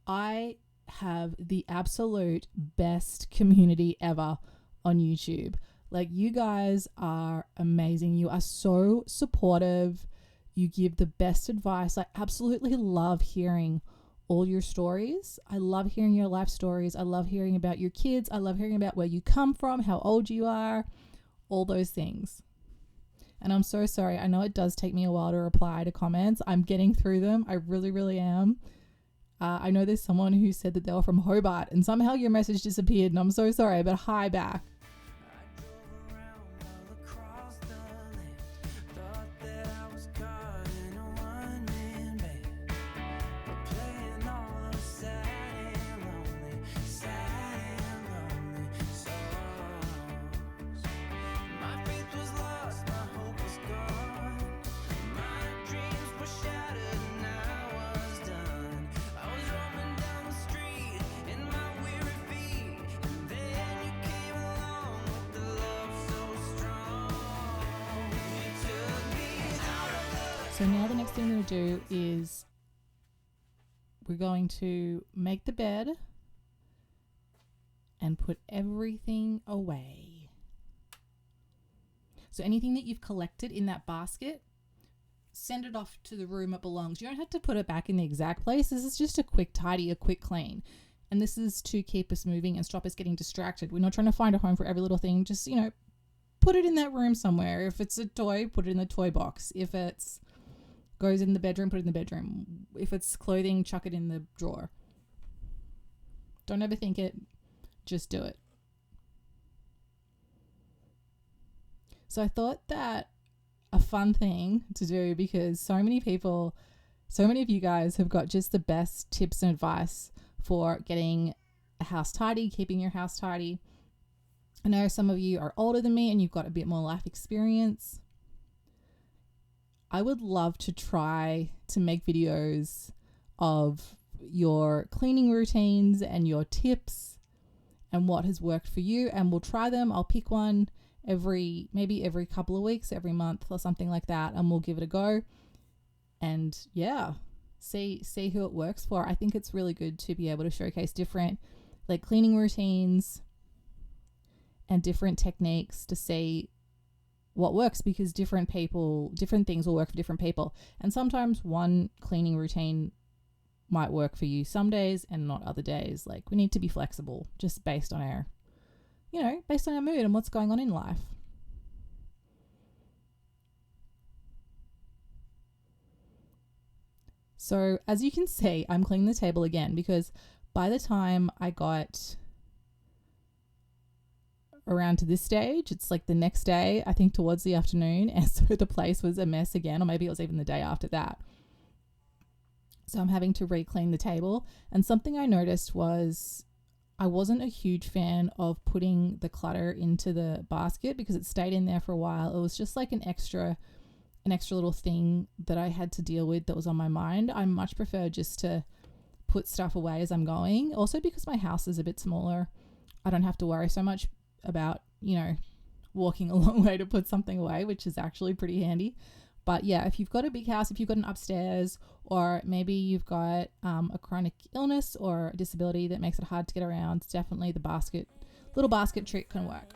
I have the absolute best community ever on YouTube. Like, you guys are amazing. You are so supportive. You give the best advice. I absolutely love hearing all your stories. I love hearing your life stories. I love hearing about your kids. I love hearing about where you come from, how old you are, all those things. And I'm so sorry. I know it does take me a while to reply to comments. I'm getting through them. I really, really am. I know there's someone who said that they were from Hobart and somehow your message disappeared, and I'm so sorry, but hi back. I drove around all across the land, thought that I was caught in a one-man band, but playing all those sad and lonely songs. My faith was lost, my hope was gone, my dreams were shattered and I was done. I was roaming down the street in my weary feet, and then you came along with the love so strong. You took me out of the So now the next thing we're going to do is we're going to make the bed and put everything away. So anything that you've collected in that basket, send it off to the room it belongs. You don't have to put it back in the exact place. This is just a quick tidy, a quick clean. And this is to keep us moving and stop us getting distracted. We're not trying to find a home for every little thing. Just, put it in that room somewhere. If it's a toy, put it in the toy box. If it's goes in the bedroom, put it in the bedroom. If it's clothing, chuck it in the drawer. Don't overthink it. Just do it. So I thought that a fun thing to do, because so many of you guys have got just the best tips and advice for getting a house tidy, keeping your house tidy. I know some of you are older than me and you've got a bit more life experience. I would love to try to make videos of your cleaning routines and your tips and what has worked for you, and we'll try them. I'll pick one maybe every couple of weeks, every month or something like that, and we'll give it a go. And yeah, see who it works for. I think it's really good to be able to showcase different cleaning routines and different techniques to see what works, because different things will work for different people. And sometimes one cleaning routine might work for you some days and not other days. We need to be flexible just based on our mood and what's going on in life. So as you can see, I'm cleaning the table again, because by the time I got around to this stage, it's the next day, I think towards the afternoon, and so the place was a mess again, or maybe it was even the day after that. So I'm having to re-clean the table. And something I noticed was I wasn't a huge fan of putting the clutter into the basket, because it stayed in there for a while. It was just an extra little thing that I had to deal with that was on my mind. I much prefer just to put stuff away as I'm going. Also, because my house is a bit smaller, I don't have to worry so much about, walking a long way to put something away, which is actually pretty handy. But yeah, if you've got a big house, if you've got an upstairs, or maybe you've got a chronic illness or a disability that makes it hard to get around, definitely the little basket trick can work.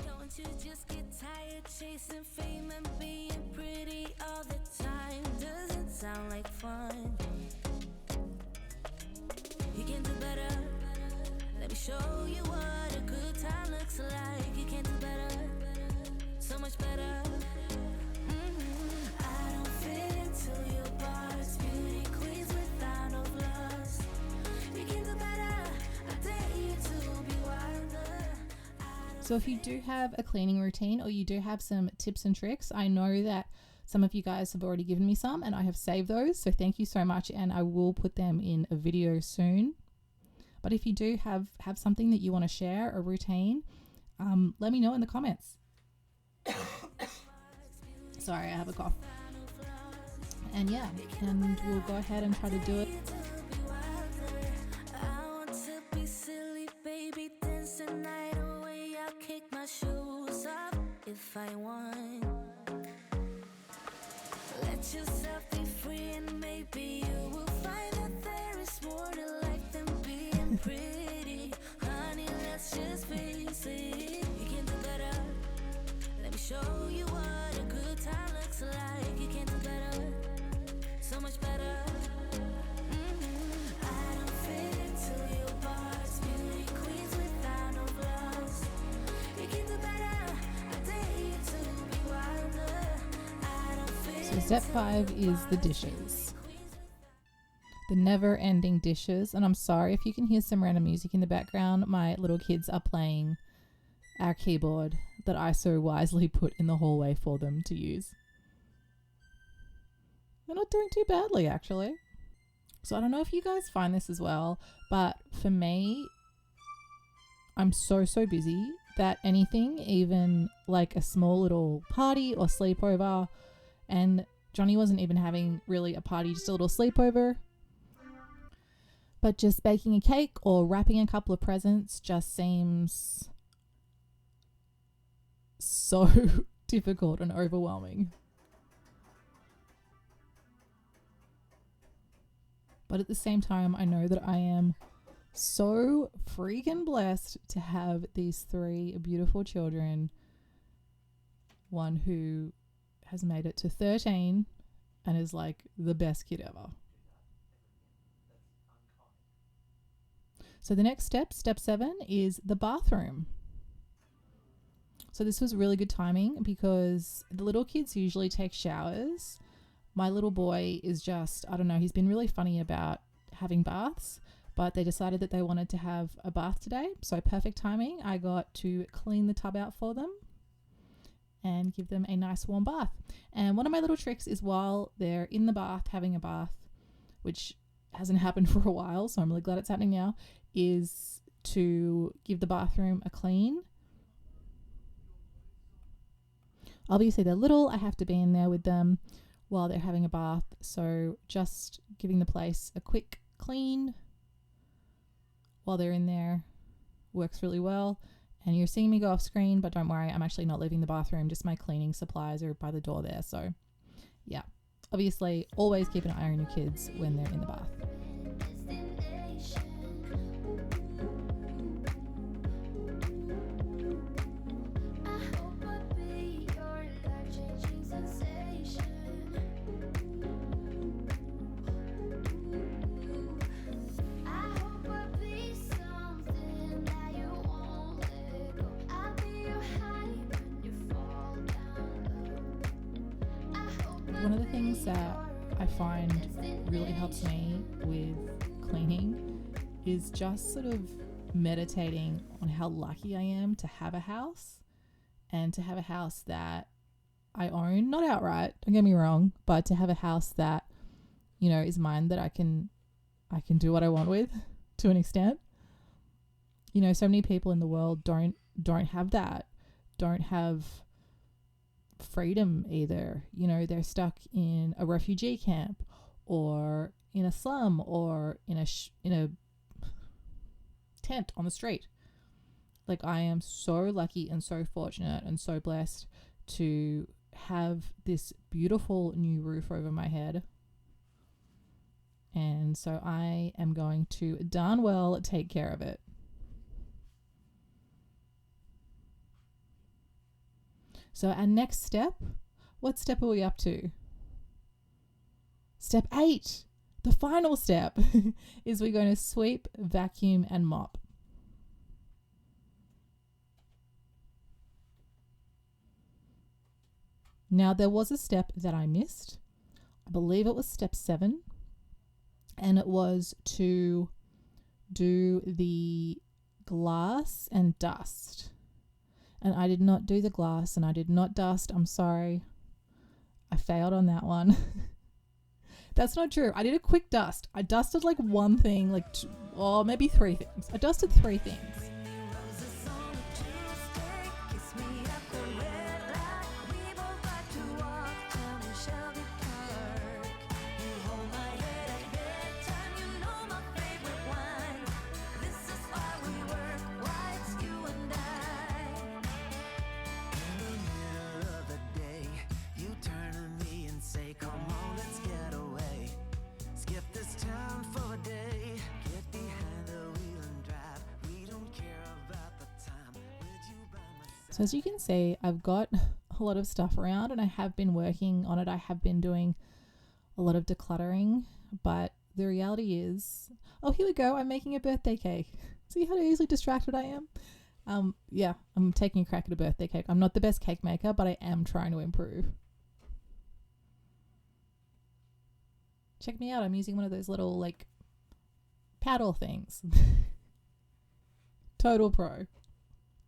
Don't you just get tired chasing fame and being pretty all the time? Doesn't sound like fun. You can do better. Let me show you what a good time looks like. You can do better. So much better. I don't fit into your box. Beauty queens without no flaws. You can do better. I dare you to be wilder. So if you do have a cleaning routine, or you do have some tips and tricks, I know that some of you guys have already given me some, and I have saved those. So thank you so much, and I will put them in a video soon. But if you do have something that you want to share, a routine, let me know in the comments. Sorry, I have a cough. And yeah, and we'll go ahead and try to do it. I want to be silly, baby, dance the night away. I'll kick my shoes off if I want. Let yourself be free, and maybe you will find that there is more to life than being pretty. Honey, let's just face it. You can do better. Let me show you what a good time looks like. You can do better. So much better. I don't fit into your box. Beauty queens without no flaws. You can do better. So step 5 is the dishes. The never-ending dishes. And I'm sorry if you can hear some random music in the background. My little kids are playing our keyboard that I so wisely put in the hallway for them to use. They're not doing too badly, actually. So I don't know if you guys find this as well, but for me, I'm so busy that anything, even like a small little party or sleepover, and Johnny wasn't even having really a party, just a little sleepover, but just baking a cake or wrapping a couple of presents just seems so difficult and overwhelming. But at the same time, I know that I am so freaking blessed to have these 3 beautiful children. One who has made it to 13 and is like the best kid ever. So the next step, step 7, is the bathroom. So this was really good timing because the little kids usually take showers. My little boy is just, I don't know, he's been really funny about having baths, but they decided that they wanted to have a bath today. So perfect timing. I got to clean the tub out for them and give them a nice warm bath. And one of my little tricks is while they're in the bath, having a bath, which hasn't happened for a while, so I'm really glad it's happening now, is to give the bathroom a clean. Obviously they're little, I have to be in there with them while they're having a bath, so just giving the place a quick clean while they're in there works really well. And you're seeing me go off screen, but don't worry, I'm actually not leaving the bathroom, just my cleaning supplies are by the door there. So yeah, obviously always keep an eye on your kids when they're in the bath. One of the things that I find really helps me with cleaning is just sort of meditating on how lucky I am to have a house and to have a house that I own, not outright, don't get me wrong, but to have a house that, you know, is mine, that I can do what I want with to an extent. You know, so many people in the world don't have that, don't have freedom either. You know, they're stuck in a refugee camp or in a slum or in a tent on the street. Like, I am so lucky and so fortunate and so blessed to have this beautiful new roof over my head. And so I am going to darn well take care of it. So our next step, what step are we up to? Step 8, the final step, is we're going to sweep, vacuum, and mop. Now, there was a step that I missed. I believe it was step 7, and it was to do the glass and dust. And I did not do the glass and I did not dust. I'm sorry. I failed on that one. That's not true. I did a quick dust. I dusted like one thing, like maybe 3 things. I dusted 3 things. So as you can see, I've got a lot of stuff around and I have been working on it. I have been doing a lot of decluttering, but the reality is, oh, here we go. I'm making a birthday cake. See how easily distracted I am? Yeah, I'm taking a crack at a birthday cake. I'm not the best cake maker, but I am trying to improve. Check me out. I'm using one of those little like paddle things. Total pro.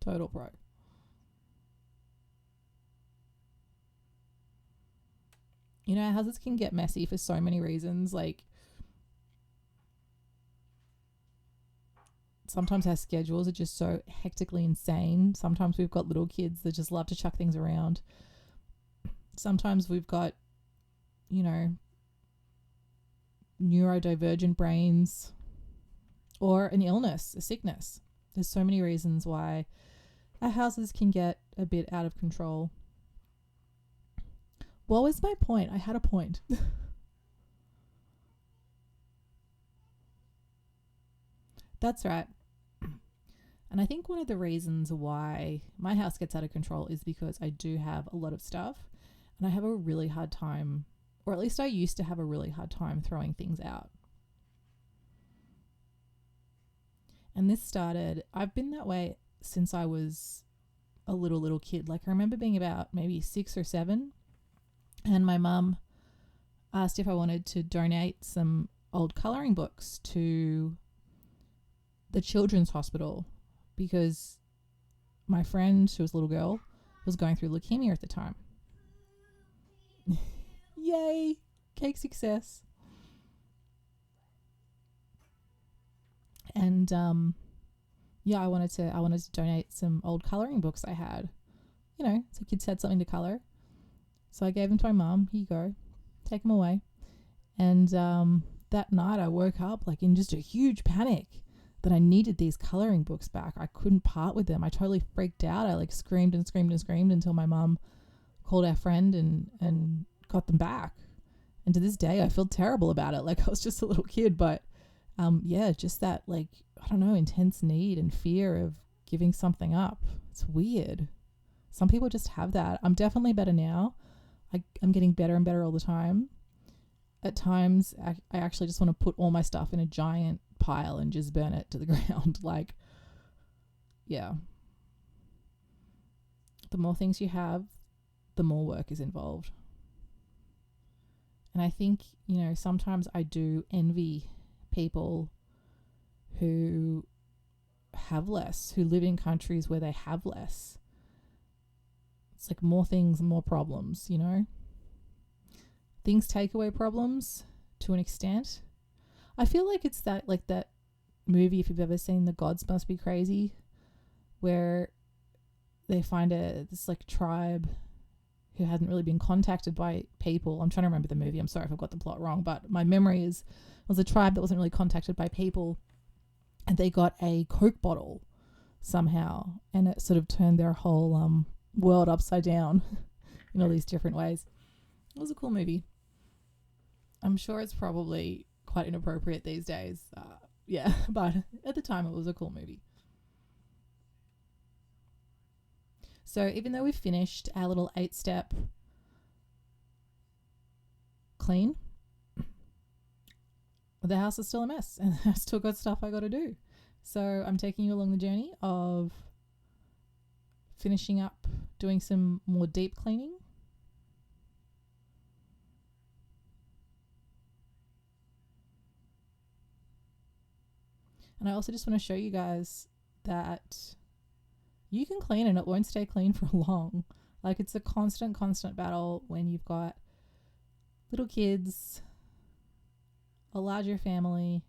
Total pro. You know, houses can get messy for so many reasons. Like, sometimes our schedules are just so hectically insane. Sometimes we've got little kids that just love to chuck things around. Sometimes we've got, you know, neurodivergent brains or an illness, a sickness. There's so many reasons why our houses can get a bit out of control. What was my point? I had a point. That's right. And I think one of the reasons why my house gets out of control is because I do have a lot of stuff and I have a really hard time, or at least I used to have a really hard time throwing things out. And this started, I've been that way since I was a little kid. Like, I remember being about maybe 6 or 7, and my mum asked if I wanted to donate some old colouring books to the children's hospital because my friend, who was a little girl, was going through leukemia at the time. Yay! Cake success. And yeah, I wanted to donate some old colouring books I had. You know, so kids had something to colour. So I gave them to my mum. Here you go. Take them away. And that night I woke up like in just a huge panic that I needed these colouring books back. I couldn't part with them. I totally freaked out. I like screamed and screamed and screamed until my mum called our friend and got them back. And to this day I feel terrible about it. Like, I was just a little kid, but yeah, just that, like, I don't know, intense need and fear of giving something up. It's weird. Some people just have that. I'm definitely better now. I'm getting better and better all the time. At times, I actually just want to put all my stuff in a giant pile and just burn it to the ground. Like, yeah. The more things you have, the more work is involved. And I think, you know, sometimes I do envy people who have less, who live in countries where they have less. It's like more things, more problems, you know? Things take away problems to an extent. I feel like it's that, like that movie, if you've ever seen The Gods Must Be Crazy, where they find this like tribe who hadn't really been contacted by people. I'm trying to remember the movie. I'm sorry if I've got the plot wrong, but my memory is it was a tribe that wasn't really contacted by people, and they got a Coke bottle somehow, and it sort of turned their whole world upside down in all these different ways. It was a cool movie. I'm sure it's probably quite inappropriate these days. Yeah, but at the time it was a cool movie. So even though we've finished our little 8-step clean, the house is still a mess and I've still got stuff I got to do. So I'm taking you along the journey of finishing up doing some more deep cleaning. And I also just want to show you guys that you can clean and it won't stay clean for long. Like, it's a constant battle when you've got little kids, a larger family,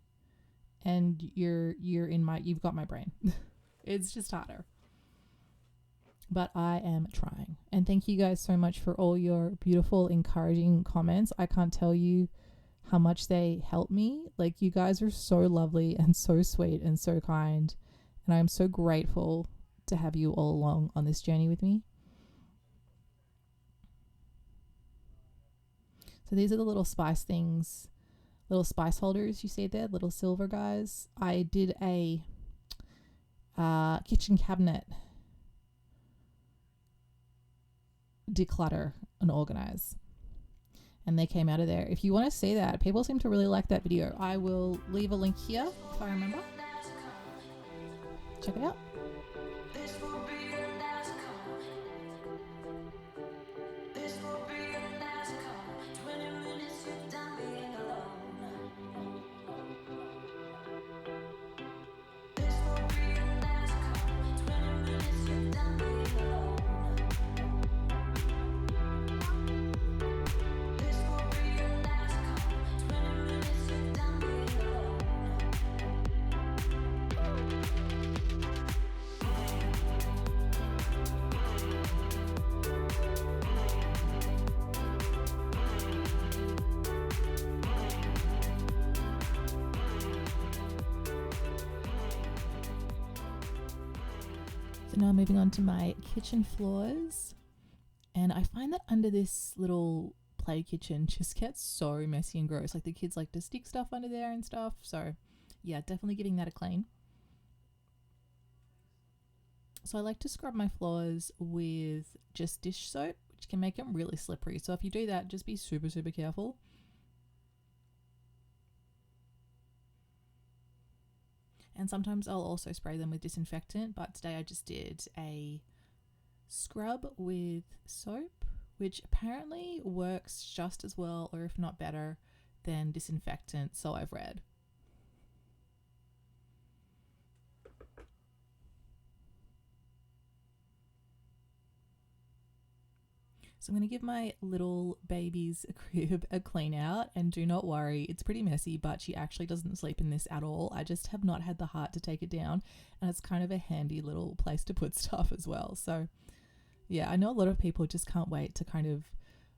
and you've got my brain. It's just harder. But I am trying. And thank you guys so much for all your beautiful, encouraging comments. I can't tell you how much they help me. Like, you guys are so lovely and so sweet and so kind. And I'm so grateful to have you all along on this journey with me. So these are the little spice things, little spice holders you see there, little silver guys. I did a kitchen cabinet declutter and organize, and they came out of there. If you want to see that, people seem to really like that video. I will leave a link here if I remember. Check it out. now moving on to my kitchen floors. And I find that under this little play kitchen just gets so messy and gross. Like the kids like to stick stuff under there and stuff. So yeah, definitely giving that a clean. So I like to scrub my floors with just dish soap, which can make them really slippery. So if you do that, just be super, super careful. And sometimes I'll also spray them with disinfectant, but today I just did a scrub with soap, which apparently works just as well, or if not better, than disinfectant, so I've read. So I'm going to give my little baby's crib a clean out, and do not worry, it's pretty messy, but she actually doesn't sleep in this at all. I just have not had the heart to take it down, and it's kind of a handy little place to put stuff as well. So yeah, I know a lot of people just can't wait to kind of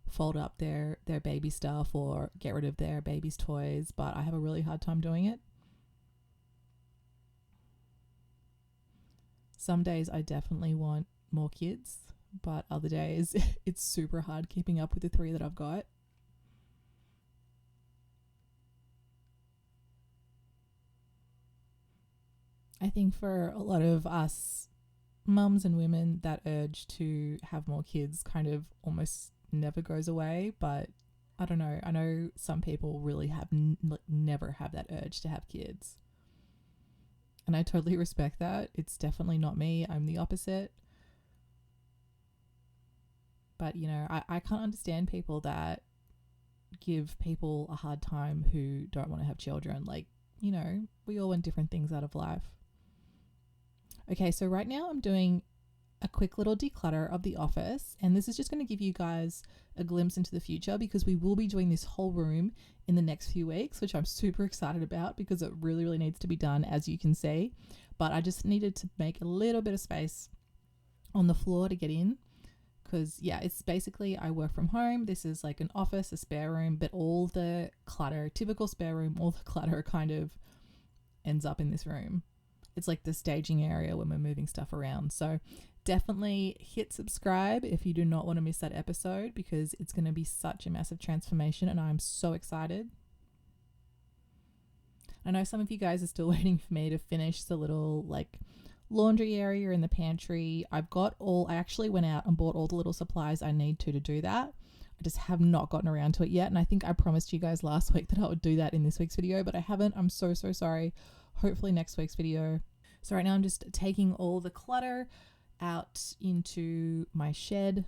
fold up their baby stuff or get rid of their baby's toys, but I have a really hard time doing it. Some days I definitely want more kids, but other days it's super hard keeping up with the 3 that I've got. I think for a lot of us mums and women, that urge to have more kids kind of almost never goes away, but I don't know. I know some people really have never have that urge to have kids. And I totally respect that. It's definitely not me. I'm the opposite. But, you know, I can't understand people that give people a hard time who don't want to have children. Like, you know, we all want different things out of life. Okay, so right now I'm doing a quick little declutter of the office, and this is just going to give you guys a glimpse into the future, because we will be doing this whole room in the next few weeks, which I'm super excited about because it really, really needs to be done, as you can see. But I just needed to make a little bit of space on the floor to get in, because yeah, it's basically, I work from home. This is like an office, a spare room, but all the clutter, typical spare room, all the clutter kind of ends up in this room. It's like the staging area when we're moving stuff around. So definitely hit subscribe if you do not want to miss that episode, because it's going to be such a massive transformation and I'm so excited. I know some of you guys are still waiting for me to finish the little like laundry area in the pantry. I actually went out and bought all the little supplies I need to do that. I just have not gotten around to it yet, and I think I promised you guys last week that I would do that in this week's video, but I haven't. I'm so sorry. Hopefully next week's video. So right now I'm just taking all the clutter out into my shed.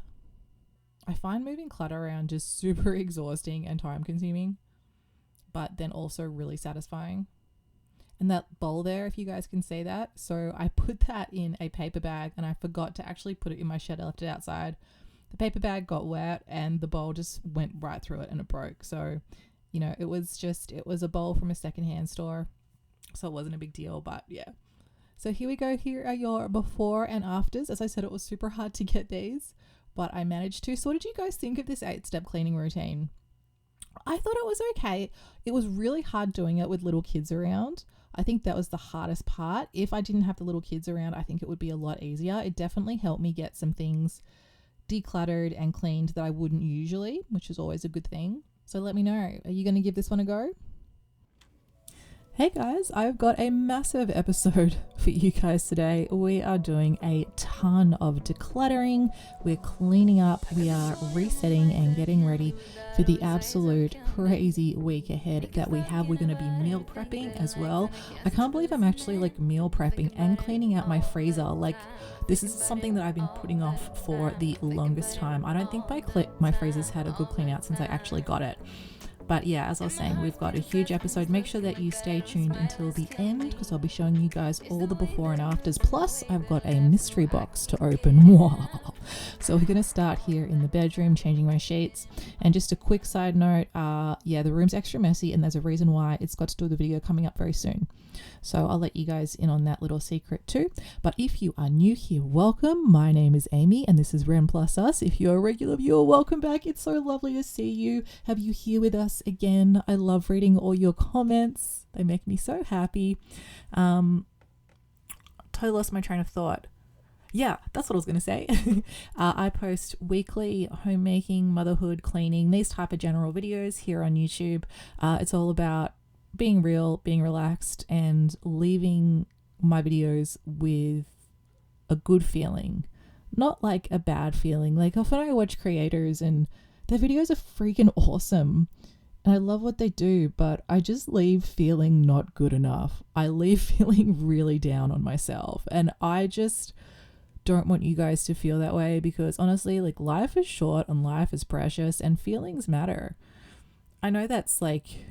I find moving clutter around just super exhausting and time consuming, but then also really satisfying. And that bowl there, if you guys can see that, so I put that in a paper bag and I forgot to actually put it in my shed. I left it outside. The paper bag got wet and the bowl just went right through it and it broke. So, you know, it was a bowl from a secondhand store, so it wasn't a big deal. But yeah, so here we go. Here are your before and afters. As I said, it was super hard to get these, but I managed to. So what did you guys think of this 8-step cleaning routine? I thought it was okay. It was really hard doing it with little kids around. I think that was the hardest part. If I didn't have the little kids around, I think it would be a lot easier. It definitely helped me get some things decluttered and cleaned that I wouldn't usually, which is always a good thing. So let me know. Are you going to give this one a go? Hey guys, I've got a massive episode for you guys today. We are doing a ton of decluttering. We're cleaning up, we are resetting and getting ready for the absolute crazy week ahead that we have. We're going to be meal prepping as well. I can't believe I'm actually like meal prepping and cleaning out my freezer. Like, this is something that I've been putting off for the longest time. I don't think my freezer's had a good clean out since I actually got it. But yeah, as I was saying, we've got a huge episode. Make sure that you stay tuned until the end, because I'll be showing you guys all the before and afters. Plus, I've got a mystery box to open. Wow. So we're going to start here in the bedroom, changing my sheets. And just a quick side note, yeah, the room's extra messy, and there's a reason why. It's got to do with the video coming up very soon. So I'll let you guys in on that little secret too. But if you are new here, welcome. My name is Amy and this is Ren Plus Us. If you're a regular viewer, welcome back. It's so lovely to see you. Have you here with us again? I love reading all your comments. They make me so happy. Totally lost my train of thought. yeah, that's what I was going to say. I post weekly homemaking, motherhood, cleaning, these type of general videos here on YouTube. It's all about being real, being relaxed, and leaving my videos with a good feeling, not like a bad feeling. Like often I watch creators and their videos are freaking awesome and I love what they do, but I just leave feeling not good enough. I leave feeling really down on myself, and I just don't want you guys to feel that way, because honestly, like, life is short and life is precious and feelings matter. I know that's like,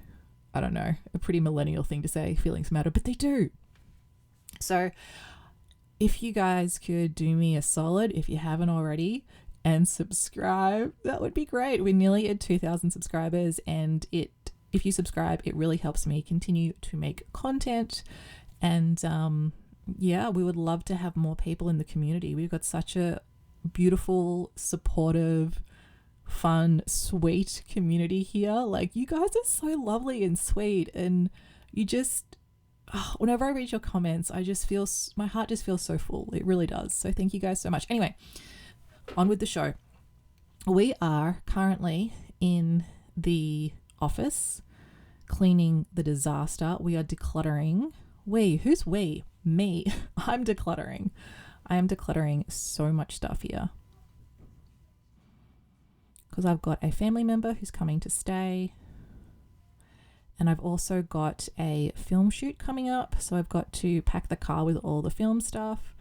I don't know, a pretty millennial thing to say, feelings matter, but they do. So if you guys could do me a solid, if you haven't already, and subscribe, that would be great. We're nearly at 2,000 subscribers, and if you subscribe, it really helps me continue to make content. And yeah, we would love to have more people in the community. We've got such a beautiful, supportive, fun, sweet community here. Like, you guys are so lovely and sweet, and you just, whenever I read your comments, I just feel, my heart just feels so full. It really does. So thank you guys so much. Anyway, on with the show. We are currently in the office cleaning the disaster. We are decluttering. Who's we? Me. I'm decluttering. I am decluttering so much stuff here because I've got a family member who's coming to stay, and I've also got a film shoot coming up, so I've got to pack the car with all the film stuff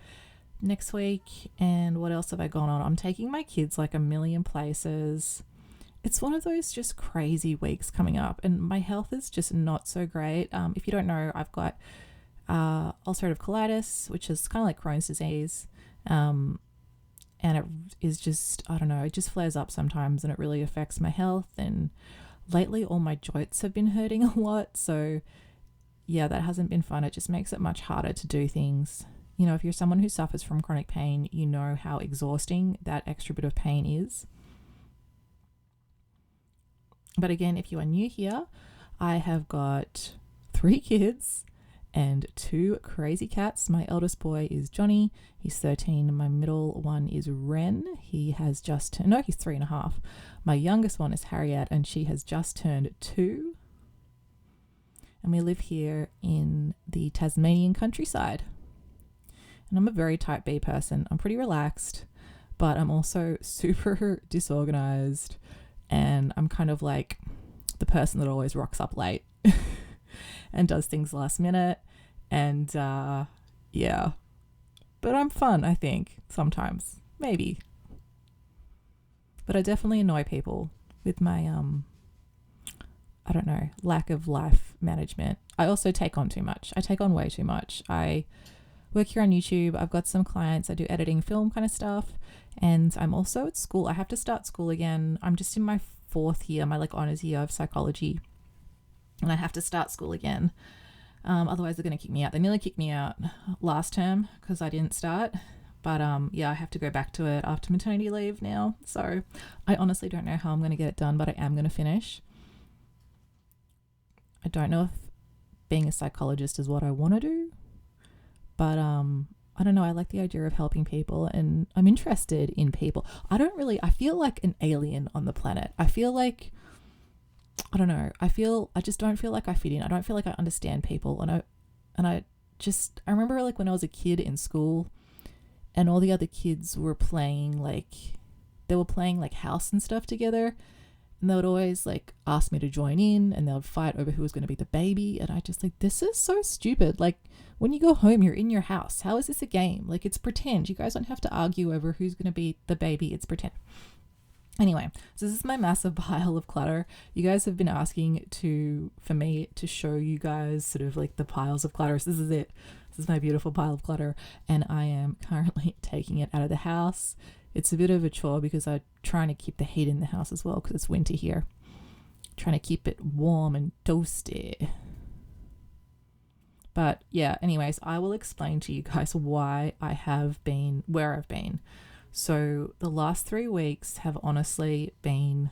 next week. And what else have I gone on? I'm taking my kids like a million places. It's one of those just crazy weeks coming up, and my health is just not so great. If you don't know, I've got ulcerative colitis, which is kind of like Crohn's disease, and it is just, I don't know, it just flares up sometimes and it really affects my health. And lately all my joints have been hurting a lot, so yeah, that hasn't been fun. It just makes it much harder to do things. You know, if you're someone who suffers from chronic pain, you know how exhausting that extra bit of pain is. But again, if you are new here, I have got 3 kids and 2 crazy cats. My eldest boy is Johnny. He's 13. My middle one is Ren. He has just turned, no, he's 3.5. My youngest one is Harriet, and she has just turned 2. And we live here in the Tasmanian countryside. And I'm a very type B person. I'm pretty relaxed, but I'm also super disorganized. And I'm kind of like the person that always rocks up late and does things last minute. And yeah, but I'm fun, I think, sometimes, maybe. But I definitely annoy people with my, I don't know, lack of life management. I also take on too much. I take on way too much. I work here on YouTube. I've got some clients. I do editing, film kind of stuff. And I'm also at school. I have to start school again. I'm just in my 4th year, my like honors year of psychology. And I have to start school again. Otherwise they're going to kick me out. They nearly kicked me out last term because I didn't start. But yeah, I have to go back to it after maternity leave now. So I honestly don't know how I'm going to get it done, but I am going to finish. I don't know if being a psychologist is what I want to do, but I don't know. I like the idea of helping people, and I'm interested in people. I feel like an alien on the planet. I feel like, I don't know. I just don't feel like I fit in. I don't feel like I understand people. I remember like when I was a kid in school and all the other kids were playing like house and stuff together. And they would always like ask me to join in, and they would fight over who was going to be the baby. And I just like, this is so stupid. Like, when you go home, you're in your house. How is this a game? Like, it's pretend. You guys don't have to argue over who's going to be the baby. It's pretend. Anyway, so this is my massive pile of clutter. You guys have been asking for me to show you guys sort of like the piles of clutter. So this is it. This is my beautiful pile of clutter, and I am currently taking it out of the house. It's a bit of a chore because I'm trying to keep the heat in the house as well because it's winter here. Trying to keep it warm and toasty. But yeah, anyways, I will explain to you guys why I have been where I've been. So the last 3 weeks have honestly been,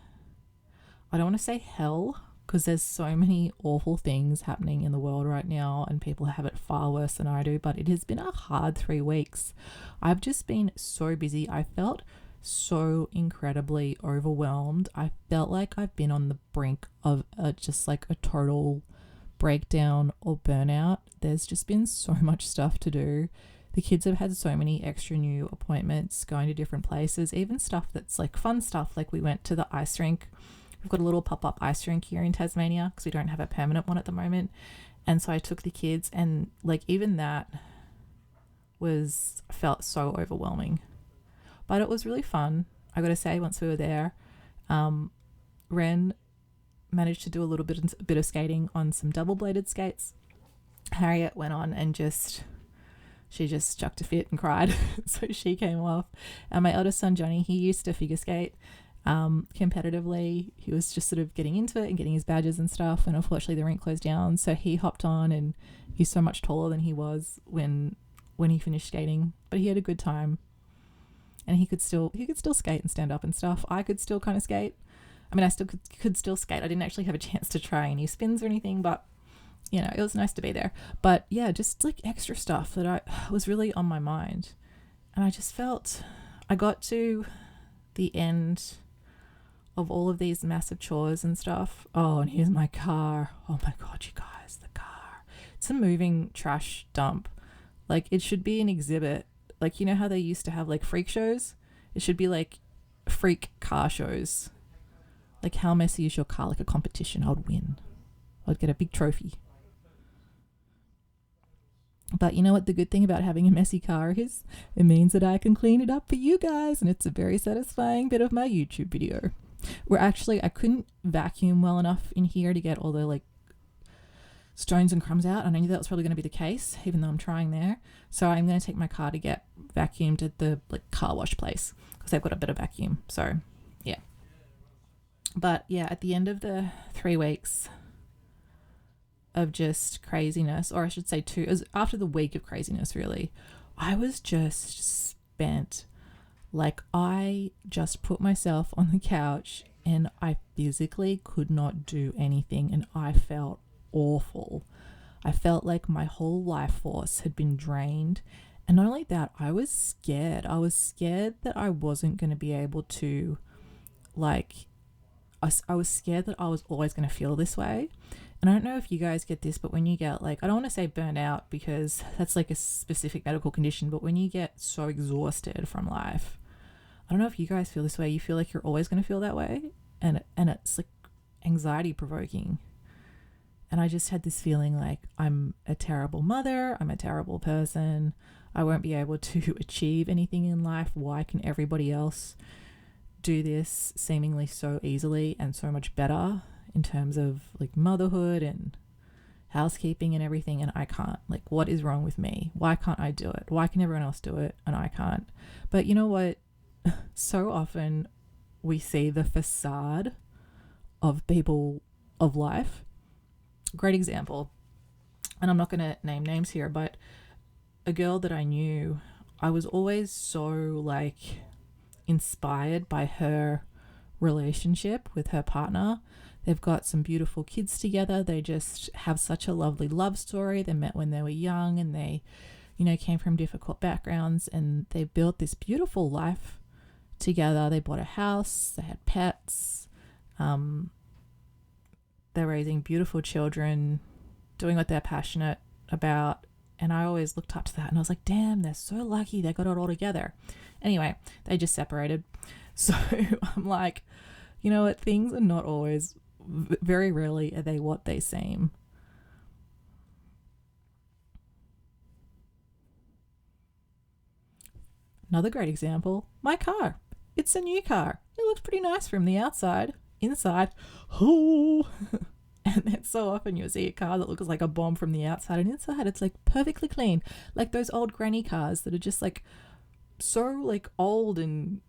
I don't want to say hell, because there's so many awful things happening in the world right now and people have it far worse than I do. But it has been a hard 3 weeks. I've just been so busy. I felt so incredibly overwhelmed. I felt like I've been on the brink of just like a total breakdown or burnout. There's just been so much stuff to do. The kids have had so many extra new appointments, going to different places, even stuff that's like fun stuff. Like we went to the ice rink. We've got a little pop-up ice rink here in Tasmania because we don't have a permanent one at the moment. And so I took the kids, and like even that felt so overwhelming. But it was really fun. I got to say, once we were there, Ren managed to do a little bit of skating on some double-bladed skates. Harriet went on and she just chucked a fit and cried. So she came off. And my eldest son, Johnny, he used to figure skate competitively. He was just sort of getting into it and getting his badges and stuff. And unfortunately the rink closed down. So he hopped on, and he's so much taller than he was when he finished skating. But he had a good time. And he could still skate and stand up and stuff. I could still kind of skate. I mean, I still could still skate. I didn't actually have a chance to try any spins or anything, but you know, it was nice to be there. But yeah, just like extra stuff that I was really on my mind. And I just felt I got to the end of all of these massive chores and stuff. Oh, and here's my car. Oh my God, you guys, the car. It's a moving trash dump. Like it should be an exhibit. Like, you know how they used to have like freak shows? It should be like freak car shows. Like, how messy is your car? Like a competition. I would win. I'd get a big trophy. But you know what the good thing about having a messy car is? It means that I can clean it up for you guys, and it's a very satisfying bit of my YouTube video. Where actually I couldn't vacuum well enough in here to get all the like stones and crumbs out, and I knew that was probably going to be the case, even though I'm trying there. So I'm going to take my car to get vacuumed at the like car wash place because they've got a better vacuum. So yeah. But yeah, at the end of the 3 weeks of just craziness, or I should say 2, it was after the week of craziness really, I was just spent. Like I just put myself on the couch and I physically could not do anything, and I felt awful. I felt like my whole life force had been drained. And not only that, I was scared. I was scared that I wasn't going to be able to like I was scared that I was always going to feel this way. And I don't know if you guys get this, but when you get like, I don't want to say burnt out because that's like a specific medical condition, but when you get so exhausted from life, I don't know if you guys feel this way. You feel like you're always going to feel that way. And it's like anxiety provoking. And I just had this feeling like I'm a terrible mother. I'm a terrible person. I won't be able to achieve anything in life. Why can everybody else do this seemingly so easily and so much better in terms of like motherhood and housekeeping and everything, and I can't? Like, what is wrong with me? Why can't I do it? Why can everyone else do it and I can't? But you know what? So often we see the facade of people of life. Great example, and I'm not going to name names here, but a girl that I knew, I was always so like inspired by her relationship with her partner. They've got some beautiful kids together. They just have such a lovely love story. They met when they were young, and they, you know, came from difficult backgrounds, and they built this beautiful life together. They bought a house, they had pets, they're raising beautiful children, doing what they're passionate about. And I always looked up to that, and I was like, damn, they're so lucky they got it all together. Anyway, they just separated. So I'm like, you know what, things are not always, very rarely are they what they seem. Another great example, my car. It's a new car. It looks pretty nice from the outside. Inside, oh. And then so often you'll see a car that looks like a bomb from the outside, and inside it's like perfectly clean. Like those old granny cars that are just like so like old and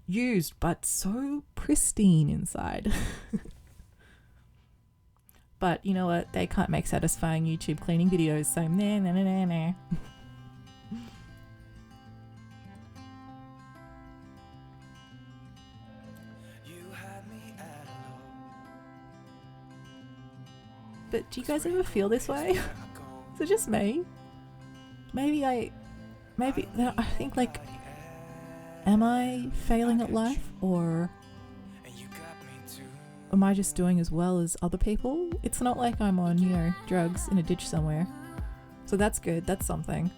used, but so pristine inside. But you know what? They can't make satisfying YouTube cleaning videos, so nah. but do you guys ever feel this way? Is it just me? Maybe I think like, am I failing at life, or am I just doing as well as other people? It's not like I'm on, drugs in a ditch somewhere. So that's good. That's something.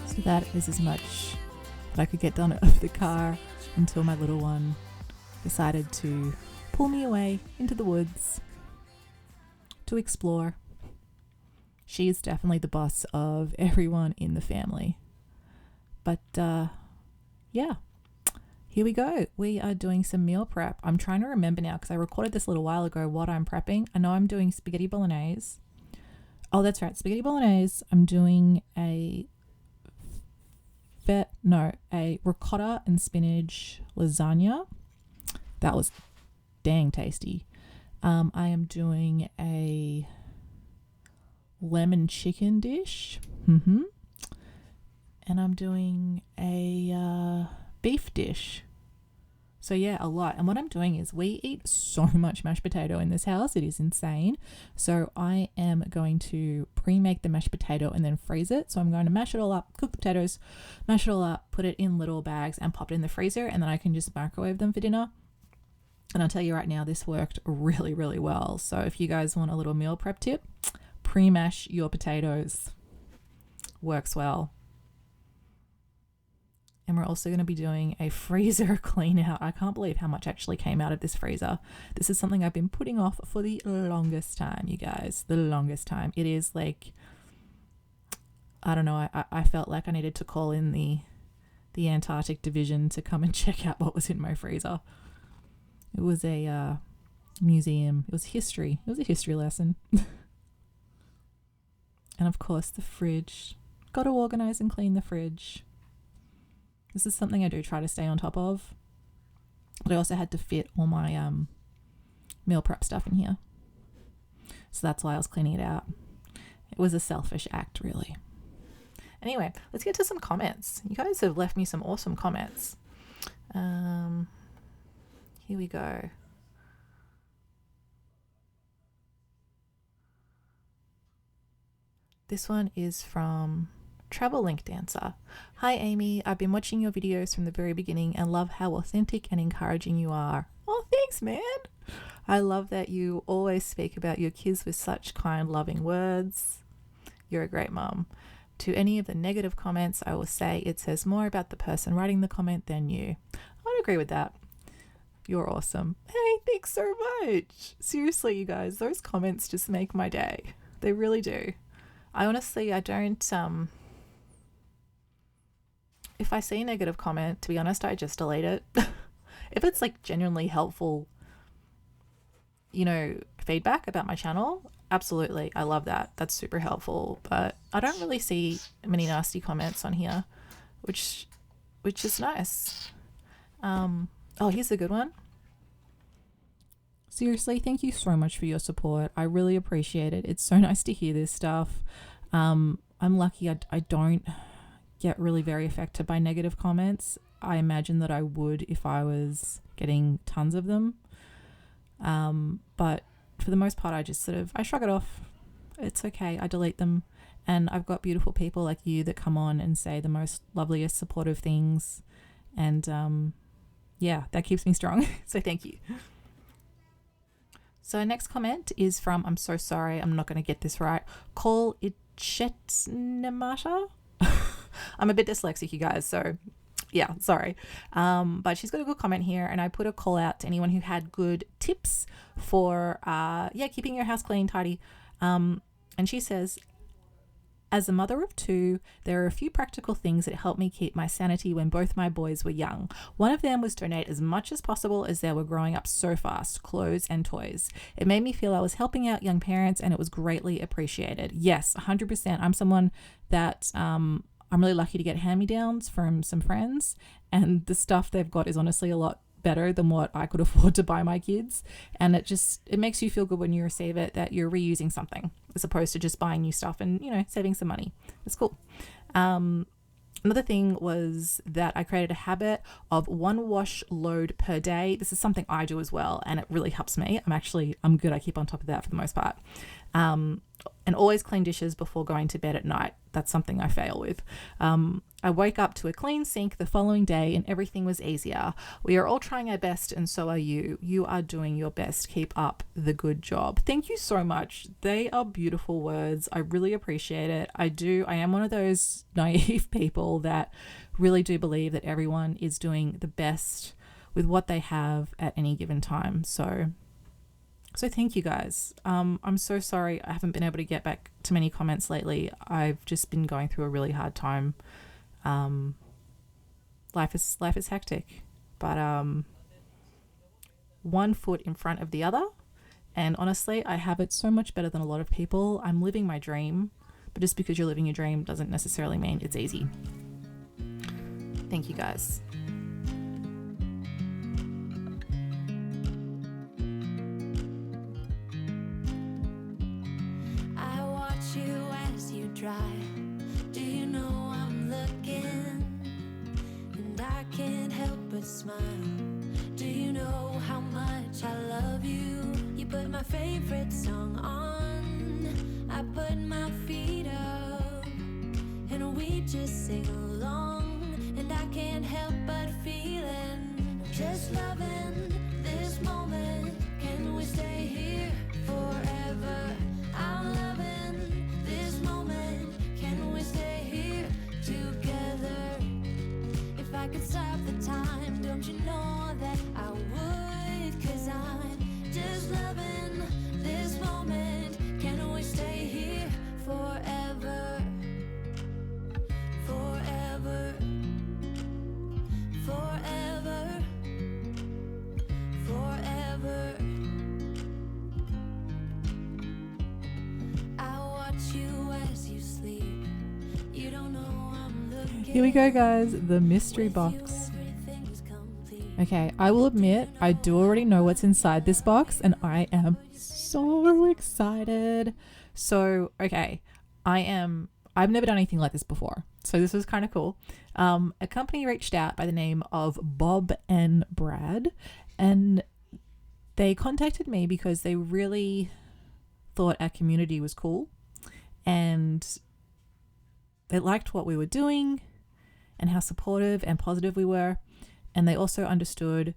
So that is as much that I could get done of the car until my little one decided to pull me away into the woods to explore. She is definitely the boss of everyone in the family. But yeah, here we go. We are doing some meal prep. I'm trying to remember now because I recorded this a little while ago what I'm prepping. I know I'm doing spaghetti bolognese. Oh, that's right, spaghetti bolognese. I'm doing a ricotta and spinach lasagna. That was dang tasty. I am doing a lemon chicken dish. And I'm doing a beef dish. So yeah, a lot. And what I'm doing is we eat so much mashed potato in this house. It is insane. So I am going to pre-make the mashed potato and then freeze it. So I'm going to mash it all up, cook the potatoes, mash it all up, put it in little bags and pop it in the freezer. And then I can just microwave them for dinner. And I'll tell you right now, this worked really, really well. So if you guys want a little meal prep tip, pre-mash your potatoes. Works well. And we're also going to be doing a freezer clean out. I can't believe how much actually came out of this freezer. This is something I've been putting off for the longest time, you guys. The longest time. It is like, I don't know, I felt like I needed to call in the Antarctic division to come and check out what was in my freezer. It was a museum. It was history. It was a history lesson. And of course the fridge. Got to organize and clean the fridge. This is something I do try to stay on top of. But I also had to fit all my meal prep stuff in here. So that's why I was cleaning it out. It was a selfish act, really. Anyway, let's get to some comments. You guys have left me some awesome comments. Here we go. This one is from Travel Link Dancer. Hi Amy, I've been watching your videos from the very beginning and love how authentic and encouraging you are. Oh, thanks, man. I love that you always speak about your kids with such kind, loving words. You're a great mom. To any of the negative comments, I will say it says more about the person writing the comment than you. I'd agree with that. You're awesome. Hey, thanks so much. Seriously, you guys, those comments just make my day. They really do. I don't, if I see a negative comment, to be honest, I just delete it. If it's like genuinely helpful, feedback about my channel, absolutely. I love that. That's super helpful. But I don't really see many nasty comments on here, which is nice. Oh, here's a good one. Seriously, thank you so much for your support. I really appreciate it. It's so nice to hear this stuff. I'm lucky I don't get really very affected by negative comments. I imagine that I would if I was getting tons of them. But for the most part, I shrug it off. It's okay. I delete them. And I've got beautiful people like you that come on and say the most loveliest supportive things. And yeah, that keeps me strong. So thank you. So next comment is from, I'm so sorry, I'm not going to get this right, Call it Chetnemata. I'm a bit dyslexic, you guys, so yeah, sorry. But she's got a good comment here, and I put a call out to anyone who had good tips for keeping your house clean, tidy. And she says, As a mother of two, there are a few practical things that helped me keep my sanity when both my boys were young. One of them was donate as much as possible as they were growing up so fast, clothes and toys. It made me feel I was helping out young parents and it was greatly appreciated. Yes, 100%. I'm someone that I'm really lucky to get hand-me-downs from some friends, and the stuff they've got is honestly a lot better than what I could afford to buy my kids. And it makes you feel good when you receive it that you're reusing something as opposed to just buying new stuff and, saving some money. It's cool. Another thing was that I created a habit of 1 wash load per day. This is something I do as well, and it really helps me. I'm good. I keep on top of that for the most part. And always clean dishes before going to bed at night. That's something I fail with. I woke up to a clean sink the following day and everything was easier. We are all trying our best and so are you. You are doing your best. Keep up the good job. Thank you so much. They are beautiful words. I really appreciate it. I am one of those naive people that really do believe that everyone is doing the best with what they have at any given time. So thank you guys. I'm so sorry I haven't been able to get back to many comments lately. I've just been going through a really hard time. Life is hectic, but one foot in front of the other. And honestly, I have it so much better than a lot of people. I'm living my dream, but just because you're living your dream doesn't necessarily mean it's easy. Thank you guys. Do you know I'm looking and I can't help but smile? Do you know how much I love you? You put my favorite song on, I put my feet up and we just sing along, and I can't help but feeling just loving this moment. Can we stay here forever? I'm loving this moment. Can we stay here together? If I could stop the time, don't you know that I would? 'Cause I'm just loving this moment. Can we stay here forever? Forever. Forever. Forever. I watch you as you sleep. You don't know I'm looking. Here we go, guys. The mystery box. Okay, I will admit I do already know what's inside this box and I am so excited. So, okay, I've never done anything like this before. So this was kind of cool. A company reached out by the name of Bob and Brad, and they contacted me because they really thought our community was cool and they liked what we were doing and how supportive and positive we were. And they also understood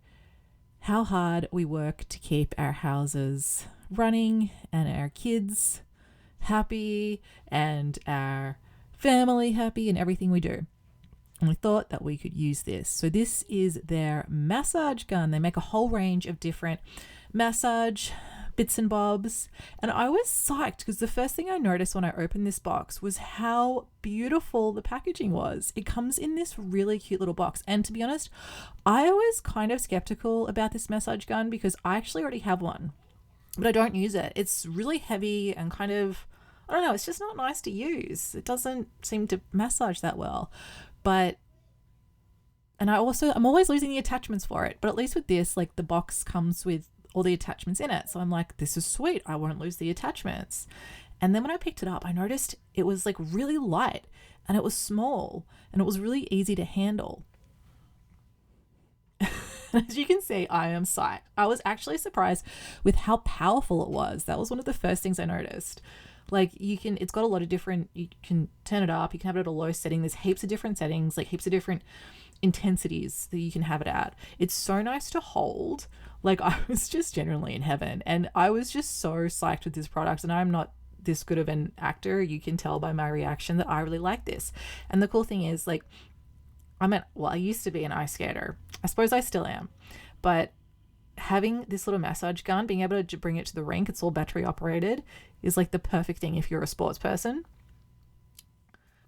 how hard we work to keep our houses running and our kids happy and our family happy and everything we do. And we thought that we could use this. So this is their massage gun. They make a whole range of different massage bits and bobs. And I was psyched because the first thing I noticed when I opened this box was how beautiful the packaging was. It comes in this really cute little box. And to be honest, I was kind of skeptical about this massage gun because I actually already have one, but I don't use it. It's really heavy and kind of, I don't know, it's just not nice to use. It doesn't seem to massage that well. I'm always losing the attachments for it. But at least with this, like the box comes with all the attachments in it. So I'm like, this is sweet. I won't lose the attachments. And then when I picked it up, I noticed it was like really light and it was small and it was really easy to handle. As you can see, I am psyched. I was actually surprised with how powerful it was. That was one of the first things I noticed. Like it's got a lot of different, you can turn it up, you can have it at a low setting. There's heaps of different settings, like heaps of different intensities that you can have it at. It's so nice to hold. Like I was just generally in heaven and I was just so psyched with this product, and I'm not this good of an actor. You can tell by my reaction that I really like this. And the cool thing is, like, I used to be an ice skater. I suppose I still am, but having this little massage gun, being able to bring it to the rink, it's all battery operated, is like the perfect thing if you're a sports person.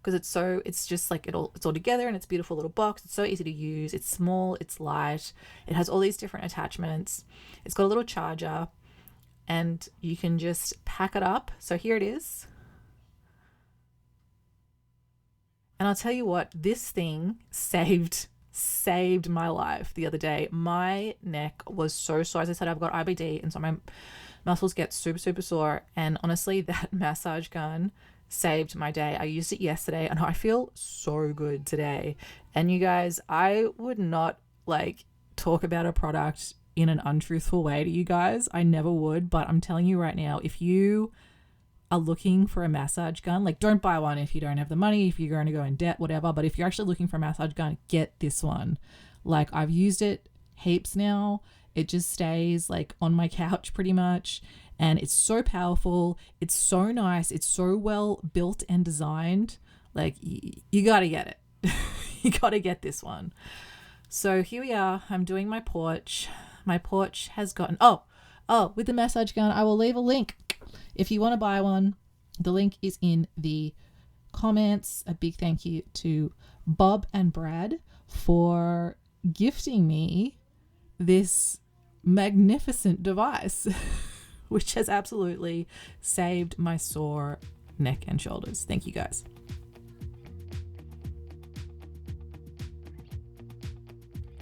because it's just like it's all together in its beautiful little box. It's so easy to use. It's small, it's light. It has all these different attachments. It's got a little charger, and you can just pack it up. So here it is. And I'll tell you what, this thing saved my life the other day. My neck was so sore. As I said, I've got IBD, and so my muscles get super, super sore. And honestly, that massage gun saved my day. I used it yesterday, and I feel so good today. And you guys, I would not like talk about a product in an untruthful way to you guys. I never would, but I'm telling you right now, if you are looking for a massage gun, like, don't buy one if you don't have the money, if you're going to go in debt, whatever. But if you're actually looking for a massage gun, get this one. Like, I've used it heaps now. It just stays like on my couch pretty much, and it's so powerful. It's so nice. It's so well built and designed. Like, you got to get it. You got to get this one. So here we are. I'm doing my porch. My porch has gotten, with the massage gun, I will leave a link if you want to buy one. The link is in the comments. A big thank you to Bob and Brad for gifting me this magnificent device, which has absolutely saved my sore neck and shoulders. Thank you guys.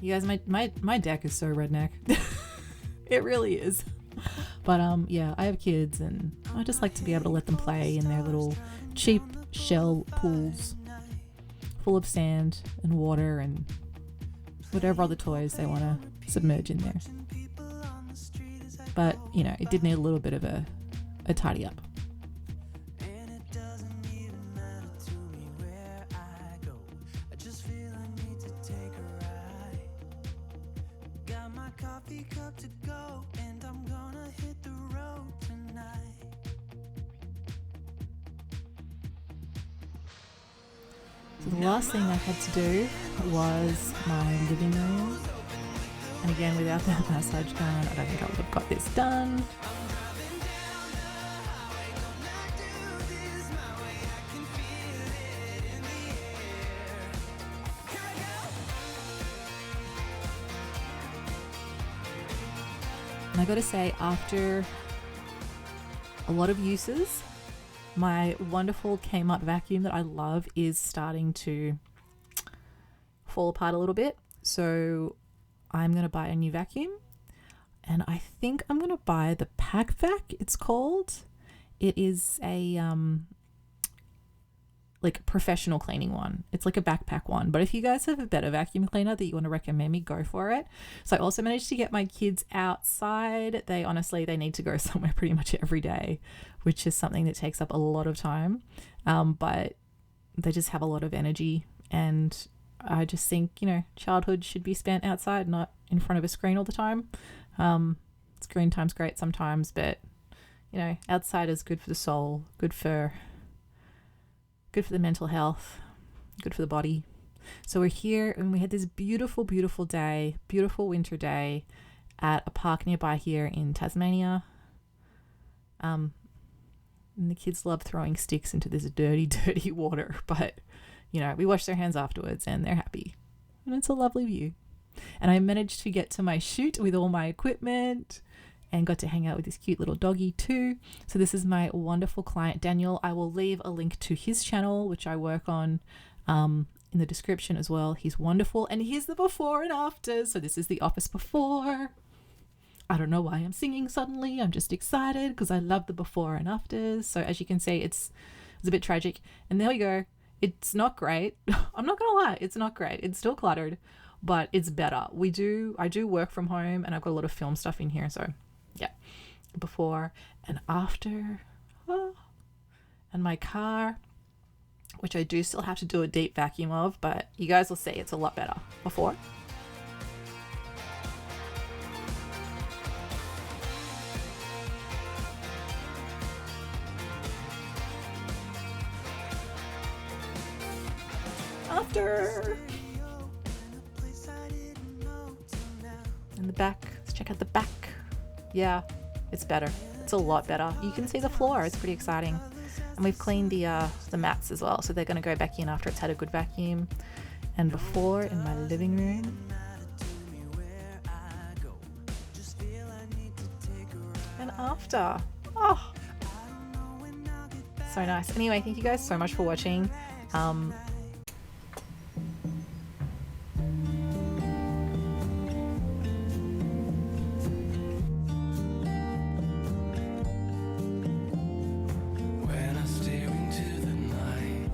You guys, my deck is so redneck. It really is. But yeah, I have kids, and I just like to be able to let them play in their little cheap shell pools full of sand and water and whatever other toys they want to submerge in there. But, you know, it did need a little bit of a tidy up. So the last thing I had to do was my living room. And again, without that massage gun, I don't think I would have got this done. And I gotta say, after a lot of uses, my wonderful Kmart vacuum that I love is starting to fall apart a little bit. So I'm going to buy a new vacuum, and I think I'm going to buy the Pack Vac, it's called. It is a like professional cleaning one. It's like a backpack one. But if you guys have a better vacuum cleaner that you want to recommend me, go for it. So I also managed to get my kids outside. They need to go somewhere pretty much every day, which is something that takes up a lot of time. But they just have a lot of energy, and I just think, you know, childhood should be spent outside, not in front of a screen all the time. Screen time's great sometimes, but, you know, outside is good for the soul, good for the mental health, good for the body. So we're here, and we had this beautiful, beautiful day, beautiful winter day at a park nearby here in Tasmania. And the kids love throwing sticks into this dirty, dirty water, but, you know, we wash their hands afterwards and they're happy. And it's a lovely view. And I managed to get to my shoot with all my equipment and got to hang out with this cute little doggy too. So this is my wonderful client, Daniel. I will leave a link to his channel, which I work on, in the description as well. He's wonderful. And here's the before and after. So this is the office before. I don't know why I'm singing suddenly. I'm just excited because I love the before and afters. So as you can see, it's a bit tragic. And there we go. It's not great. I'm not going to lie. It's not great. It's still cluttered, but it's better. I do work from home, and I've got a lot of film stuff in here. So yeah, before and after. And my car, which I do still have to do a deep vacuum of, but you guys will see it's a lot better before. After. And the back, let's check out the back. Yeah, it's better. It's a lot better. You can see the floor. It's pretty exciting. And we've cleaned the mats as well, so they're going to go back in after it's had a good vacuum. And before, in my living room, and after. Oh, so nice. Anyway, thank you guys so much for watching. When I stare into the night,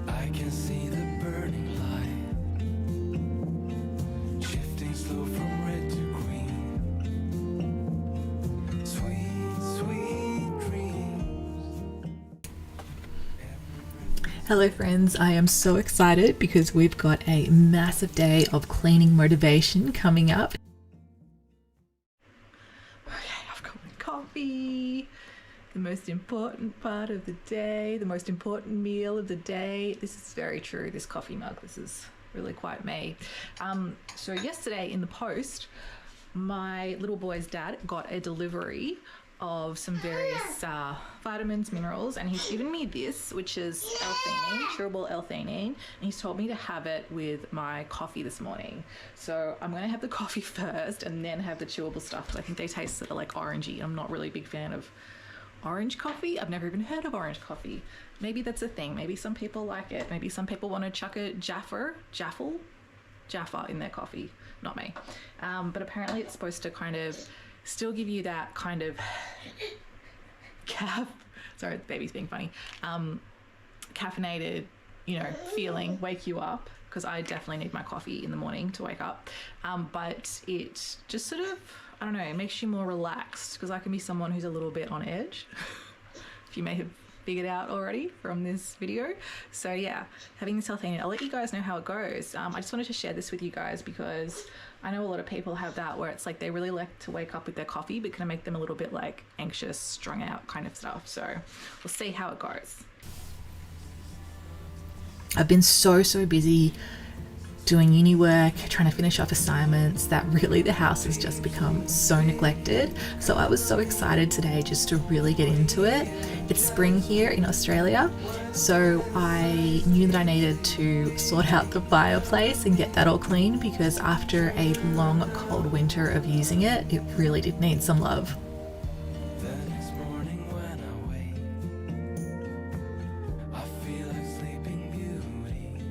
I can see the burning light, shifting slow from red to green. Sweet, sweet dreams. Hello friends, I am so excited because we've got a massive day of cleaning motivation coming up. Okay, I've got my coffee, the most important part of the day, the most important meal of the day. This is very true, this coffee mug, this is really quite me. So yesterday in the post, my little boy's dad got a delivery of some various vitamins, minerals, and he's given me this, which is L-theanine, chewable L-theanine, and he's told me to have it with my coffee this morning. So I'm going to have the coffee first and then have the chewable stuff, because I think they taste sort of like orangey. I'm not really a big fan of orange coffee. I've never even heard of orange coffee. Maybe that's a thing. Maybe some people like it. Maybe some people want to chuck a Jaffa in their coffee. Not me. But apparently it's supposed to kind of still give you that kind of sorry, the baby's being funny, caffeinated, feeling, wake you up, because I definitely need my coffee in the morning to wake up. But it just sort of, I don't know, it makes you more relaxed, because I can be someone who's a little bit on edge, if you may have figured out already from this video. So yeah, having this L-theanine, I'll let you guys know how it goes. I just wanted to share this with you guys because I know a lot of people have that where it's like they really like to wake up with their coffee, but can make them a little bit like anxious, strung out kind of stuff. So we'll see how it goes. I've been so busy doing uni work, trying to finish off assignments, that really the house has just become so neglected. So I was so excited today just to really get into it. It's spring here in Australia, so I knew that I needed to sort out the fireplace and get that all clean, because after a long cold winter of using it, it really did need some love. The next morning when I wake, I feel like Sleeping Beauty,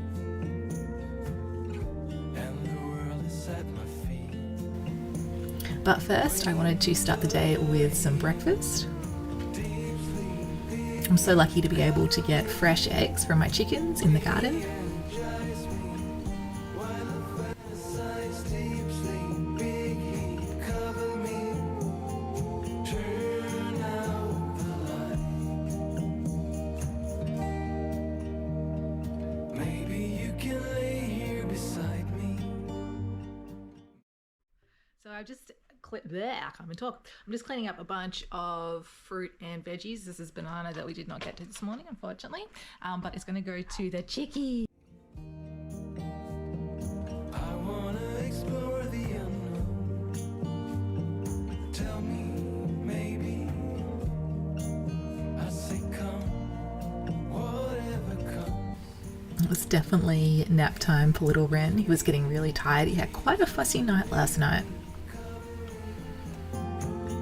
and the world is at my feet. But first, I wanted to start the day with some breakfast. I'm so lucky to be able to get fresh eggs from my chickens in the garden. Maybe you can lay here beside me. So I just I can't even talk. I'm just cleaning up a bunch of fruit and veggies. This is banana that we did not get to this morning, unfortunately, but it's going to go to the chickie. I wanna explore the unknown. Tell me, maybe. I say come, whatever comes. It was definitely nap time for little Ren. He was getting really tired. He had quite a fussy night last night.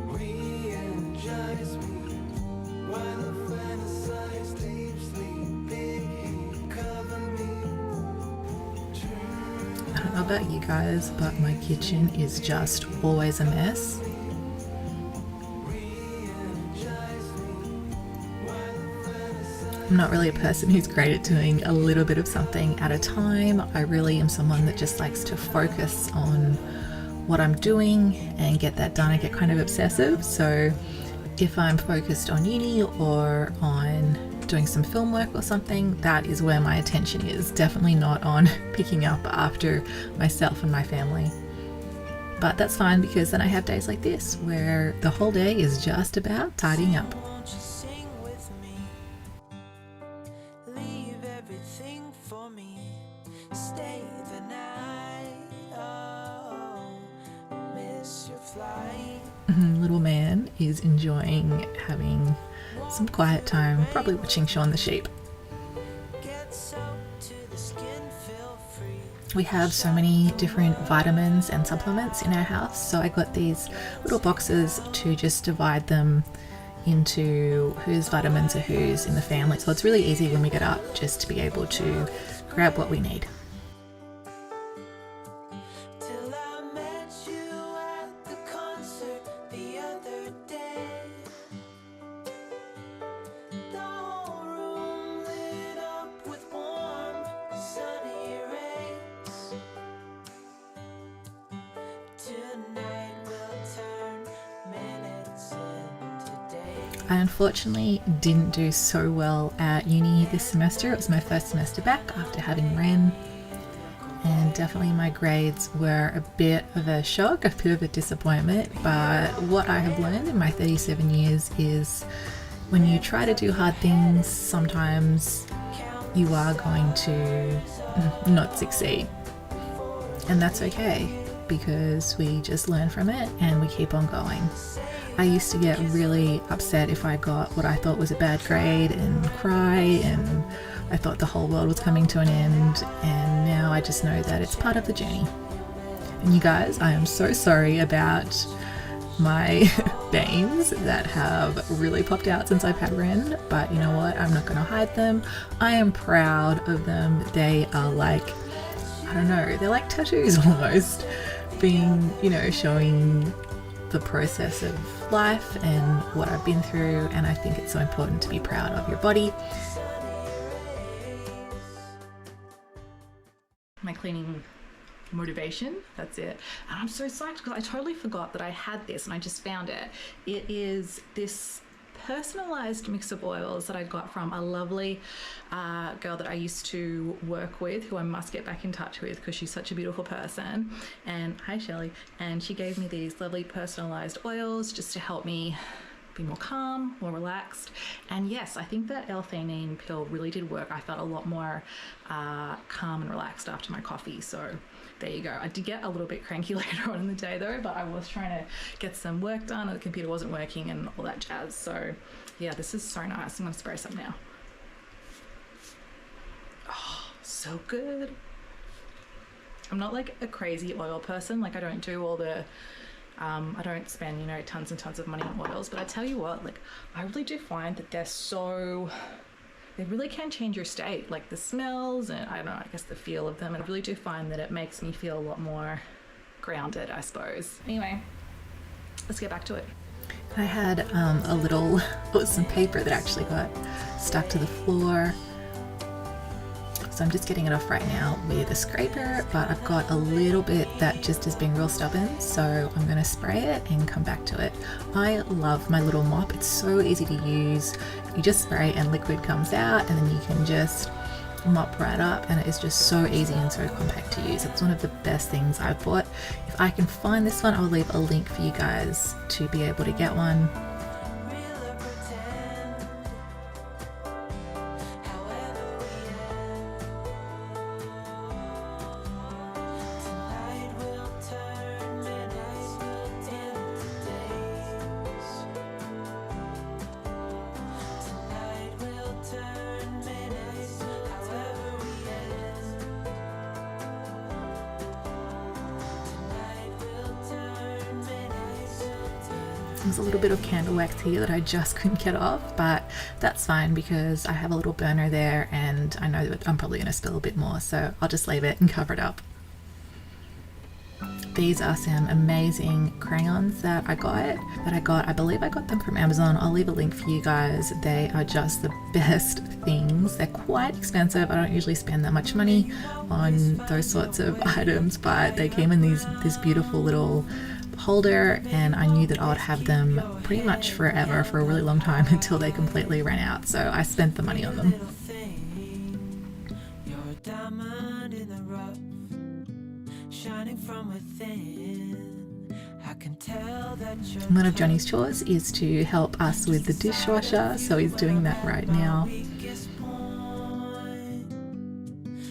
Re-energize me while I fantasize deep sleep. Big heat cover me. I don't know about you guys, but my kitchen is just always a mess. I'm not really a person who's great at doing a little bit of something at a time. I really am someone that just likes to focus on what I'm doing and get that done. I get kind of obsessive. So if I'm focused on uni or on doing some film work or something, that is where my attention is. Definitely not on picking up after myself and my family. But that's fine, because then I have days like this where the whole day is just about tidying up. Won't you sing with me? Leave everything for me. Stay the night. Oh, miss your flight. Little man is enjoying having some quiet time, probably watching Shaun the sheep. We have so many different vitamins and supplements in our house, so I got these little boxes to just divide them into whose vitamins are whose in the family. So it's really easy when we get up just to be able to grab what we need. Till I met you at the concert the other day. The whole room lit up with warm, sunny rays. Tonight we'll turn minutes into days. I unfortunately didn't do so well at uni this semester. It was my first semester back after having Ren, and definitely my grades were a bit of a shock, a bit of a disappointment. But what I have learned in my 37 years is when you try to do hard things, sometimes you are going to not succeed. And that's okay, because we just learn from it and we keep on going. I used to get really upset if I got what I thought was a bad grade and cry, and I thought the whole world was coming to an end, and now I just know that it's part of the journey. And you guys, I am so sorry about my veins that have really popped out since I've had Ren, but you know what, I'm not going to hide them. I am proud of them. They are like, I don't know, they're like tattoos almost, being, you know, showing the process of life and what I've been through. And I think it's so important to be proud of your body. My cleaning motivation, that's it. And I'm so psyched because I totally forgot that I had this and I just found it. It is this personalized mix of oils that I got from a lovely girl that I used to work with, who I must get back in touch with because she's such a beautiful person. And hi Shelley. And she gave me these lovely personalized oils just to help me be more calm, more relaxed. And yes, I think that L-theanine pill really did work. I felt a lot more calm and relaxed after my coffee. So there you go. I did get a little bit cranky later on in the day though, but I was trying to get some work done and the computer wasn't working and all that jazz. So yeah, this is so nice. I'm gonna spray some now. Oh, so good. I'm not like a crazy oil person. Like I don't do all the I don't spend, you know, tons and tons of money on oils, but I tell you what, like I really do find that they really can change your state, like the smells and I don't know, I guess the feel of them. And I really do find that it makes me feel a lot more grounded, I suppose. Anyway, let's get back to it. I had some paper that actually got stuck to the floor. So I'm just getting it off right now with a scraper, but I've got a little bit that just is being real stubborn, so I'm going to spray it and come back to it. I love my little mop. It's so easy to use. You just spray and liquid comes out, and then you can just mop right up, and it is just so easy and so compact to use. It's one of the best things I've bought. If I can find this one, I'll leave a link for you guys to be able to get one. There's a little bit of candle wax here that I just couldn't get off, but that's fine because I have a little burner there and I know that I'm probably going to spill a bit more, so I'll just leave it and cover it up. These are some amazing crayons that I got. I believe I got them from Amazon. I'll leave a link for you guys. They are just the best things. They're quite expensive. I don't usually spend that much money on those sorts of items, but they came in this beautiful little holder, and I knew that I would have them pretty much forever, for a really long time, until they completely ran out, so I spent the money on them. You're a diamond in the rough, shining from within. I can tell that you're One of Johnny's chores is to help us with the dishwasher, so he's doing that right now. weakest point.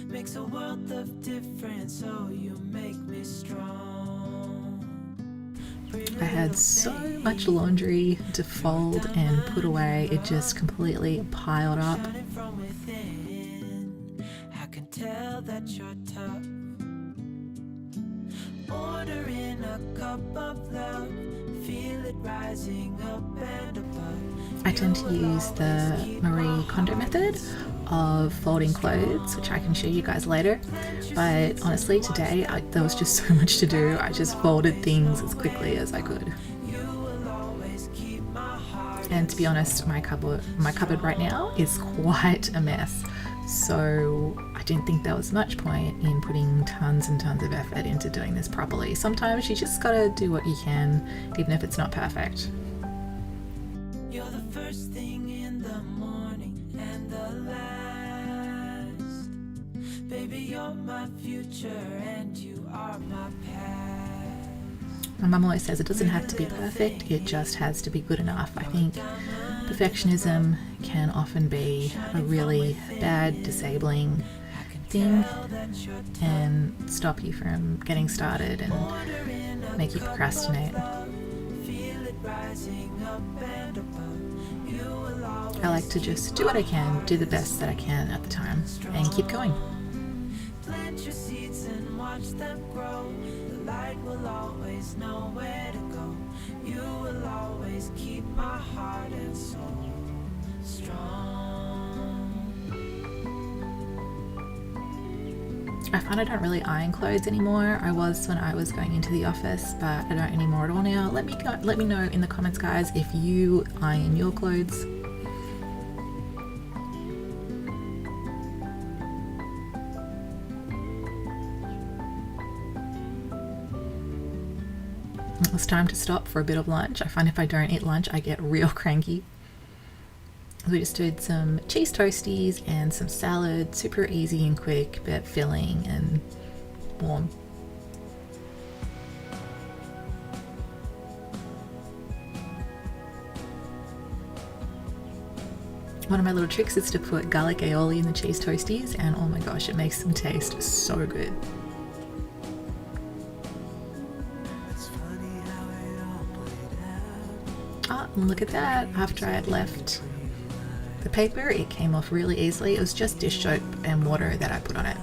Makes a world of difference, so you make me strong. I had so much laundry to fold and put away, it just completely piled up. From within, I can tell that you're tough. Ordering a cup of love, feel it rising up and above. I tend to use the Marie Kondo method of folding clothes, which I can show you guys later. But honestly, today there was just so much to do. I just folded things as quickly as I could. And to be honest, my cupboard right now is quite a mess. So I didn't think there was much point in putting tons and tons of effort into doing this properly. Sometimes you just gotta do what you can, even if it's not perfect. You're the first thing in the morning and the last. Baby, you're my future and you are my past. My mum always says it doesn't have to be perfect, it just has to be good enough. I think perfectionism can often be a really bad, disabling thing and stop you from getting started and make you procrastinate. I like to just do what I can, do the best that I can at the time, and keep going. Plant your seeds and watch them grow. The light will always know where to go. You will always keep my heart and soul strong. I find I don't really iron clothes anymore. I was when I was going into the office, but I don't anymore at all now. Let me know in the comments, guys, if you iron your clothes. It was time to stop for a bit of lunch. I find if I don't eat lunch, I get real cranky. We just did some cheese toasties and some salad, super easy and quick, but filling and warm. One of my little tricks is to put garlic aioli in the cheese toasties, and oh my gosh, it makes them taste so good. Ah, and look at that. After I had left the paper, it came off really easily. It was just dish soap and water that I put on it.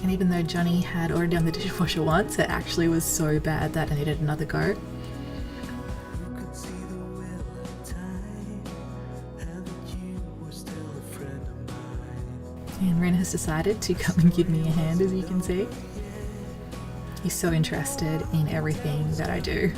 And even though Johnny had already done the dishwasher once, it actually was so bad that I needed another go. And Ren has decided to come and give me a hand, as you can see. He's so interested in everything that I do.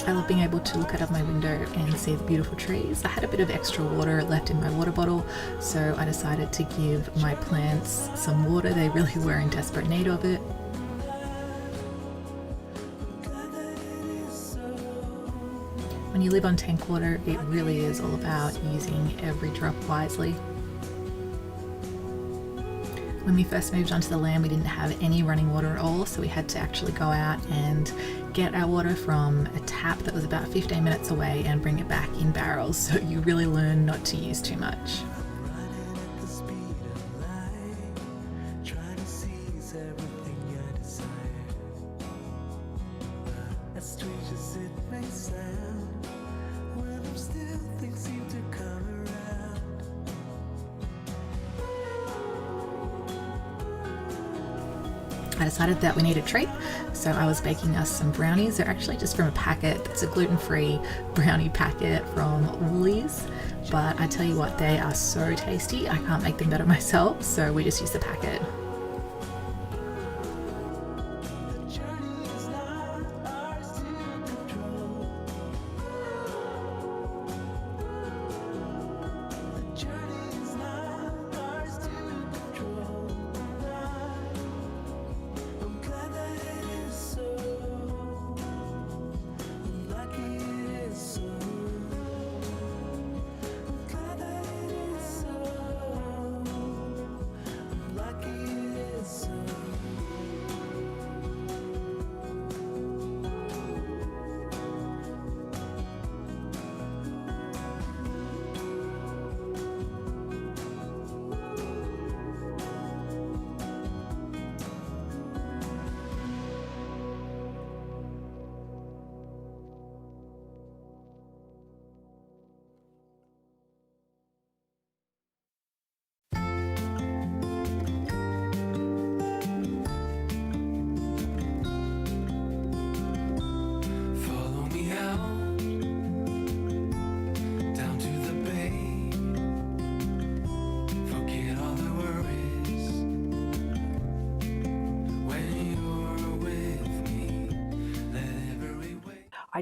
I love being able to look out of my window and see the beautiful trees. I had a bit of extra water left in my water bottle, so I decided to give my plants some water. They really were in desperate need of it. When you live on tank water, it really is all about using every drop wisely. When we first moved onto the land, we didn't have any running water at all, so we had to actually go out and get our water from a tap that was about 15 minutes away and bring it back in barrels, so you really learn not to use too much. I decided that we need a treat, so I was baking us some brownies. They're actually just from a packet. It's a gluten-free brownie packet from Woolies, but I tell you what, they are so tasty. I can't make them better myself, so we just use the packet. Lucky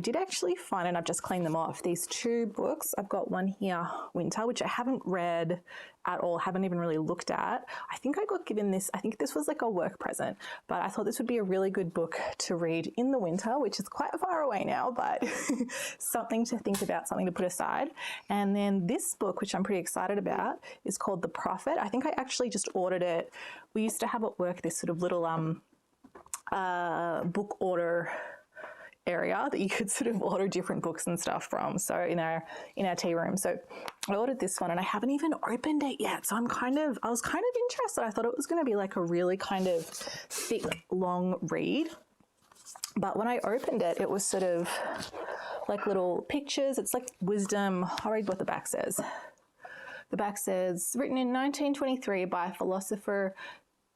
did actually find, and I've just cleaned them off, these 2 books. I've got one here, Winter, which I haven't read at all, haven't even really looked at. I think I got given this, I think this was like a work present, but I thought this would be a really good book to read in the winter, which is quite far away now, but something to think about, something to put aside. And then this book, which I'm pretty excited about, is called The Prophet. I think I actually just ordered it. We used to have at work this sort of little book order area that you could sort of order different books and stuff from. So in our tea room. So I ordered this one and I haven't even opened it yet. So I was kind of interested. I thought it was going to be like a really kind of thick, long read. But when I opened it, it was sort of like little pictures. It's like wisdom. I'll read what the back says. The back says, written in 1923 by philosopher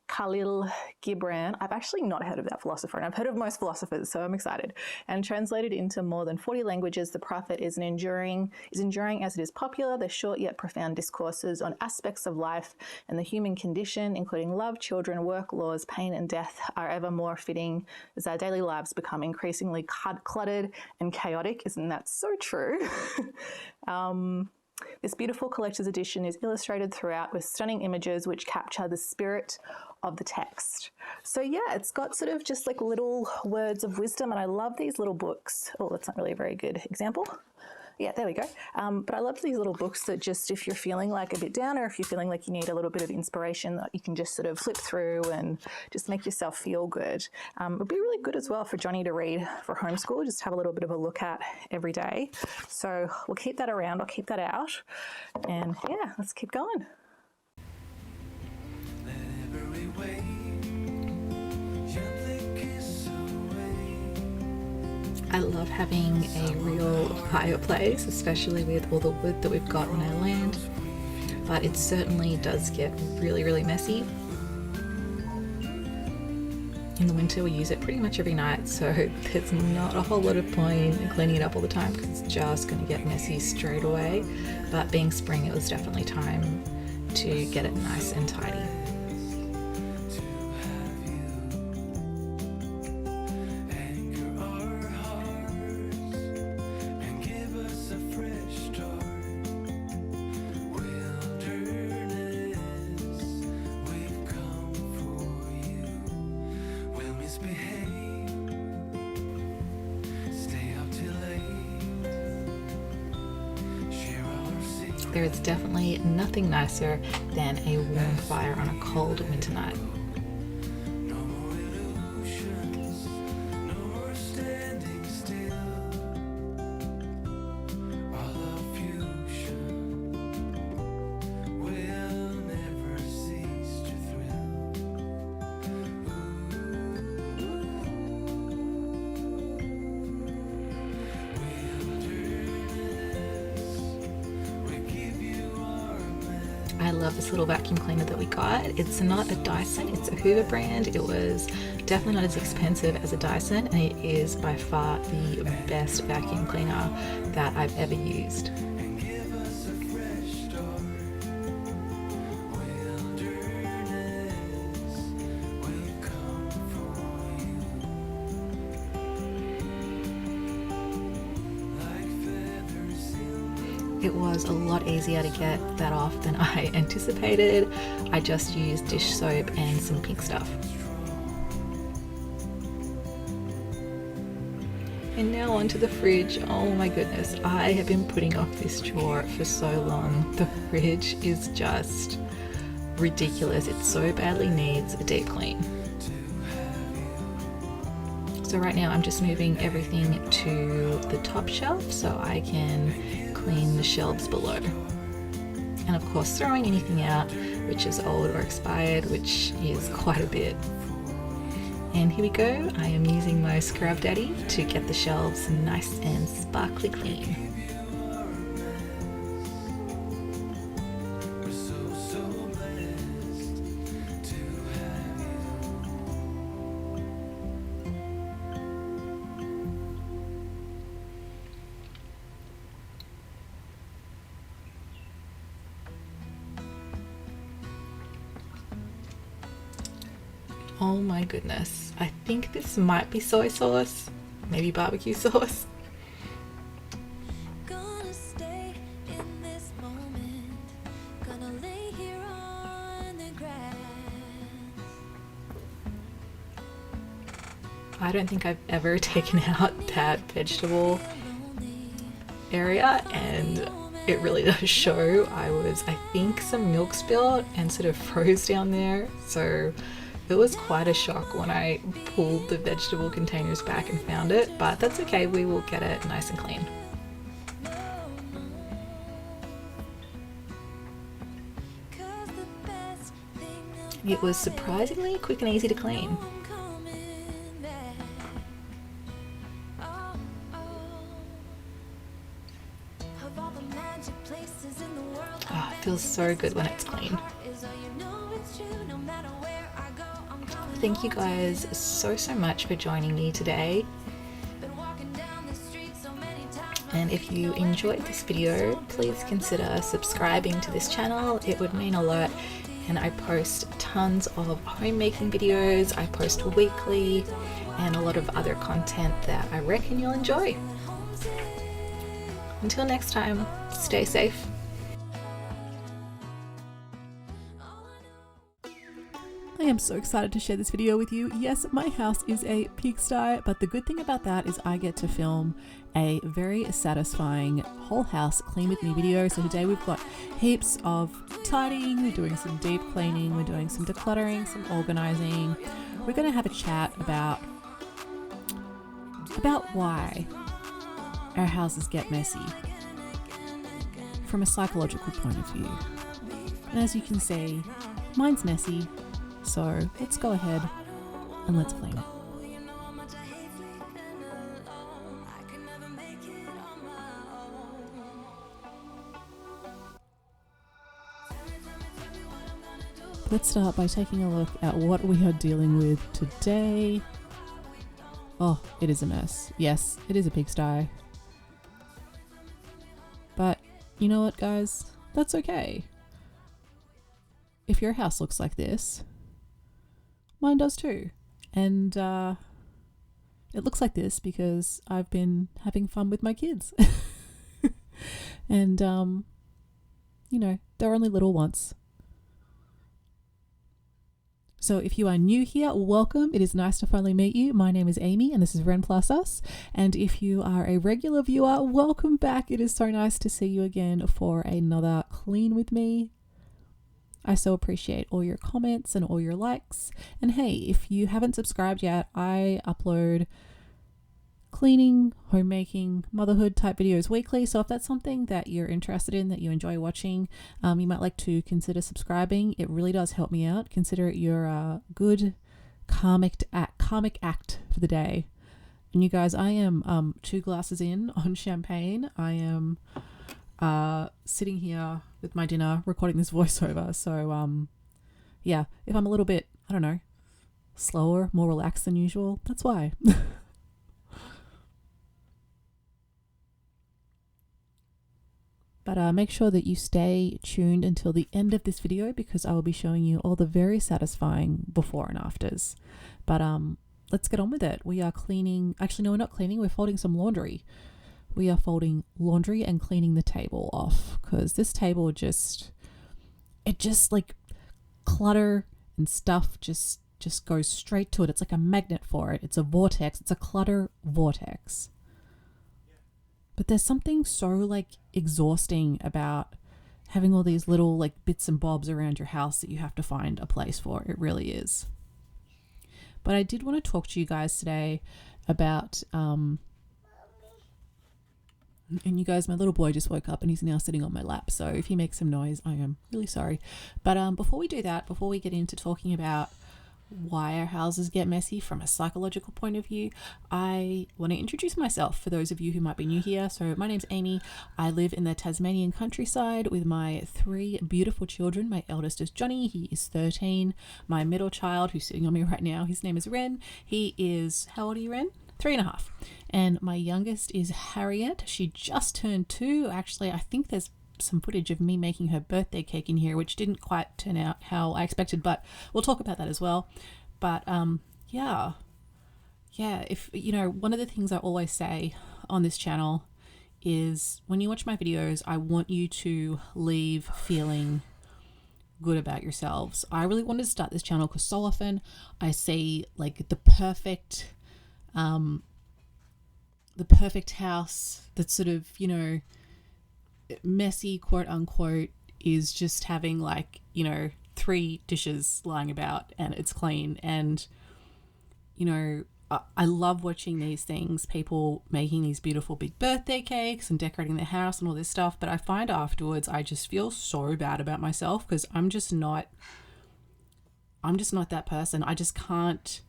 Khalil Gibran. I've actually not heard of that philosopher, and I've heard of most philosophers, so I'm excited. And translated into more than 40 languages, The Prophet is enduring as it is popular. The short yet profound discourses on aspects of life and the human condition, including love, children, work, laws, pain, and death, are ever more fitting as our daily lives become increasingly cluttered and chaotic. Isn't that so true? This beautiful collector's edition is illustrated throughout with stunning images which capture the spirit of the text. So yeah, it's got sort of just like little words of wisdom, and I love these little books. Oh, that's not really a very good example. Yeah, there we go. But I love these little books that just, if you're feeling like a bit down or if you're feeling like you need a little bit of inspiration, that you can just sort of flip through and just make yourself feel good. It would be really good as well for Johnny to read for homeschool, just have a little bit of a look at every day. So we'll keep that around, I'll keep that out. And yeah, let's keep going. I love having a real fireplace, especially with all the wood that we've got on our land, but it certainly does get really, really messy. In the winter we use it pretty much every night, so there's not a whole lot of point in cleaning it up all the time because it's just going to get messy straight away. But being spring, it was definitely time to get it nice and tidy. There is definitely nothing nicer than a warm fire on a cold winter night. I love this little vacuum cleaner that we got. It's not a Dyson, it's a Hoover brand. It was definitely not as expensive as a Dyson, and it is by far the best vacuum cleaner that I've ever used. It was a lot easier to get that off than I anticipated. I just used dish soap and some pink stuff. And now onto the fridge. Oh my goodness, I have been putting off this chore for so long. The fridge is just ridiculous. It so badly needs a deep clean. So right now I'm just moving everything to the top shelf so I can clean the shelves below. And of course throwing anything out which is old or expired, which is quite a bit. And here we go, I am using my Scrub Daddy to get the shelves nice and sparkly clean. Oh my goodness, I think this might be soy sauce, maybe barbecue sauce. gonna stay in this moment. Gonna lay here on the grass. I don't think I've ever taken out that vegetable area, and it really does show. I think some milk spilled and sort of froze down there, so it was quite a shock when I pulled the vegetable containers back and found it, but that's okay, we will get it nice and clean. It was surprisingly quick and easy to clean. Oh, it feels so good when it's clean. Thank you guys so much for joining me today. And if you enjoyed this video, please consider subscribing to this channel. It would mean a lot. And I post tons of homemaking videos, I post weekly, and a lot of other content that I reckon you'll enjoy. Until next time, stay safe. I am so excited to share this video with you. Yes, my house is a pigsty, but the good thing about that is I get to film a very satisfying whole house clean with me video. So today we've got heaps of tidying, we're doing some deep cleaning, we're doing some decluttering, some organizing. We're going to have a chat about why our houses get messy from a psychological point of view. And as you can see, mine's messy. So let's go ahead and let's clean it. Let's start by taking a look at what we are dealing with today. Oh, it is a mess. Yes, it is a pigsty. But you know what, guys? That's okay. If your house looks like this, mine does too. And it looks like this because I've been having fun with my kids. And, you know, they're only little once. So if you are new here, welcome. It is nice to finally meet you. My name is Amy and this is Ren Plus Us. And if you are a regular viewer, welcome back. It is so nice to see you again for another clean with me. I so appreciate all your comments and all your likes. And hey, if you haven't subscribed yet, I upload cleaning, homemaking, motherhood type videos weekly. So if that's something that you're interested in, that you enjoy watching, you might like to consider subscribing. It really does help me out. Consider it your good karmic act for the day. And you guys, I am 2 glasses in on champagne. I am sitting here with my dinner recording this voiceover. So yeah, if I'm a little bit, I don't know, slower, more relaxed than usual, that's why. But make sure that you stay tuned until the end of this video because I will be showing you all the very satisfying before and afters. But let's get on with it. We are cleaning. Actually, no, we're not cleaning. We're folding some laundry. We are folding laundry and cleaning the table off because this table it just like clutter and stuff just goes straight to it. It's like a magnet for it. It's a vortex. It's a clutter vortex. But there's something so like exhausting about having all these little like bits and bobs around your house that you have to find a place for. It really is. But I did want to talk to you guys today about and you guys, my little boy just woke up and he's now sitting on my lap. So if he makes some noise, I am really sorry. But before we do that, before we get into talking about why our houses get messy from a psychological point of view, I want to introduce myself for those of you who might be new here. So my name's Amy. I live in the Tasmanian countryside with my 3 beautiful children. My eldest is Johnny. He is 13. My middle child, who's sitting on me right now, his name is Ren. He is, how old are you, Ren? 3.5. And my youngest is Harriet. She just turned 2. Actually, I think there's some footage of me making her birthday cake in here, which didn't quite turn out how I expected, but we'll talk about that as well. But yeah, if you know, one of the things I always say on this channel is when you watch my videos, I want you to leave feeling good about yourselves. I really wanted to start this channel because so often I see like the perfect house that's sort of, you know, messy, quote unquote, is just having like, you know, 3 dishes lying about and it's clean. And, you know, I love watching these things, people making these beautiful big birthday cakes and decorating their house and all this stuff. But I find afterwards I just feel so bad about myself because I'm just not that person. I just can't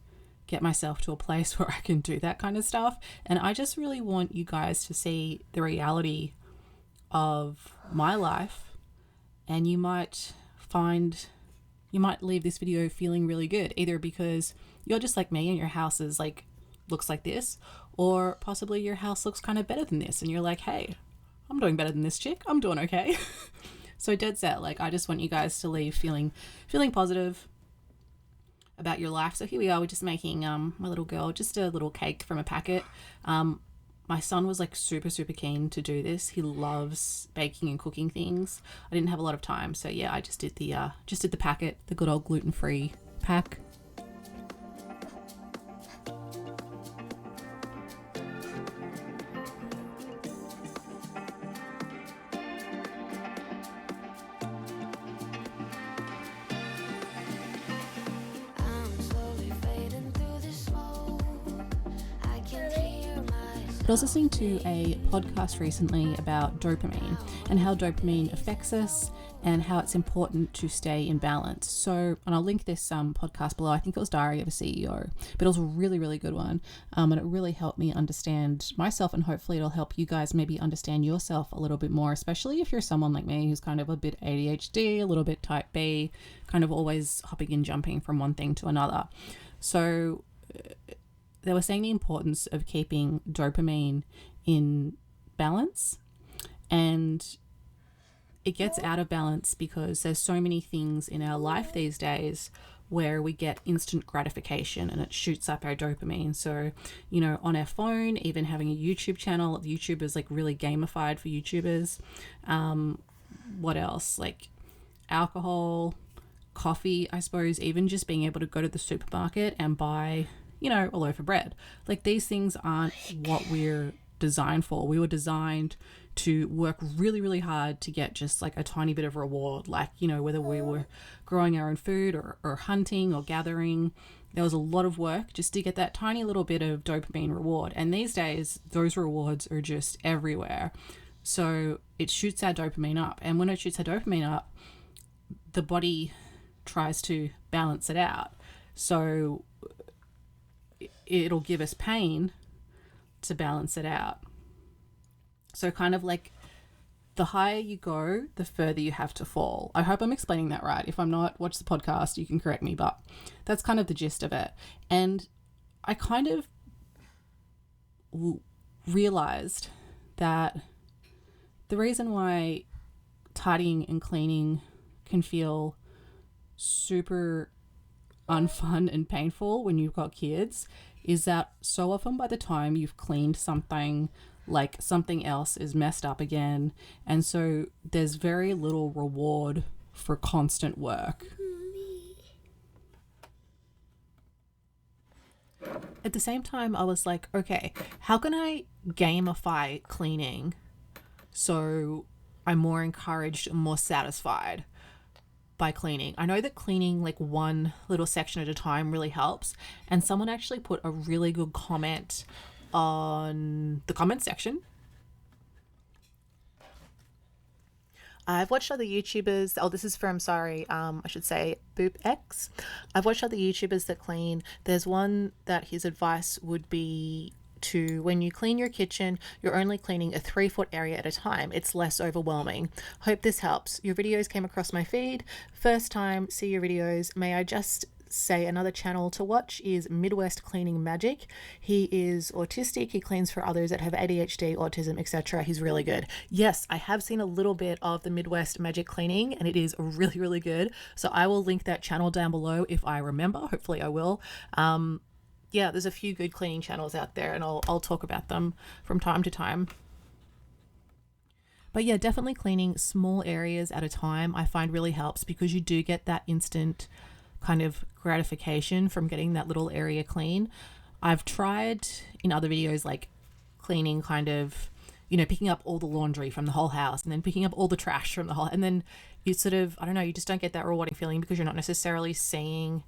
get myself to a place where I can do that kind of stuff. And I just really want you guys to see the reality of my life, and you might leave this video feeling really good, either because you're just like me and your house is like looks like this, or possibly your house looks kind of better than this and you're like, hey, I'm doing better than this chick, I'm doing okay. So dead set, like I just want you guys to leave feeling positive about your life. So here we are, we're just making my little girl just a little cake from a packet. My son was like super keen to do this. He loves baking and cooking things. I didn't have a lot of time, so yeah, I just did the packet, the good old gluten-free pack. I was listening to a podcast recently about dopamine and how dopamine affects us and how it's important to stay in balance. So, and I'll link this podcast below. I think it was Diary of a CEO, but it was a really good one. And it really helped me understand myself, and hopefully it'll help you guys maybe understand yourself a little bit more, especially if you're someone like me who's kind of a bit ADHD, a little bit type B, kind of always hopping and jumping from one thing to another. So they were saying the importance of keeping dopamine in balance, and it gets out of balance because there's so many things in our life these days where we get instant gratification and it shoots up our dopamine. So, you know, on our phone, even having a YouTube channel, YouTube is like really gamified for YouTubers. What else? Like alcohol, coffee, I suppose, even just being able to go to the supermarket and buy, you know, a loaf of bread. Like these things aren't what we're designed for. We were designed to work really hard to get just like a tiny bit of reward, like, you know, whether we were growing our own food or hunting or gathering, there was a lot of work just to get that tiny little bit of dopamine reward. And these days those rewards are just everywhere, so it shoots our dopamine up, and when it shoots our dopamine up, the body tries to balance it out, so it'll give us pain to balance it out. So kind of like the higher you go, the further you have to fall. I hope I'm explaining that right. If I'm not, watch the podcast, you can correct me, but that's kind of the gist of it. And I kind of realized that the reason why tidying and cleaning can feel super unfun and painful when you've got kids is that so often by the time you've cleaned something, like something else is messed up again, and so there's very little reward for constant work. At the same time, I was like, okay, how can I gamify cleaning so I'm more encouraged and more satisfied by cleaning? I know that cleaning like one little section at a time really helps, and someone actually put a really good comment on the comment section. I've watched other YouTubers, this is from, I should say BoopX. I've watched other YouTubers that clean. There's one that his advice would be to, when you clean your kitchen, you're only cleaning a 3-foot area at a time. It's less overwhelming. Hope this helps. Your videos came across my feed. First time, see your videos. May I just say another channel to watch is Midwest Cleaning Magic. He is autistic. He cleans for others that have ADHD, autism, etc. He's really good. Yes, I have seen a little bit of the Midwest Magic cleaning and it is really good. So I will link that channel down below if I remember. Hopefully I will. Yeah, there's a few good cleaning channels out there and I'll talk about them from time to time. But yeah, definitely cleaning small areas at a time I find really helps, because you do get that instant kind of gratification from getting that little area clean. I've tried in other videos like cleaning kind of, picking up all the laundry from the whole house and then picking up all the trash from the whole, and then you sort of, I don't know, you just don't get that rewarding feeling because you're not necessarily seeing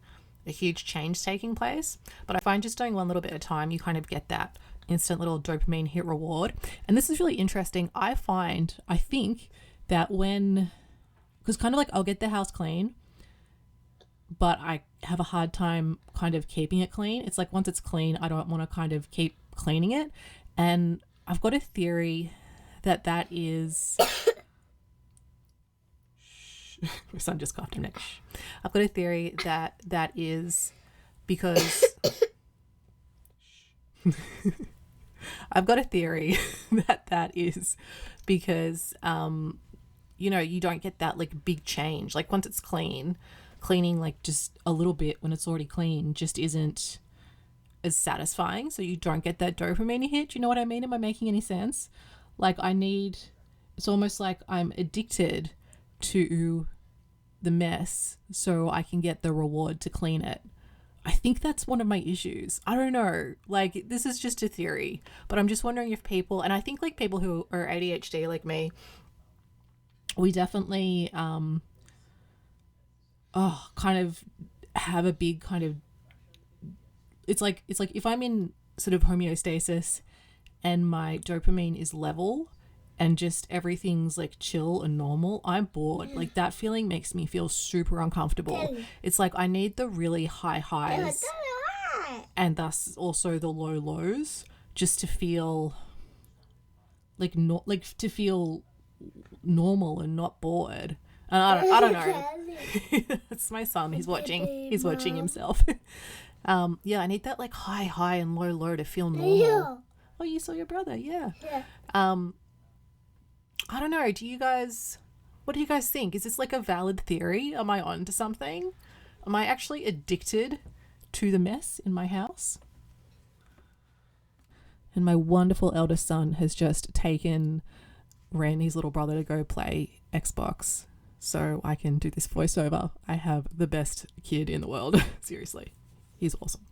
a huge change taking place. But I find just doing one little bit at a time, you kind of get that instant little dopamine hit reward. And this is really interesting. I think that because kind of like I'll get the house clean, but I have a hard time kind of keeping it clean. It's like once it's clean, I don't want to kind of keep cleaning it. And I've got a theory that is my son just coughed him next. I've got a theory that is because I've got a theory that is because you don't get that like big change. Like once it's cleaning like just a little bit when it's already clean just isn't as satisfying. So you don't get that dopamine hit. Do you know what I mean? Am I making any sense? Like it's almost like I'm addicted to the mess so I can get the reward to clean it. I think that's one of my issues. I don't know. Like, this is just a theory, but I'm just wondering if people, and I think like people who are ADHD like me, we definitely kind of have a big kind of, it's like if I'm in sort of homeostasis and my dopamine is level and just everything's like chill and normal, I'm bored. Like that feeling makes me feel super uncomfortable. It's like I need the really high highs and thus also the low lows just to feel like to feel normal and not bored. And I don't know. It's my son. He's watching himself. Yeah, I need that like high and low to feel normal. Oh, you saw your brother, yeah. I don't know. What do you guys think? Is this like a valid theory? Am I on to something? Am I actually addicted to the mess in my house? And my wonderful eldest son has just taken Randy's little brother to go play Xbox so I can do this voiceover. I have the best kid in the world. Seriously. He's awesome.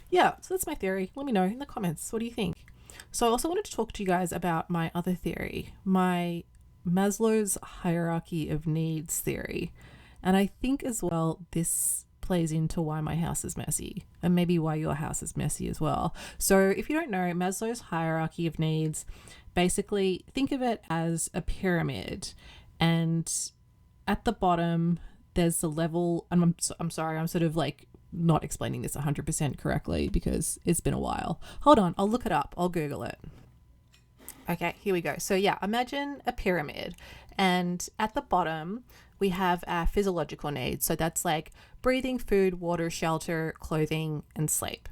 Yeah, so that's my theory. Let me know in the comments. What do you think? So I also wanted to talk to you guys about my other theory, my Maslow's hierarchy of needs theory. And I think as well, this plays into why my house is messy and maybe why your house is messy as well. So if you don't know, Maslow's hierarchy of needs, basically think of it as a pyramid. And at the bottom, there's the level, and I'm sorry, I'm sort of like not explaining this 100% correctly because it's been a while. Hold on, I'll look it up. I'll Google it. Okay, here we go. So yeah, imagine a pyramid, and at the bottom we have our physiological needs. So that's like breathing, food, water, shelter, clothing, and sleep.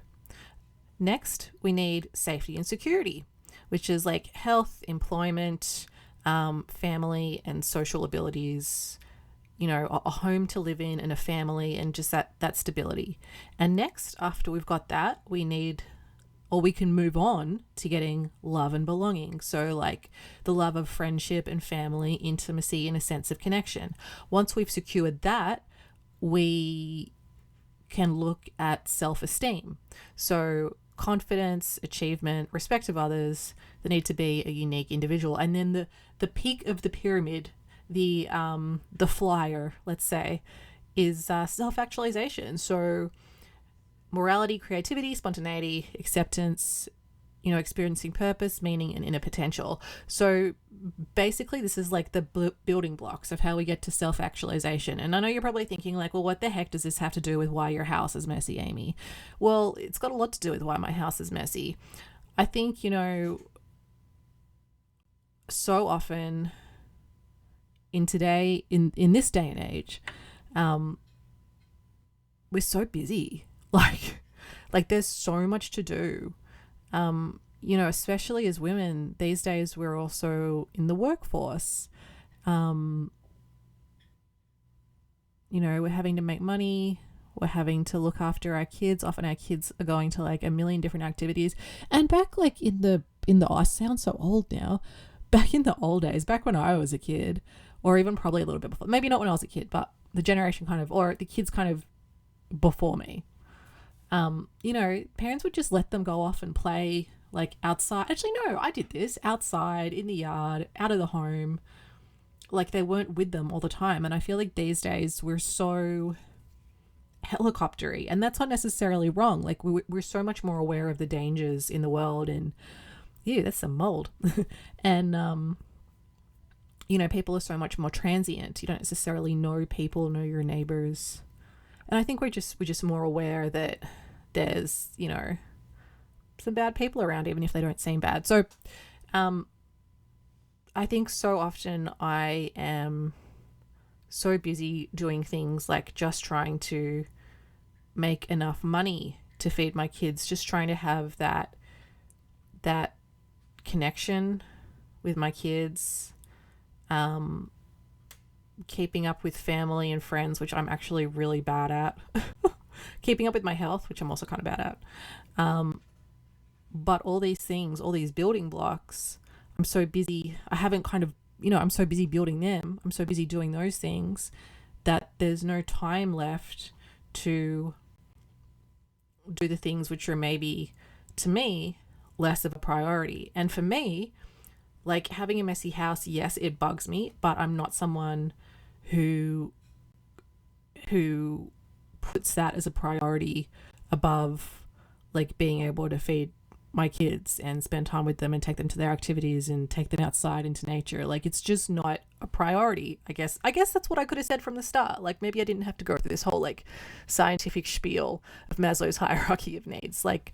Next, we need safety and security, which is like health, employment, family, and social abilities, a home to live in and a family and just that stability. And next, after we've got that, we can move on to getting love and belonging. So like the love of friendship and family, intimacy, and a sense of connection. Once we've secured that, we can look at self-esteem. So confidence, achievement, respect of others, the need to be a unique individual. And then the peak of the pyramid, the flyer, let's say, is self-actualization. So morality, creativity, spontaneity, acceptance, experiencing purpose, meaning, and inner potential. So basically this is like the building blocks of how we get to self-actualization. And I know you're probably thinking like, well, what the heck does this have to do with why your house is messy, Amy? Well, it's got a lot to do with why my house is messy. I think, so often in this day and age, we're so busy. Like there's so much to do. Especially as women these days, we're also in the workforce. We're having to make money. We're having to look after our kids. Often our kids are going to like a million different activities. And back like in the I sound so old now, back in the old days, back when I was a kid, or even probably a little bit before, maybe not when I was a kid, but the generation kind of, or the kids kind of before me, parents would just let them go off and play like outside. Actually, no, I did this outside, in the yard, out of the home. Like they weren't with them all the time. And I feel like these days we're so helicoptery, and that's not necessarily wrong. Like we're so much more aware of the dangers in the world, and that's some mold. And people are so much more transient. You don't necessarily know people, know your neighbors. And I think we're just more aware that there's, some bad people around, even if they don't seem bad. So I think so often I am so busy doing things like just trying to make enough money to feed my kids, just trying to have that connection with my kids, keeping up with family and friends, which I'm actually really bad at, keeping up with my health, which I'm also kind of bad at. But all these things, all these building blocks, I'm so busy. I haven't I'm so busy building them. I'm so busy doing those things that there's no time left to do the things which are maybe, to me, less of a priority. And for me, like having a messy house, yes, it bugs me, but I'm not someone who puts that as a priority above like being able to feed my kids and spend time with them and take them to their activities and take them outside into nature. Like it's just not a priority. I guess that's what I could have said from the start. Like maybe I didn't have to go through this whole like scientific spiel of Maslow's hierarchy of needs. Like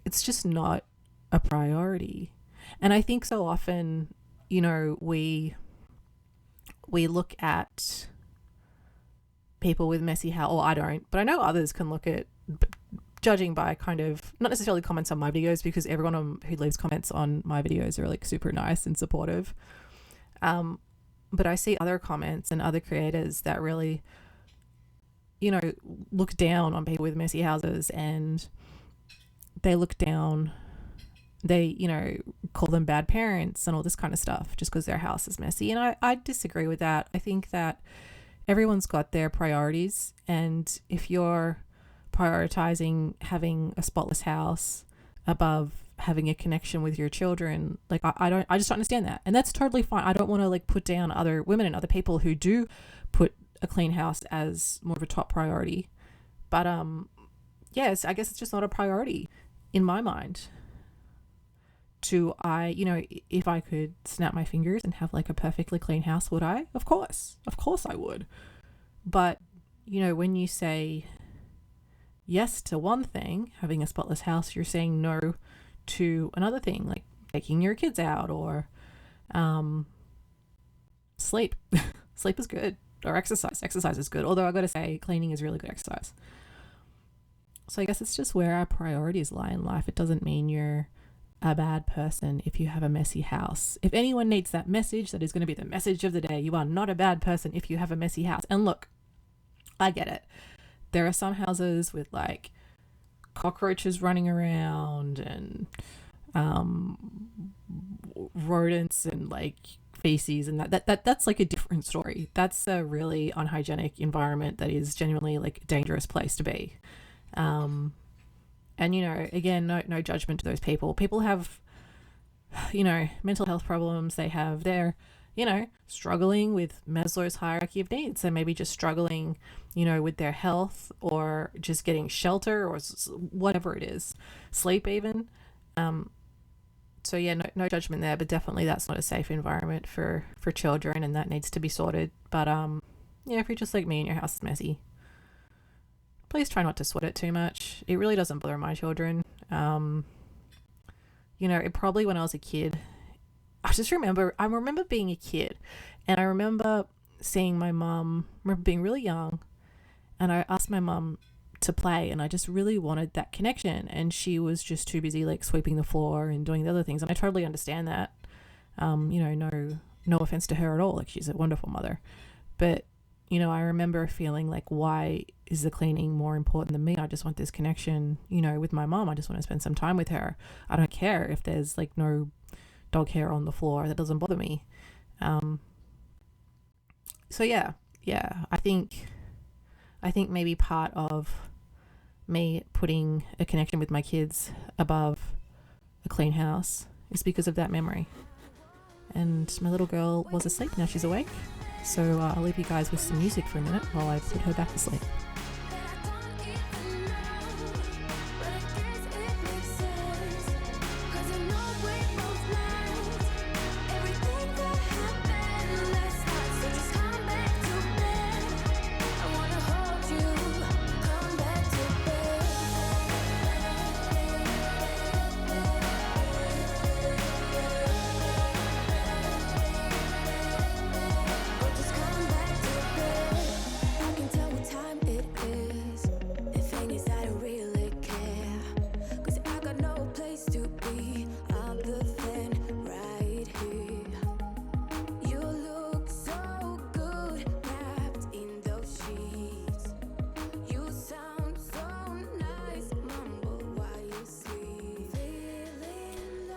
it's just not a priority. And I think so often, we look at people with messy house, or I don't, but I know others can look at, judging by kind of, not necessarily comments on my videos, because everyone who leaves comments on my videos are like super nice and supportive. But I see other comments and other creators that really, look down on people with messy houses, and they look down, they, call them bad parents and all this kind of stuff just because their house is messy. And I disagree with that. I think that everyone's got their priorities, and if you're prioritizing having a spotless house above having a connection with your children, like I just don't understand that. And that's totally fine. I don't want to like put down other women and other people who do put a clean house as more of a top priority, but yes, I guess it's just not a priority in my mind. If I could snap my fingers and have like a perfectly clean house, would I? Of course I would. But when you say yes to one thing, having a spotless house, you're saying no to another thing, like taking your kids out, or sleep. Sleep is good. Or exercise is good, although I gotta say cleaning is really good exercise. So I guess it's just where our priorities lie in life. It doesn't mean you're a bad person if you have a messy house. If anyone needs that message, that is going to be the message of the day. You are not a bad person if you have a messy house. And look, I get it. There are some houses with like cockroaches running around and rodents and like feces, and that's like a different story. That's a really unhygienic environment that is genuinely like a dangerous place to be. And again, no judgment to those people. People have mental health problems. They're struggling with Maslow's hierarchy of needs. So maybe just struggling with their health, or just getting shelter, or whatever it is, sleep even. So yeah, no judgment there, but definitely that's not a safe environment for children, and that needs to be sorted. But if you're just like me and your house is messy, please try not to sweat it too much. It really doesn't bother my children. It probably, when I was a kid, I remember being a kid, and I remember seeing my mum, being really young, and I asked my mum to play, and I just really wanted that connection, and she was just too busy like sweeping the floor and doing the other things, and I totally understand that. No offense to her at all, like she's a wonderful mother, but I remember feeling like, why is the cleaning more important than me? I just want this connection with my mom. I just want to spend some time with her. I don't care if there's like no dog hair on the floor. That doesn't bother me. So yeah, I think maybe part of me putting a connection with my kids above a clean house is because of that memory. And my little girl was asleep, now she's awake. So I'll leave you guys with some music for a minute while I put her back to sleep.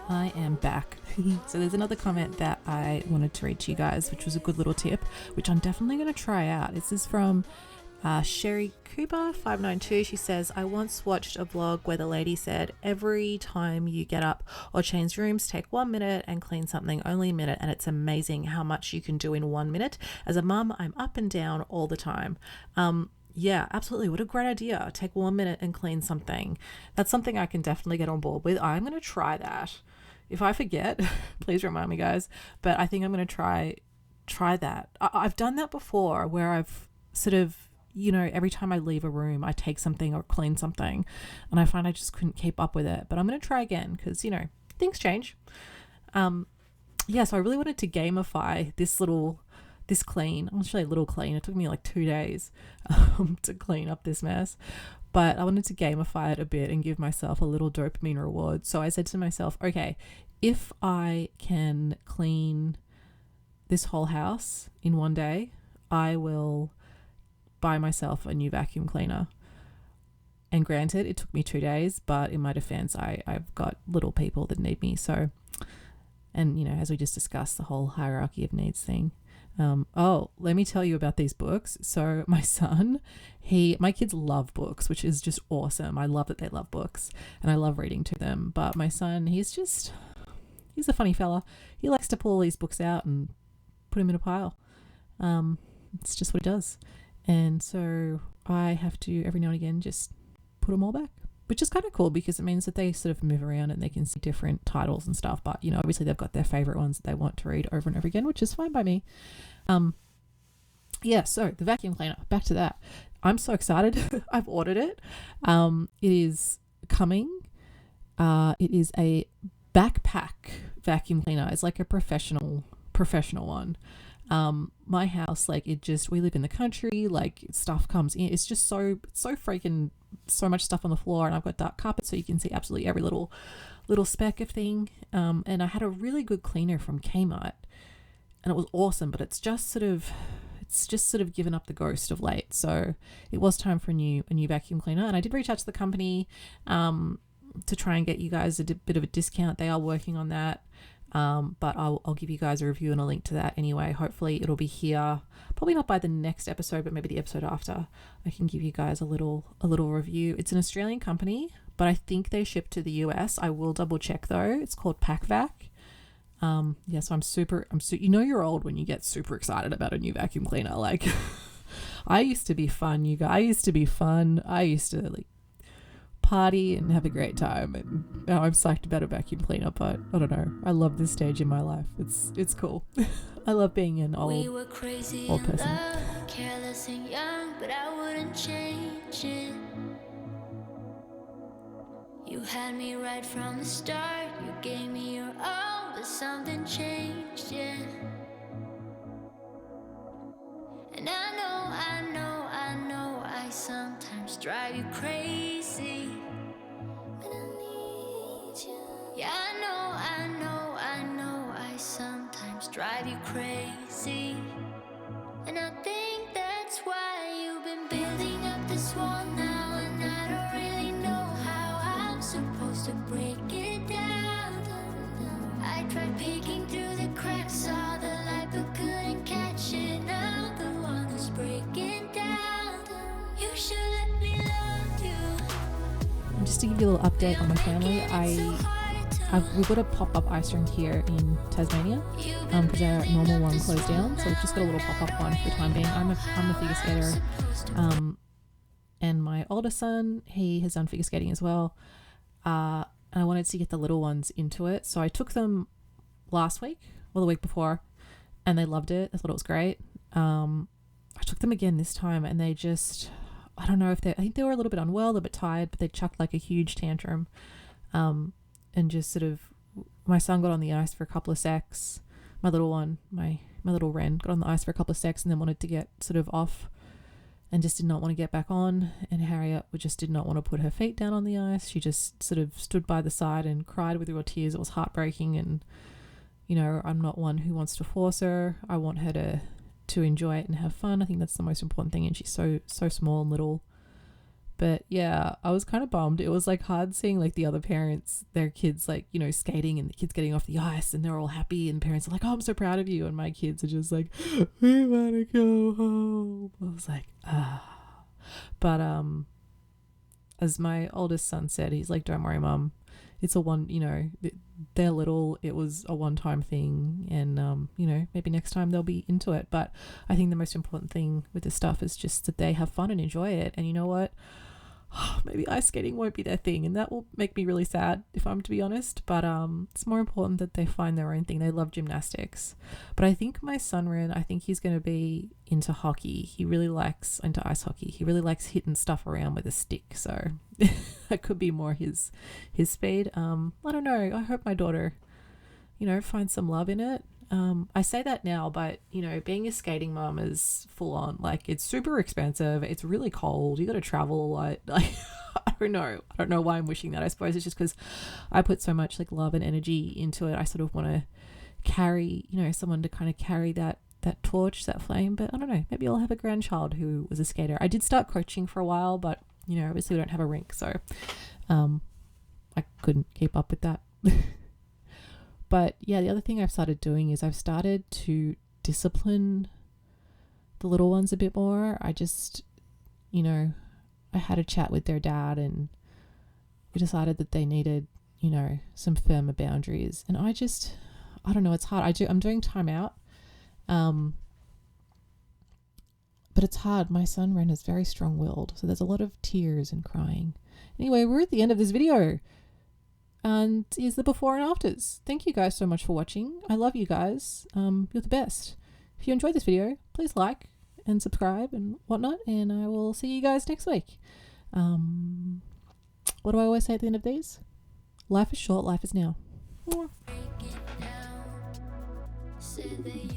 I am back. So there's another comment that I wanted to read to you guys, which was a good little tip, which I'm definitely going to try out. This is from Sherry Cooper 592. She says, I once watched a vlog where the lady said, every time you get up or change rooms, take 1 minute and clean something, only a minute, and it's amazing how much you can do in 1 minute. As a mum, I'm up and down all the time. Yeah, absolutely. What a great idea. Take 1 minute and clean something. That's something I can definitely get on board with. I'm going to try that. If I forget, please remind me, guys. But I think I'm going to try that. I've done that before, where I've sort of, every time I leave a room, I take something or clean something, and I find I just couldn't keep up with it. But I'm going to try again because, things change. So I really wanted to gamify this clean. I'm actually a little clean. It took me like 2 days to clean up this mess. But I wanted to gamify it a bit and give myself a little dopamine reward. So I said to myself, okay, if I can clean this whole house in 1 day, I will buy myself a new vacuum cleaner. And granted, it took me 2 days, but in my defense, I've got little people that need me. So, and as we just discussed, the whole hierarchy of needs thing. Let me tell you about these books. So my son, my kids love books, which is just awesome. I love that they love books and I love reading to them. But my son, he's a funny fella. He likes to pull these books out and put them in a pile. It's just what he does. And so I have to every now and again just put them all back, which is kind of cool because it means that they sort of move around and they can see different titles and stuff. But, obviously they've got their favorite ones that they want to read over and over again, which is fine by me. So the vacuum cleaner, back to that. I'm so excited. I've ordered it. It is coming. It is a backpack vacuum cleaner. It's like a professional one. My house, we live in the country, stuff comes in. It's just so freaking, so much stuff on the floor, and I've got dark carpet so you can see absolutely every little speck of thing. And I had a really good cleaner from Kmart and it was awesome, but it's just sort of given up the ghost of late. So it was time for a new vacuum cleaner, and I did reach out to the company to try and get you guys a bit of a discount. They are working on that. But I'll give you guys a review and a link to that anyway. Hopefully it'll be here, probably not by the next episode, but maybe the episode after. I can give you guys a little review. It's an Australian company, but I think they ship to the US. I will double check though. It's called PackVac. So I'm super, you're old when you get super excited about a new vacuum cleaner. I used to be fun, you guys. I used to party and have a great time, and now I'm psyched about a vacuum cleaner. But I don't know, I love this stage in my life. It's cool. I love being an old person. Love, careless and young, but I wouldn't change it. You had me right from the start. You gave me your all, but something changed, yeah. And I know I sometimes drive you crazy. But I need you. Yeah, I know I sometimes drive you crazy. And I think that's why you've been building up this wall now, and I don't really know how I'm supposed to break it down. I tried just to give you a little update on my family, we've got a pop-up ice rink here in Tasmania because our normal one closed down, so we've just got a little pop-up one for the time being. I'm a figure skater, and my oldest son, he has done figure skating as well, and I wanted to get the little ones into it, so I took them last week or the week before, and they loved it. I thought it was great. I took them again this time, and they just, I don't know if I think they were a little bit unwell, a little bit tired, but they chucked like a huge tantrum. And just sort of, my son got on the ice for a couple of secs. My little one, my little Wren, got on the ice for a couple of secs and then wanted to get sort of off and just did not want to get back on. And Harriet just did not want to put her feet down on the ice. She just sort of stood by the side and cried with real tears. It was heartbreaking. And, you know, I'm not one who wants to force her. I want her to enjoy it and have fun. I think that's the most important thing. And she's so small and little. But yeah, I was kind of bummed. It was like hard seeing like the other parents, their kids like, you know, skating and the kids getting off the ice and they're all happy and parents are like, oh, I'm so proud of you. And my kids are just like, we want to go home. I was like, ah. But as my oldest son said, he's like, don't worry, Mum. It's they're little. It was a one-time thing. And, you know, maybe next time they'll be into it. But I think the most important thing with this stuff is just that they have fun and enjoy it. And you know what? Maybe ice skating won't be their thing, and that will make me really sad if I'm to be honest, but it's more important that they find their own thing. They love gymnastics, but I think my son Ren, I think he's going to be into hockey. He really likes into ice hockey. He really likes hitting stuff around with a stick, so that could be more his speed. I don't know, I hope my daughter, you know, finds some love in it. I say that now, but you know, being a skating mom is full on. Like, it's super expensive. It's really cold. You got to travel a lot. Like, I don't know why I'm wishing that. I suppose it's just because I put so much like love and energy into it. I sort of want to carry, you know, someone to kind of carry that torch, that flame. But I don't know. Maybe I'll have a grandchild who was a skater. I did start coaching for a while, but you know, obviously we don't have a rink, so I couldn't keep up with that. But yeah, the other thing I've started doing is I've started to discipline the little ones a bit more. I just, you know, I had a chat with their dad and we decided that they needed, you know, some firmer boundaries. And I don't know, it's hard. I'm doing time out. But it's hard. My son Ren is very strong-willed, so there's a lot of tears and crying. Anyway, we're at the end of this video. And here's the before and afters. Thank you guys so much for watching. I love you guys. You're the best. If you enjoyed this video, please like and subscribe and whatnot. And I will see you guys next week. What do I always say at the end of these? Life is short, life is now. Mwah. Break it down. Said that